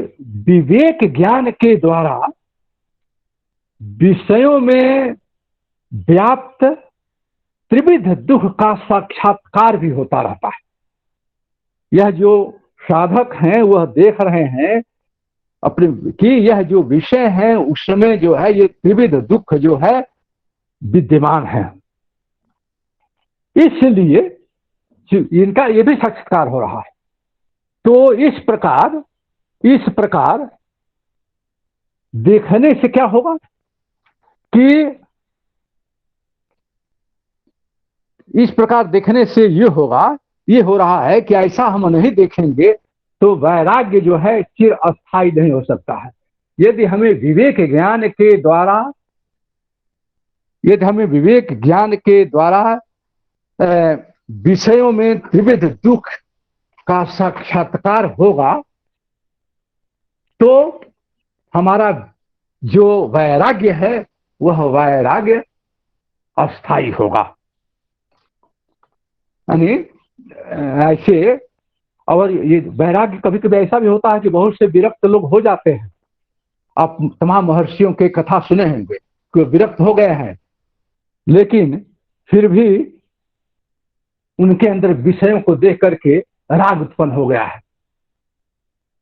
विवेक ज्ञान के द्वारा विषयों में व्याप्त त्रिविध दुख का साक्षात्कार भी होता रहता है। यह जो साधक हैं वह देख रहे हैं अपने कि यह जो विषय है उसमें जो है ये त्रिविध दुख जो है विद्यमान है, इसलिए इनका ये भी साक्षात्कार हो रहा है। तो इस प्रकार देखने से क्या होगा कि इस प्रकार देखने से ये हो रहा है कि ऐसा हम नहीं देखेंगे तो वैराग्य जो है चिर अस्थायी नहीं हो सकता है। यदि हमें विवेक ज्ञान के द्वारा विषयों में त्रिविध दुख का साक्षात्कार होगा तो हमारा जो वैराग्य है वह वैराग्य अस्थायी होगा। यानी ऐसे, और ये वैराग्य कभी कभी ऐसा भी होता है कि बहुत से विरक्त लोग हो जाते हैं। आप तमाम महर्षियों के कथा सुने होंगे कि विरक्त हो गए हैं लेकिन फिर भी उनके अंदर विषयों को देख करके राग उत्पन्न हो गया है।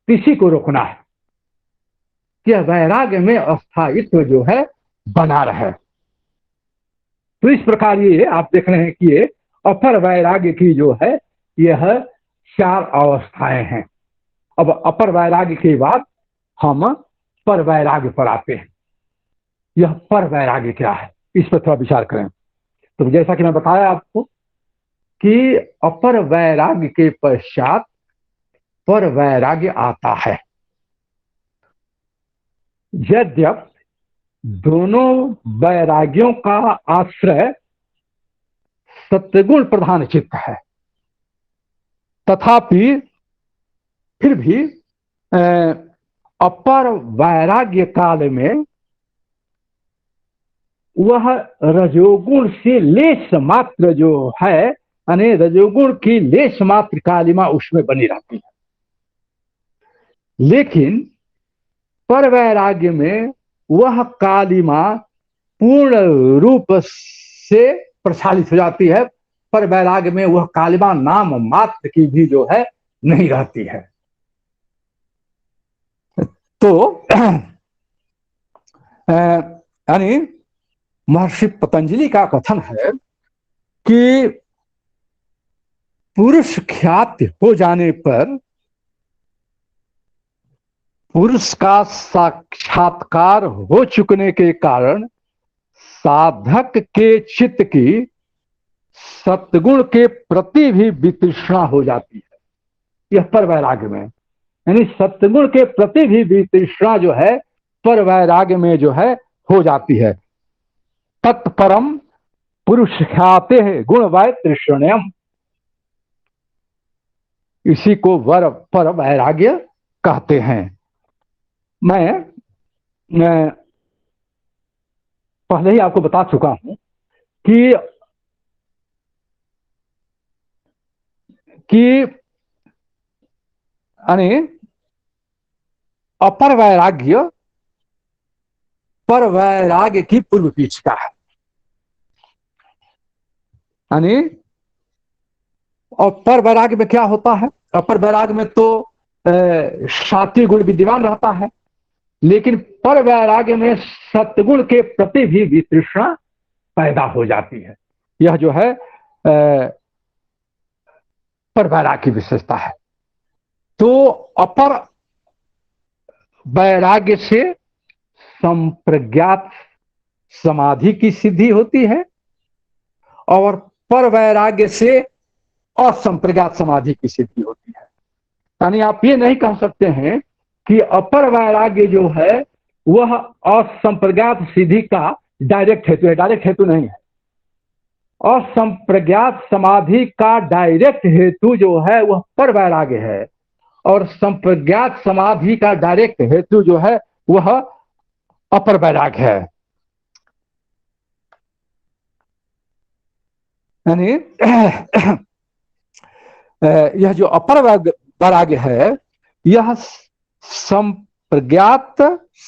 इसी को रोकना है कि वैराग्य में अस्थायित्व जो है बना रहे। तो इस प्रकार ये आप देख रहे हैं कि ये अपर वैराग्य की जो है यह 4 अवस्थाएं हैं। अब अपर वैराग्य के बाद हम पर वैराग्य पर आते हैं। यह पर वैराग्य क्या है इस पर थोड़ा विचार करें। तो जैसा कि मैं बताया आपको कि अपर वैराग्य के पश्चात पर वैराग्य आता है। यद्यप दोनों वैराग्यों का आश्रय सत्वगुण प्रधान चित्त है। तथापि फिर भी अपर वैराग्य काल में वह रजोगुण से लेश मात्र जो है, यानी रजोगुण की लेश मात्र कालिमा उसमें बनी रहती है। लेकिन पर वैराग्य में वह कालिमा पूर्ण रूप से प्रसारित हो जाती है। पर वैराग्य में वह कालिमा नाम मात्र की भी जो है नहीं रहती है। तो यानी महर्षि पतंजलि का कथन है कि पुरुष ख्यात हो जाने पर पुरुष का साक्षात्कार हो चुकने के कारण साधक के चित्त की सत्गुण के प्रति भी वितृष्णा हो जाती है। यह पर वैराग्य में, यानी सत्गुण के प्रति भी वितृष्णा जो है पर वैराग्य में जो है हो जाती है। तत्परम पुरुष ख्याते है गुण वैतृष्ण्यम, इसी को वर पर वैराग्य कहते हैं। मैं पहले ही आपको बता चुका हूं कि यानी अपर वैराग्य पर वैराग्य की पूर्व पीछिका है। यानी और पर वैराग्य में क्या होता है? अपर वैराग्य में तो सात्विक गुण विद्यमान रहता है, लेकिन पर वैराग्य में सत्गुण के प्रति भी वितृष्णा पैदा हो जाती है। यह जो है पर वैराग्य की विशेषता है। तो अपर वैराग्य से संप्रज्ञात समाधि की सिद्धि होती है और पर वैराग्य से असंप्रज्ञात समाधि की सिद्धि होती है। यानी आप ये नहीं कह सकते हैं कि अपर वैराग्य जो है वह असंप्रज्ञात सिद्धि का डायरेक्ट हेतु है। डायरेक्ट हेतु नहीं है। असंप्रज्ञात समाधि का डायरेक्ट हेतु जो है वह पर वैराग्य है, और संप्रज्ञात समाधि का डायरेक्ट हेतु जो है वह अपर वैराग्य है। यानी यह जो अपर वैराग्य है यह संप्रज्ञात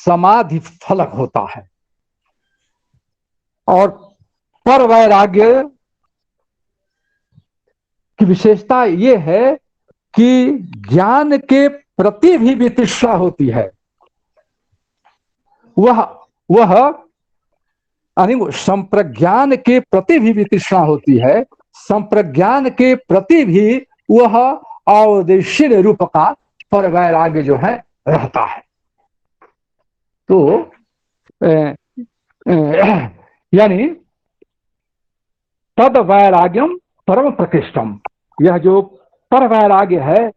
समाधि फलक होता है, और पर वैराग्य की विशेषता यह है कि ज्ञान के प्रति भी वितृष्णा होती है। वह संप्रज्ञान के प्रति भी वितृष्णा होती है। संप्रज्ञान के प्रति भी वह अवदेशीय रूप का पर वैराग्य जो है रहता है। तो यानी तद वैराग्यम परम प्रकृष्टम, यह जो पर वैराग्य है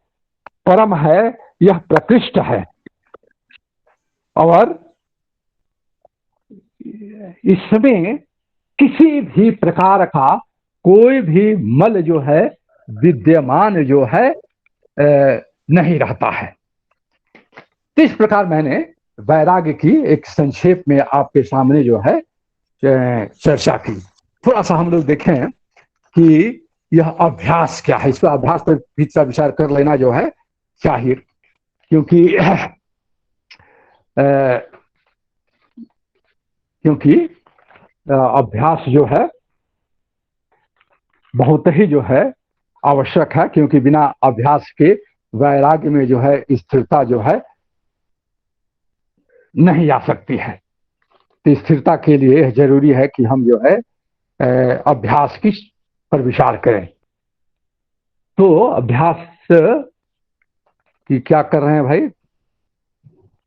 परम है, यह प्रकृष्ट है, और इसमें किसी भी प्रकार का कोई भी मल जो है विद्यमान जो है नहीं रहता है। तो इस प्रकार मैंने वैराग्य की एक संक्षेप में आपके सामने जो है चर्चा की। थोड़ा सा हम लोग देखें कि यह अभ्यास क्या है। इस पर अभ्यास पर भी विचार कर लेना जो है चाहिए, क्योंकि अभ्यास जो है बहुत ही जो है आवश्यक है, क्योंकि बिना अभ्यास के वैराग्य में जो है स्थिरता जो है नहीं आ सकती है। तो स्थिरता के लिए जरूरी है कि हम जो है अभ्यास की पर विचार करें। तो अभ्यास की क्या कर रहे हैं भाई?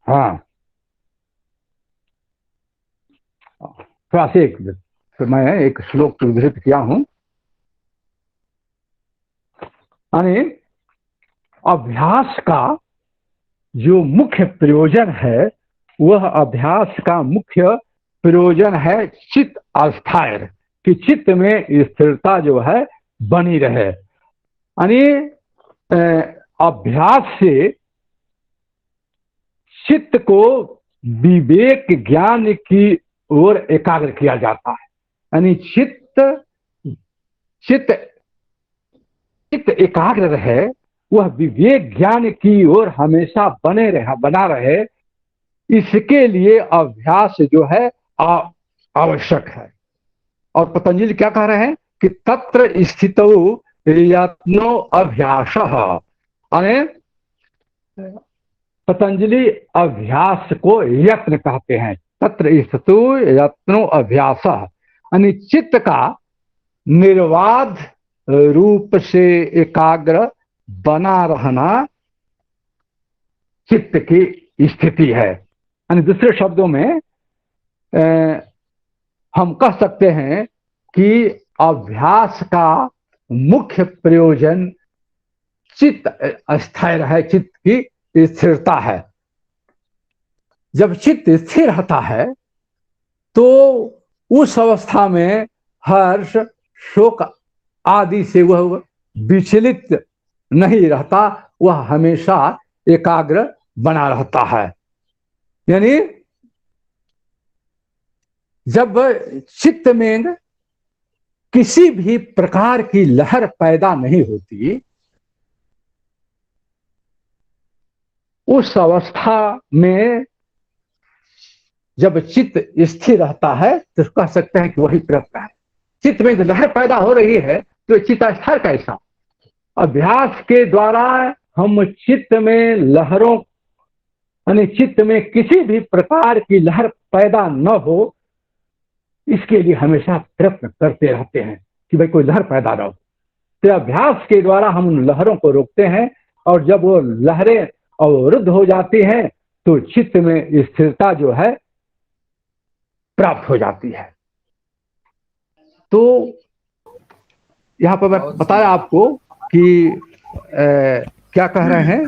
हाँ, थोड़ा से तो मैं एक श्लोक उद्धृत किया हूं। यानी अभ्यास का जो मुख्य प्रयोजन है वह अभ्यास का मुख्य प्रयोजन है चित्त अस्थायर, कि चित्त में स्थिरता जो है बनी रहे। यानी अभ्यास से चित्त को विवेक ज्ञान की ओर एकाग्र किया जाता है। यानी चित्त चित्त चित्त एकाग्र रहे, वह विवेक ज्ञान की ओर हमेशा बना रहे, इसके लिए अभ्यास जो है आवश्यक है। और पतंजलि क्या कह रहे हैं कि तत्र स्थितो यत्नो अभ्यास। पतंजलि अभ्यास को यत्न कहते हैं। तत्र स्थितो यत्नो अभ्यास, यानी चित्त का निर्वाध रूप से एकाग्र बना रहना चित्त की स्थिति है। यानी दूसरे शब्दों में हम कह सकते हैं कि अभ्यास का मुख्य प्रयोजन चित्त स्थायी है, चित्त की स्थिरता है। जब चित्त स्थिर रहता है तो उस अवस्था में हर्ष शोक आदि से वह विचलित नहीं रहता, वह हमेशा एकाग्र बना रहता है। यानी जब चित्त में किसी भी प्रकार की लहर पैदा नहीं होती, उस अवस्था में जब चित्त स्थिर रहता है तो कह सकते हैं कि वही प्रत्य है। चित्त में लहर पैदा हो रही है तो चित्त स्थिर कैसा? अभ्यास के द्वारा हम चित्त में लहरों, यानी चित्त में किसी भी प्रकार की लहर पैदा न हो, इसके लिए हमेशा प्रयत्न करते रहते हैं कि भाई कोई लहर पैदा न हो। तो अभ्यास के द्वारा हम उन लहरों को रोकते हैं, और जब वो लहरें अवरुद्ध हो जाती हैं तो चित्त में स्थिरता जो है प्राप्त हो जाती है। तो यहां पर मैं बताया आपको कि क्या कह रहे हैं,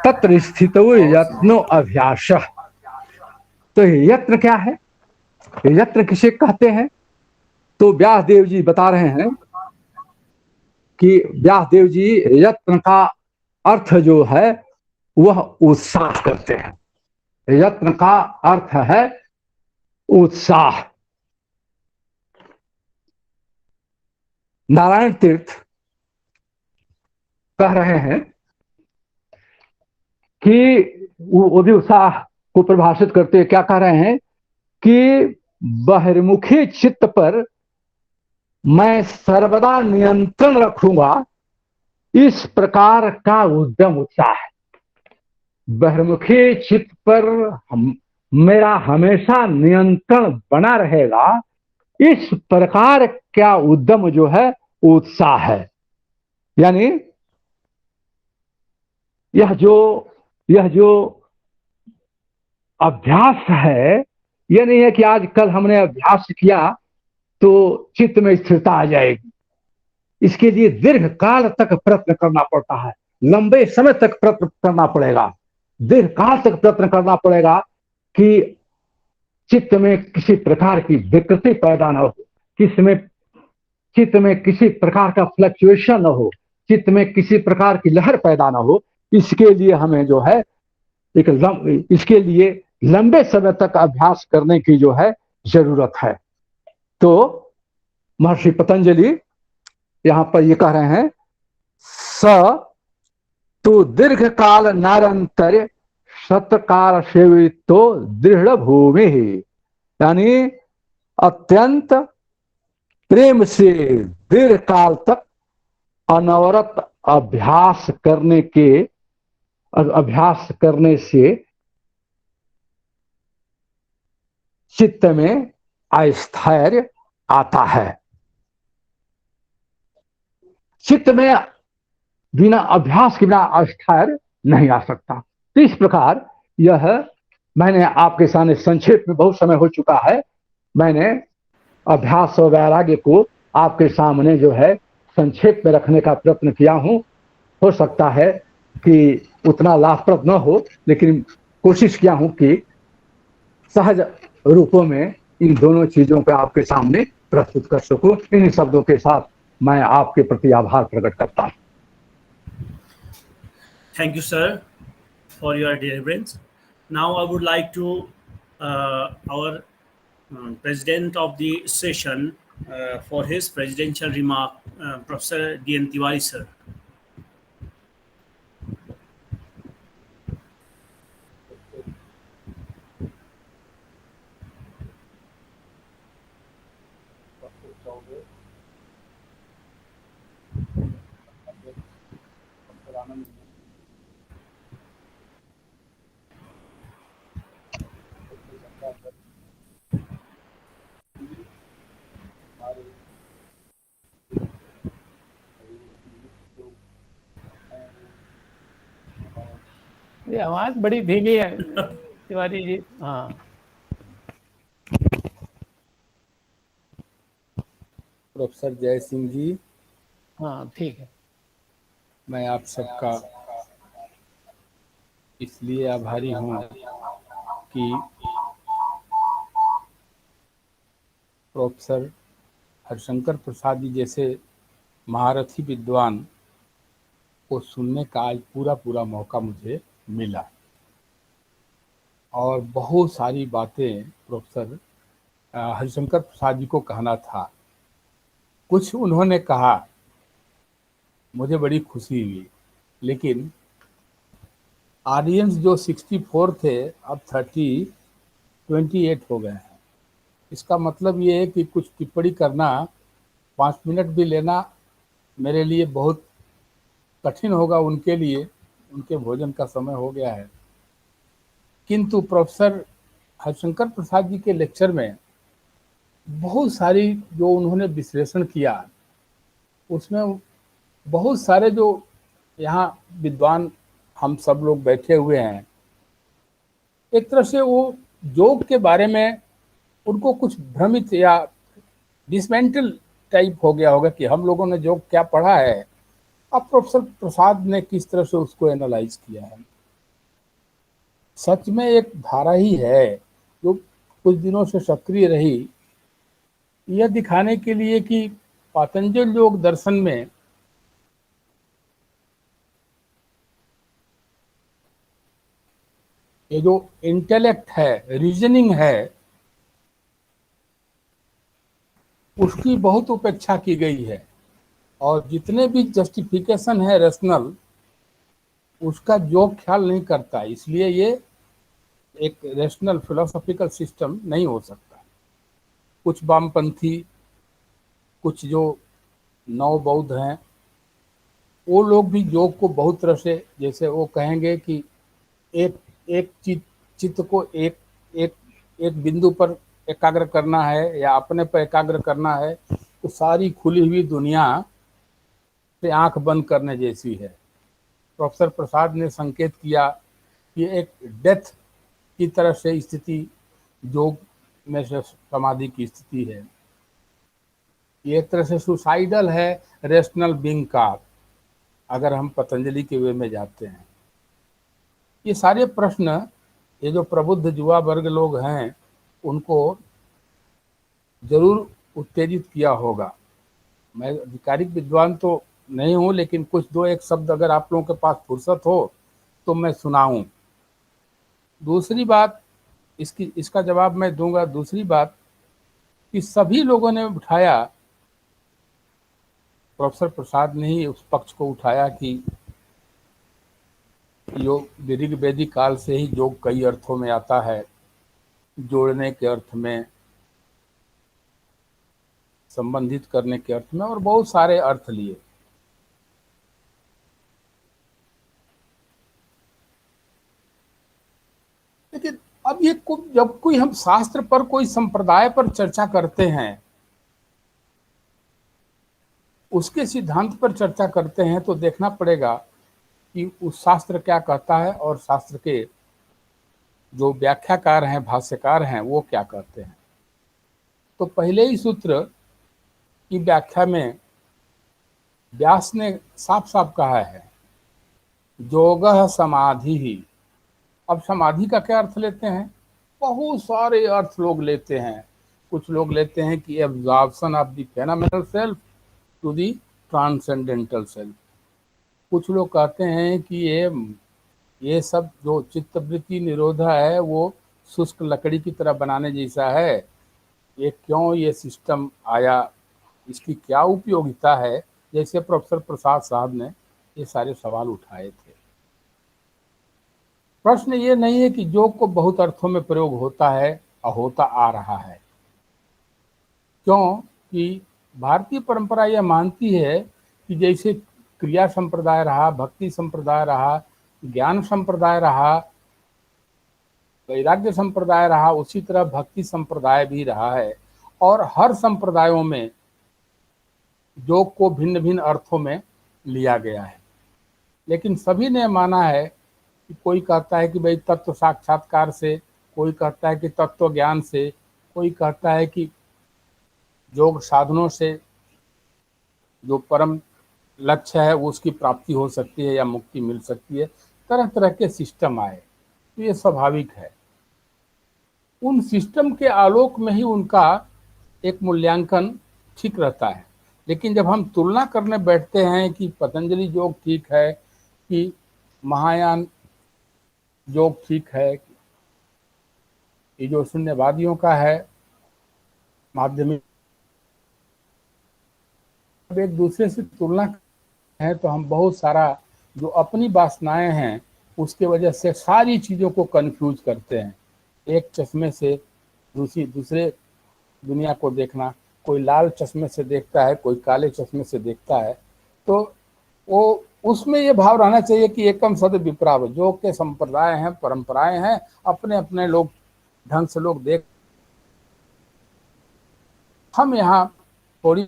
तत्र स्थितो यत्नो अभ्यास। तो यत्न क्या है, यत्न किसे कहते हैं? तो व्यासदेव जी बता रहे हैं कि व्यासदेव जी यत्न का अर्थ जो है वह उत्साह करते हैं। यत्न का अर्थ है उत्साह। नारायण तीर्थ कह रहे हैं कि वो भी उत्साह को परिभाषित करते हैं, क्या कह रहे हैं कि बहिर्मुखी चित्त पर मैं सर्वदा नियंत्रण रखूंगा, इस प्रकार का उद्यम उत्साह है। बहिर्मुखी चित्त पर मेरा हमेशा नियंत्रण बना रहेगा, इस प्रकार का उद्यम जो है उत्साह है। यानी यह जो अभ्यास है, यह नहीं है कि आज कल हमने अभ्यास किया तो चित्त में स्थिरता आ जाएगी। इसके लिए दीर्घ काल तक प्रयत्न करना पड़ता है, लंबे समय तक प्रयत्न करना पड़ेगा, दीर्घ काल तक प्रयत्न करना पड़ेगा कि चित्त में किसी प्रकार की विकृति पैदा न हो, चित्त में किसी प्रकार का फ्लक्चुएशन न हो, चित्त में किसी प्रकार की लहर पैदा न हो। इसके लिए हमें जो है इसके लिए लंबे समय तक अभ्यास करने की जो है जरूरत है। तो महर्षि पतंजलि यहां पर ये कह रहे हैं, स तो दीर्घ काल नारंतर सत्काल सेवितो दृढ़ भूमि। यानी अत्यंत प्रेम से दीर्घ काल तक अनवरत अभ्यास करने से चित्त में अस्थैर्य आता है। चित्त में बिना अभ्यास के बिना अस्थैर्य नहीं आ सकता। तो इस प्रकार यह मैंने आपके सामने संक्षेप में, बहुत समय हो चुका है, मैंने अभ्यास और वैराग्य को आपके सामने जो है संक्षेप में रखने का प्रयत्न किया हूं। हो सकता है कि उतना लाभप्रद न हो, लेकिन कोशिश किया हूं कि सहज रूपों में इन दोनों चीजों को आपके सामने प्रस्तुत कर सकूं। इन शब्दों के साथ मैं आपके प्रति आभार प्रकट करता हूं। Thank you, sir, for your deliverance. Now, I would like to our president of the session for his presidential remark, Professor D.N. Tiwari, sir. ये आवाज बड़ी धीमी है तिवारी जी। हाँ, प्रोफेसर जय सिंह जी, हाँ ठीक है। मैं आप सबका इसलिए आभारी हूँ कि प्रोफेसर हरिशंकर प्रसाद जी जैसे महारथी विद्वान को सुनने का आज पूरा पूरा मौका मुझे मिला। और बहुत सारी बातें प्रोफेसर हरिशंकर प्रसाद जी को कहना था। कुछ उन्होंने कहा, मुझे बड़ी खुशी हुई, लेकिन ऑडियंस जो 64 थे अब 28 हो गए हैं। इसका मतलब ये है कि कुछ टिप्पणी करना, 5 मिनट भी लेना मेरे लिए बहुत कठिन होगा, उनके लिए उनके भोजन का समय हो गया है। किंतु प्रोफेसर हरिशंकर प्रसाद जी के लेक्चर में बहुत सारी जो उन्होंने विश्लेषण किया, उसमें बहुत सारे जो यहाँ विद्वान हम सब लोग बैठे हुए हैं, एक तरह से वो योग के बारे में उनको कुछ भ्रमित या डिसमेंटल टाइप हो गया होगा कि हम लोगों ने योग क्या पढ़ा है। अब प्रोफेसर प्रसाद ने किस तरह से उसको एनालाइज किया है, सच में एक धारा ही है जो कुछ दिनों से सक्रिय रही, यह दिखाने के लिए कि पातंजल योग दर्शन में ये जो इंटेलेक्ट है, रीजनिंग है, उसकी बहुत उपेक्षा की गई है। और जितने भी जस्टिफिकेशन है रेशनल, उसका योग ख्याल नहीं करता। इसलिए ये एक रेशनल फिलोसॉफिकल सिस्टम नहीं हो सकता। कुछ वामपंथी, कुछ जो नव बौद्ध हैं, वो लोग भी योग को बहुत तरह से, जैसे वो कहेंगे कि एक एक चित्त को एक एक एक बिंदु पर एकाग्र करना है या अपने पर एकाग्र करना है, तो सारी खुली हुई दुनिया से आंख बंद करने जैसी है। प्रोफेसर प्रसाद ने संकेत किया कि एक डेथ की तरह से स्थिति योग में से समाधि की स्थिति है। ये एक तरह से सुसाइडल है रेशनल बीइंग का, अगर हम पतंजलि के वे में जाते हैं। ये सारे प्रश्न, ये जो प्रबुद्ध युवा वर्ग लोग हैं, उनको जरूर उत्तेजित किया होगा। मैं आधिकारिक विद्वान तो नहीं हूं, लेकिन कुछ दो एक शब्द अगर आप लोगों के पास फुर्सत हो तो मैं सुनाऊं। दूसरी बात, इसका जवाब मैं दूंगा। दूसरी बात कि सभी लोगों ने उठाया, प्रोफेसर प्रसाद ने ही उस पक्ष को उठाया कि योग ऋग वैदिक काल से ही योग कई अर्थों में आता है, जोड़ने के अर्थ में, संबंधित करने के अर्थ में, और बहुत सारे अर्थ लिए। लेकिन अब ये जब कोई हम शास्त्र पर, कोई संप्रदाय पर चर्चा करते हैं, उसके सिद्धांत पर चर्चा करते हैं, तो देखना पड़ेगा कि उस शास्त्र क्या कहता है और शास्त्र के जो व्याख्याकार हैं, भाष्यकार हैं, वो क्या कहते हैं। तो पहले ही सूत्र की व्याख्या में व्यास ने साफ साफ कहा है, योगः समाधि ही। अब समाधि का क्या अर्थ लेते हैं? बहुत सारे अर्थ लोग लेते हैं। कुछ लोग लेते हैं कि absorption of the phenomenal self to the transcendental self. कुछ लोग कहते हैं कि ये सब जो चित्तवृत्ति निरोधा है वो शुष्क लकड़ी की तरह बनाने जैसा है। ये क्यों ये सिस्टम आया, इसकी क्या उपयोगिता है, जैसे प्रोफेसर प्रसाद साहब ने ये सारे सवाल उठाए थे। प्रश्न ये नहीं है कि योग को बहुत अर्थों में प्रयोग होता है और होता आ रहा है, क्योंकि भारतीय परंपरा यह मानती है कि जैसे क्रिया संप्रदाय रहा, भक्ति संप्रदाय रहा, ज्ञान संप्रदाय रहा, वैराग्य संप्रदाय रहा, उसी तरह भक्ति संप्रदाय भी रहा है। और हर संप्रदायों में योग को भिन्न भिन्न अर्थों में लिया गया है, लेकिन सभी ने माना है कि कोई कहता है कि भाई तत्व साक्षात्कार से, कोई कहता है कि तत्व ज्ञान से, कोई कहता है कि योग साधनों से जो परम लक्ष्य है उसकी प्राप्ति हो सकती है या मुक्ति मिल सकती है। तरह तरह के सिस्टम आए, तो ये स्वाभाविक है। उन सिस्टम के आलोक में ही उनका एक मूल्यांकन ठीक रहता है। लेकिन जब हम तुलना करने बैठते हैं कि पतंजलि योग ठीक है कि महायान योग ठीक है, ये जो शून्यवादियों का है माध्यमिक, एक दूसरे से तुलना है तो हम बहुत सारा जो अपनी वासनाएं हैं उसके वजह से सारी चीज़ों को कंफ्यूज करते हैं। एक चश्मे से दूसरे दुनिया को देखना, कोई लाल चश्मे से देखता है, कोई काले चश्मे से देखता है, तो वो उसमें ये भाव रहना चाहिए कि एकम सद विप्राव, जो के संप्रदाय हैं, परंपराएं हैं, अपने अपने लोग ढंग से लोग देख। हम यहाँ थोड़ी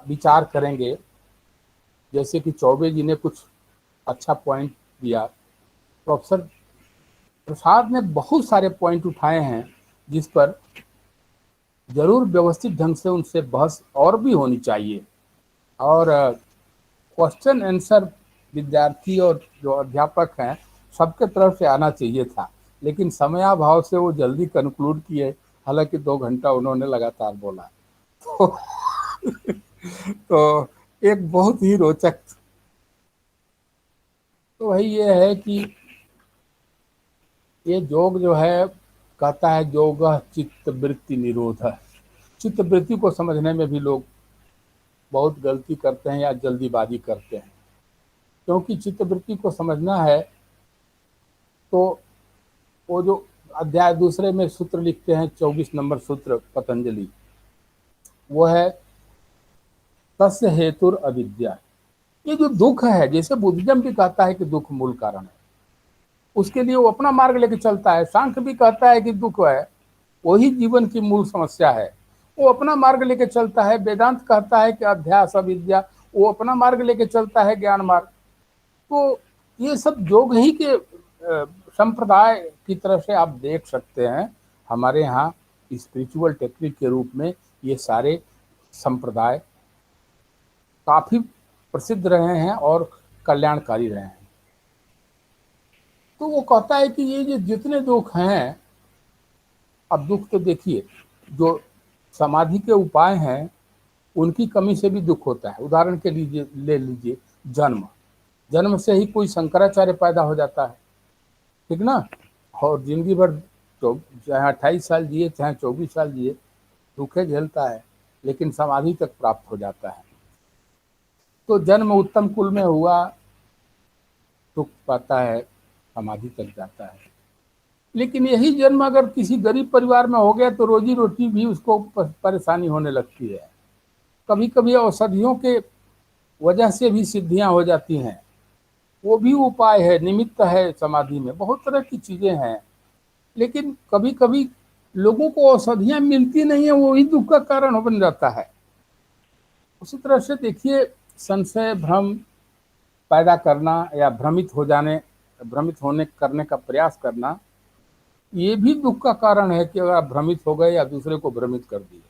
विचार करेंगे, जैसे कि चौबे जी ने कुछ अच्छा पॉइंट दिया, प्रोफेसर प्रसाद ने बहुत सारे पॉइंट उठाए हैं जिस पर जरूर व्यवस्थित ढंग से उनसे बहस और भी होनी चाहिए। और क्वेश्चन आंसर विद्यार्थी और जो अध्यापक हैं सबके तरफ से आना चाहिए था, लेकिन समयाभाव से वो जल्दी कंक्लूड किए, हालांकि 2 घंटा उन्होंने लगातार बोला। तो एक बहुत ही रोचक, तो वही ये है कि ये योग जो है कहता है योग चित्त वृत्ति निरोध है। चित्त वृत्ति को समझने में भी लोग बहुत गलती करते हैं या जल्दीबाजी करते हैं, क्योंकि चित्त वृत्ति को समझना है तो वो जो अध्याय दूसरे में सूत्र लिखते हैं, 24 नंबर सूत्र पतंजलि, वो है तस्य हेतुर अविद्या। ये जो दुख है, जैसे बुद्धिज्म भी कहता है कि दुख मूल कारण है, उसके लिए वो अपना मार्ग लेके चलता है। सांख्य भी कहता है कि दुख है वही जीवन की मूल समस्या है, वो अपना मार्ग लेके चलता है। वेदांत कहता है कि अध्यास अविद्या, वो अपना मार्ग लेके चलता है, ज्ञान मार्ग। तो ये सब योग ही के संप्रदाय की तरफ से आप देख सकते हैं। हमारे यहाँ स्पिरिचुअल टेक्निक के रूप में ये सारे संप्रदाय काफी प्रसिद्ध रहे हैं और कल्याणकारी रहे हैं। तो वो कहता है कि ये जो जितने दुख हैं, अब दुख तो देखिए जो समाधि के उपाय हैं उनकी कमी से भी दुख होता है। उदाहरण के लिए ले लीजिए जन्म से ही कोई शंकराचार्य पैदा हो जाता है, ठीक ना, और जिंदगी भर तो चाहे 28 साल जिए चाहे 24 साल जिए दुखे झेलता है, लेकिन समाधि तक प्राप्त हो जाता है। तो जन्म उत्तम कुल में हुआ, सुख पाता है, समाधि तक जाता है। लेकिन यही जन्म अगर किसी गरीब परिवार में हो गया तो रोजी रोटी भी उसको परेशानी होने लगती है। कभी कभी औषधियों के वजह से भी सिद्धियां हो जाती हैं, वो भी उपाय है, निमित्त है समाधि में। बहुत तरह की चीजें हैं, लेकिन कभी कभी लोगों को औषधियां मिलती नहीं है, वो ही दुख का कारण बन जाता है। उसी तरह से देखिए, संशय भ्रम पैदा करना या भ्रमित होने करने का प्रयास करना, ये भी दुख का कारण है कि अगर आप भ्रमित हो गए या दूसरे को भ्रमित कर दिए,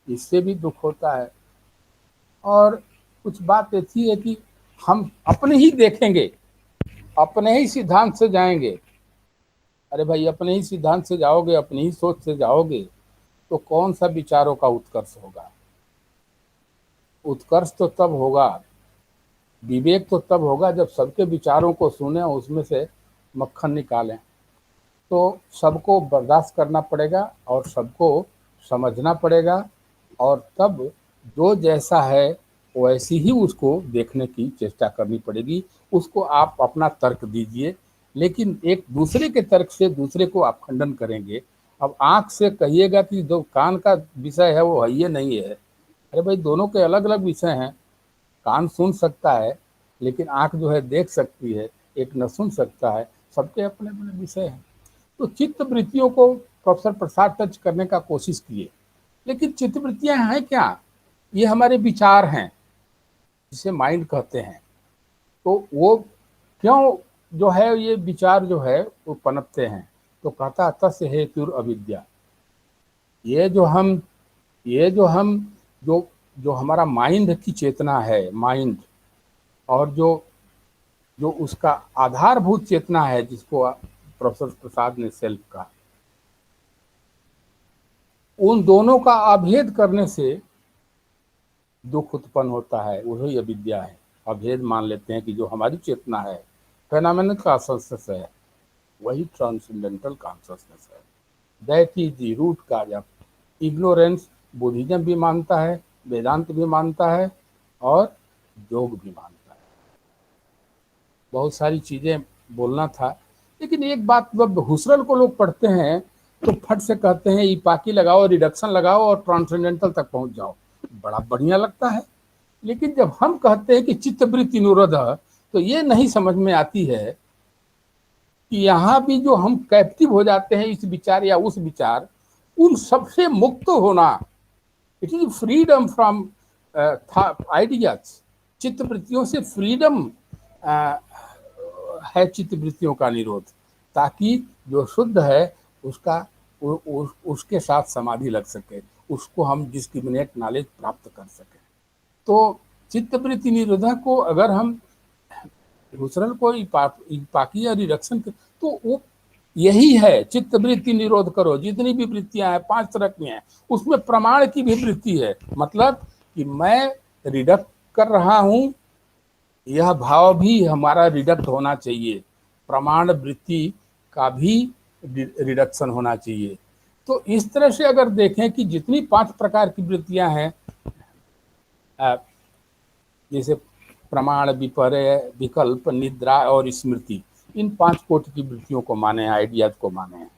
इससे भी दुख होता है। और कुछ बात ऐसी है कि हम अपने ही देखेंगे, अपने ही सिद्धांत से जाएंगे। अरे भाई, अपने ही सिद्धांत से जाओगे, अपनी ही सोच से जाओगे तो कौन सा विचारों का उत्कर्ष होगा? उत्कर्ष तो तब होगा, विवेक तो तब होगा जब सबके विचारों को सुने और उसमें से मक्खन निकालें। तो सबको बर्दाश्त करना पड़ेगा और सबको समझना पड़ेगा, और तब जो जैसा है वैसी ही उसको देखने की चेष्टा करनी पड़ेगी। उसको आप अपना तर्क दीजिए, लेकिन एक दूसरे के तर्क से दूसरे को आप खंडन करेंगे। अब आंख से कहिएगा कि जो कान का विषय है वो है ये नहीं है, अरे भाई दोनों के अलग अलग विषय हैं। कान सुन सकता है लेकिन आंख जो है देख सकती है, एक न सुन सकता है। सबके अपने अपने विषय हैं। तो चित्त वृत्तियों को प्रोफेसर प्रसाद टच करने का कोशिश किए, लेकिन चित्त वृत्तियां हैं क्या? ये हमारे विचार हैं, जिसे माइंड कहते हैं। तो वो क्यों जो है ये विचार जो है वो पनपते हैं? तो कहता तस्य हेतुर अविद्या। ये जो हम जो जो हमारा माइंड की चेतना है, माइंड, और जो जो उसका आधारभूत चेतना है जिसको प्रोफेसर प्रसाद ने सेल्फ कहा, उन दोनों का अभेद करने से दुख उत्पन्न होता है। वही अविद्या है। अभेद मान लेते हैं कि जो हमारी चेतना है, फेनोमेनल कॉन्शसनेस है, वही ट्रांसेंडेंटल कॉन्शसनेस है। That is the root cause of ignorance. Buddhism भी मानता है, वेदांत भी मानता है, और योग भी मानता है। बहुत सारी चीजें बोलना था, लेकिन एक बात, जब हुसरल को लोग पढ़ते हैं तो फट से कहते हैं इपाकी लगाओ, रिडक्शन लगाओ और ट्रांसेंडेंटल तक पहुंच जाओ। बड़ा बढ़िया लगता है, लेकिन जब हम कहते हैं कि चित्तवृत्ति निरोध, तो ये नहीं समझ में आती है कि यहाँ भी जो हम कैप्टिव हो जाते हैं इस विचार या उस विचार, उन सबसे मुक्त होना, it is freedom from ideas. चित्तवृत्तियों से फ्रीडम है, चित्तवृत्तियों का निरोध, ताकि जो शुद्ध है उसका उसके साथ समाधि लग सके, उसको हम डिस्क्रिमिनेट नॉलेज प्राप्त कर सके। तो चित्तवृत्ति निरोधक को अगर हम हुसरल को इपाकी या रिडक्शन, तो वो यही है, चित्तवृत्ति निरोध करो। जितनी भी वृत्तियां हैं 5 तरह की हैं, उसमें प्रमाण की भी वृत्ति है। मतलब कि मैं रिडक्ट कर रहा हूं, यह भाव भी हमारा रिडक्ट होना चाहिए, प्रमाण वृत्ति का भी रिडक्शन होना चाहिए। तो इस तरह से अगर देखें कि जितनी 5 प्रकार की वृत्तियां हैं, जैसे प्रमाण, विपर्य, विकल्प, निद्रा और स्मृति, इन 5 कोटि की वृत्तियों को माने हैं, आइडियाज को माने हैं।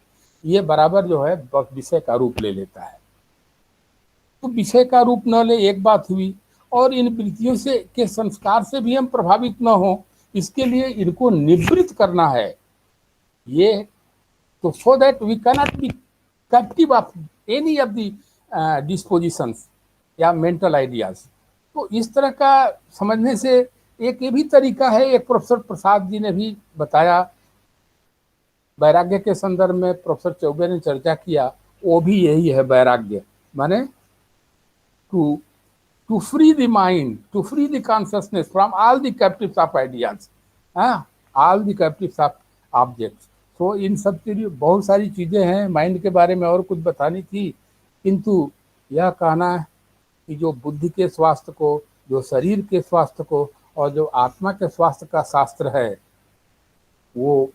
ये बराबर जो है विषय का रूप ले लेता है। तो विषय का रूप न ले, एक बात हुई, और इन वृत्तियों से के संस्कार से भी हम प्रभावित न हो, इसके लिए इनको निवृत्त करना है। ये तो so that we cannot be captive of any of the dispositions या मेंटल आइडियाज। तो इस तरह का समझने से एक ये भी तरीका है, एक प्रोफेसर प्रसाद जी ने भी बताया, वैराग्य के संदर्भ में प्रोफेसर चौबे ने चर्चा किया, वो भी यही है वैराग्य, माने to free the mind, to free the consciousness from all the captives of ideas, all the captives of objects. तो इन सब के लिए बहुत सारी चीजें हैं माइंड के बारे में, और कुछ बतानी थी, किंतु यह कहना कि जो बुद्धि के स्वास्थ्य को, जो शरीर के स्वास्थ्य को, और जो आत्मा के स्वास्थ्य का शास्त्र है, वो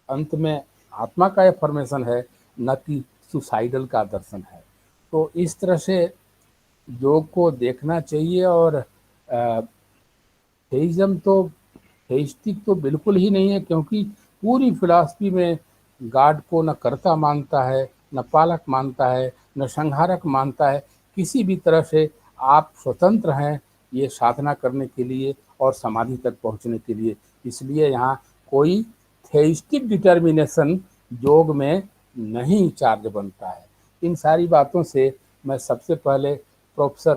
अंत में आत्मा का फॉर्मेशन है, न कि सुसाइडल का दर्शन है। तो इस तरह से योग को देखना चाहिए। और थेइज्म तो, थेइस्टिक तो बिल्कुल ही नहीं है, क्योंकि पूरी फिलॉसफी में गॉड को न कर्ता मानता है, न पालक मानता है, न संहारक मानता है। किसी भी तरह से आप स्वतंत्र हैं ये साधना करने के लिए और समाधि तक पहुंचने के लिए। इसलिए यहाँ कोई थेइस्टिक डिटर्मिनेशन योग में नहीं चार्ज बनता है। इन सारी बातों से मैं सबसे पहले प्रोफेसर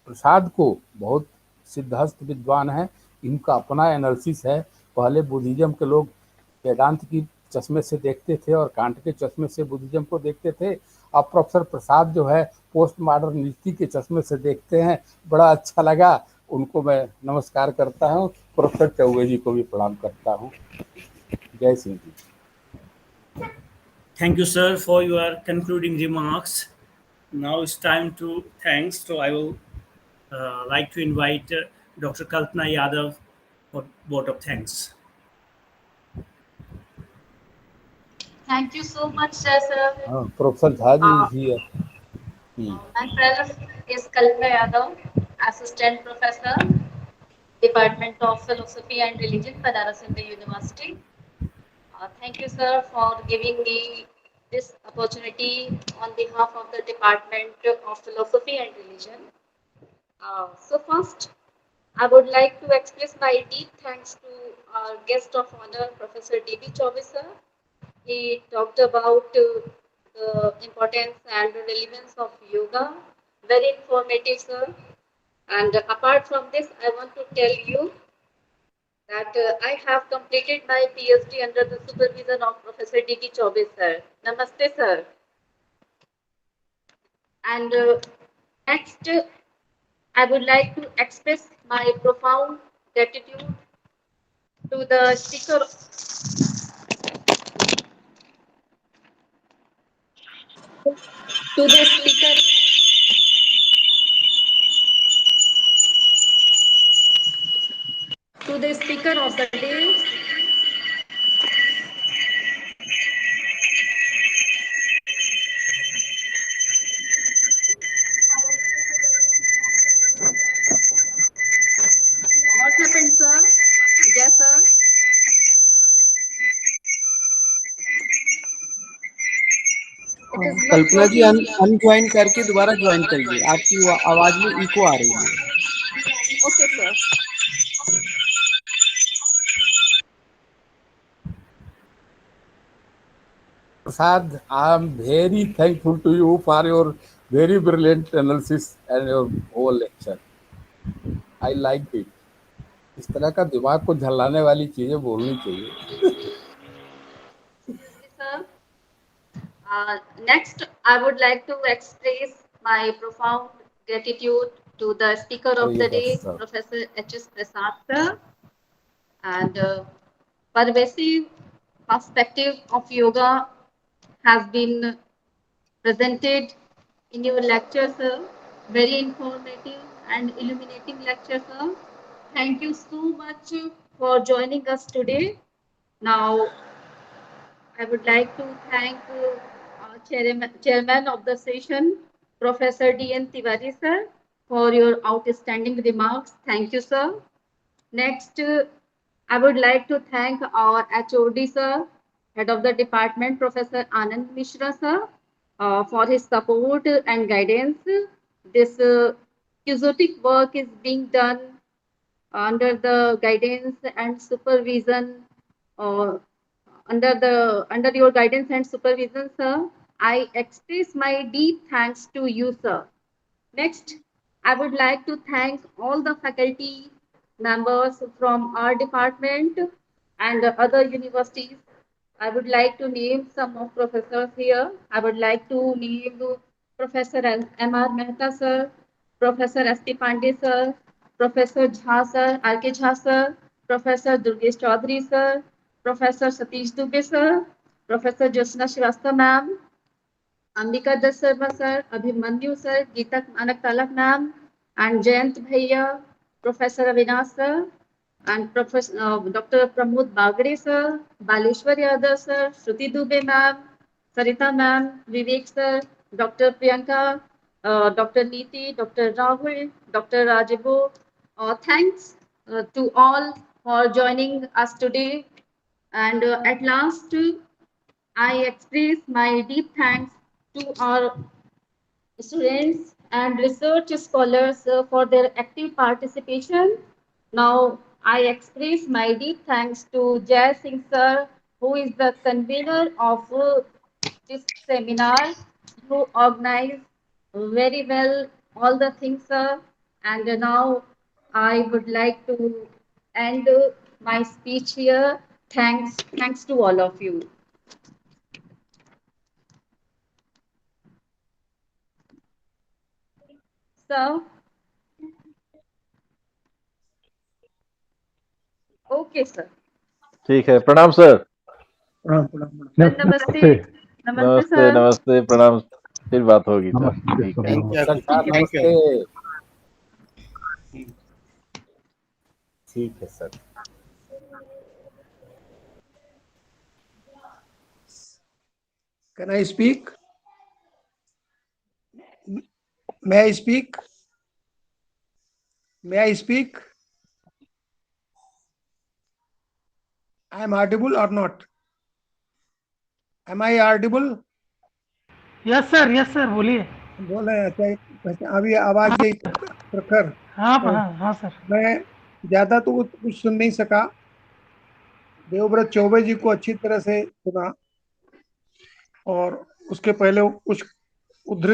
प्रसाद को, बहुत सिद्धहस्त विद्वान है, इनका अपना एनालिसिस है। पहले बुद्धिज्म के लोग वेदांत की चश्मे से देखते थे और कांट के चश्मे से बुद्धिज्म को देखते थे। अब प्रोफेसर प्रसाद जो है पोस्ट मॉडर्निटी के चश्मे से देखते हैं। बड़ा अच्छा लगा, उनको मैं नमस्कार करता हूँ। प्रोफेसर चौबे जी को भी प्रणाम करता हूँ। जय Singh ji. Thank you, sir, for your concluding remarks. Now it's time to thanks. So I will like to invite Dr. Kalpana Yadav for vote of thanks. Thank you so much, sir. Professor Jhaji Uh, is here. Hmm. my present is Kalpana Yadav, Assistant Professor, Department of Philosophy and Religion, Banaras Hindu University. Thank you, sir, for giving me this opportunity on behalf of the Department of Philosophy and Religion. So first, I would like to express my deep thanks to our guest of honor, Professor D.B. Chaubey, sir. He talked about the importance and the relevance of yoga. Very informative, sir. And apart from this, I want to tell you that I have completed my PhD under the supervision of Professor D.B. Chaubey, sir. Namaste, sir. And next, I would like to express my profound gratitude to the speaker, to the speaker, to the speaker of the day, what happened, sir? Yes, sir. It is not Kalpana ji working. अनज्वाइन करके दोबारा join करिए, आपकी आवाज में eco आ रही है. Okay, sir. Prasad, I am very thankful to you for your very brilliant analysis and your whole lecture. I liked it. इस तरह का दिमाग को झल्लाने वाली चीजें बोलनी चाहिए. Sir. Next, I would like to express my profound gratitude to the speaker of the Yes, day, sir. Professor H.S. Prasad, sir, and pervasive perspective of yoga has been presented in your lecture, sir. Very informative and illuminating lecture, sir. Thank you so much for joining us today. Now, I would like to thank chairman of the session, Professor D.N. Tiwari, sir, for your outstanding remarks. Thank you, sir. Next, I would like to thank our HOD, sir, head of the department, Professor Anand Mishra, sir, for his support and guidance. This exotic work is being done under the guidance and supervision uh, under your guidance and supervision, sir. I express my deep thanks to you, sir. Next, I would like to thank all the faculty members from our department and other universities. I would like to name some of professors here. I would like to name Professor M.R. Mehta, sir, Professor S.P. Pandey, sir, Professor Jha, sir, R.K. Jha, sir, Professor Durgesh Chaudhary, sir, Professor Satish Dubey, sir, Professor Jyotsna Srivastava, ma'am, Ambika Datt Sharma sir, Abhimanyu sir, Geeta Manak Talak ma'am, and Jayant Bhaiya, Professor Avinash sir, and Professor Dr. Pramod Bagre sir, Baleshwar Yadav sir, Shruti Dubey ma'am, Sarita ma'am, Vivek sir, Dr. Priyanka, Dr. Neeti, Dr. Rahul, Dr. Rajibo. Thanks to all for joining us today. And at last, I express my deep thanks to our students and research scholars for their active participation. Now, I express my deep thanks to Jai Singh sir, who is the convener of this seminar, who organized very well all the things, sir. And now I would like to end my speech here. Thanks to all of you. So, okay, sir. ठीक है, प्रणाम sir. प्रणाम, प्रणाम, प्रणाम. Namaste. नमस्ते. Namaste, नमस्ते sir. नमस्ते, प्रणाम. फिर बात होगी सर, नमस्ते ठीक सर, है। नमस्कार सर, Thank you. नमस्ते। ठीक है sir. Can I speak? May I speak? May I speak? I am audible or not? Am I audible? Yes sir बोलिए। बोल रहे हैं अच्छा, अभी आवाज गई प्रखर। हाँ तो हाँ सर। मैं ज्यादा तो कुछ सुन नहीं सका। देवव्रत चौबे जी को अच्छी तरह से सुना और उसके पहले कुछ उद्धृत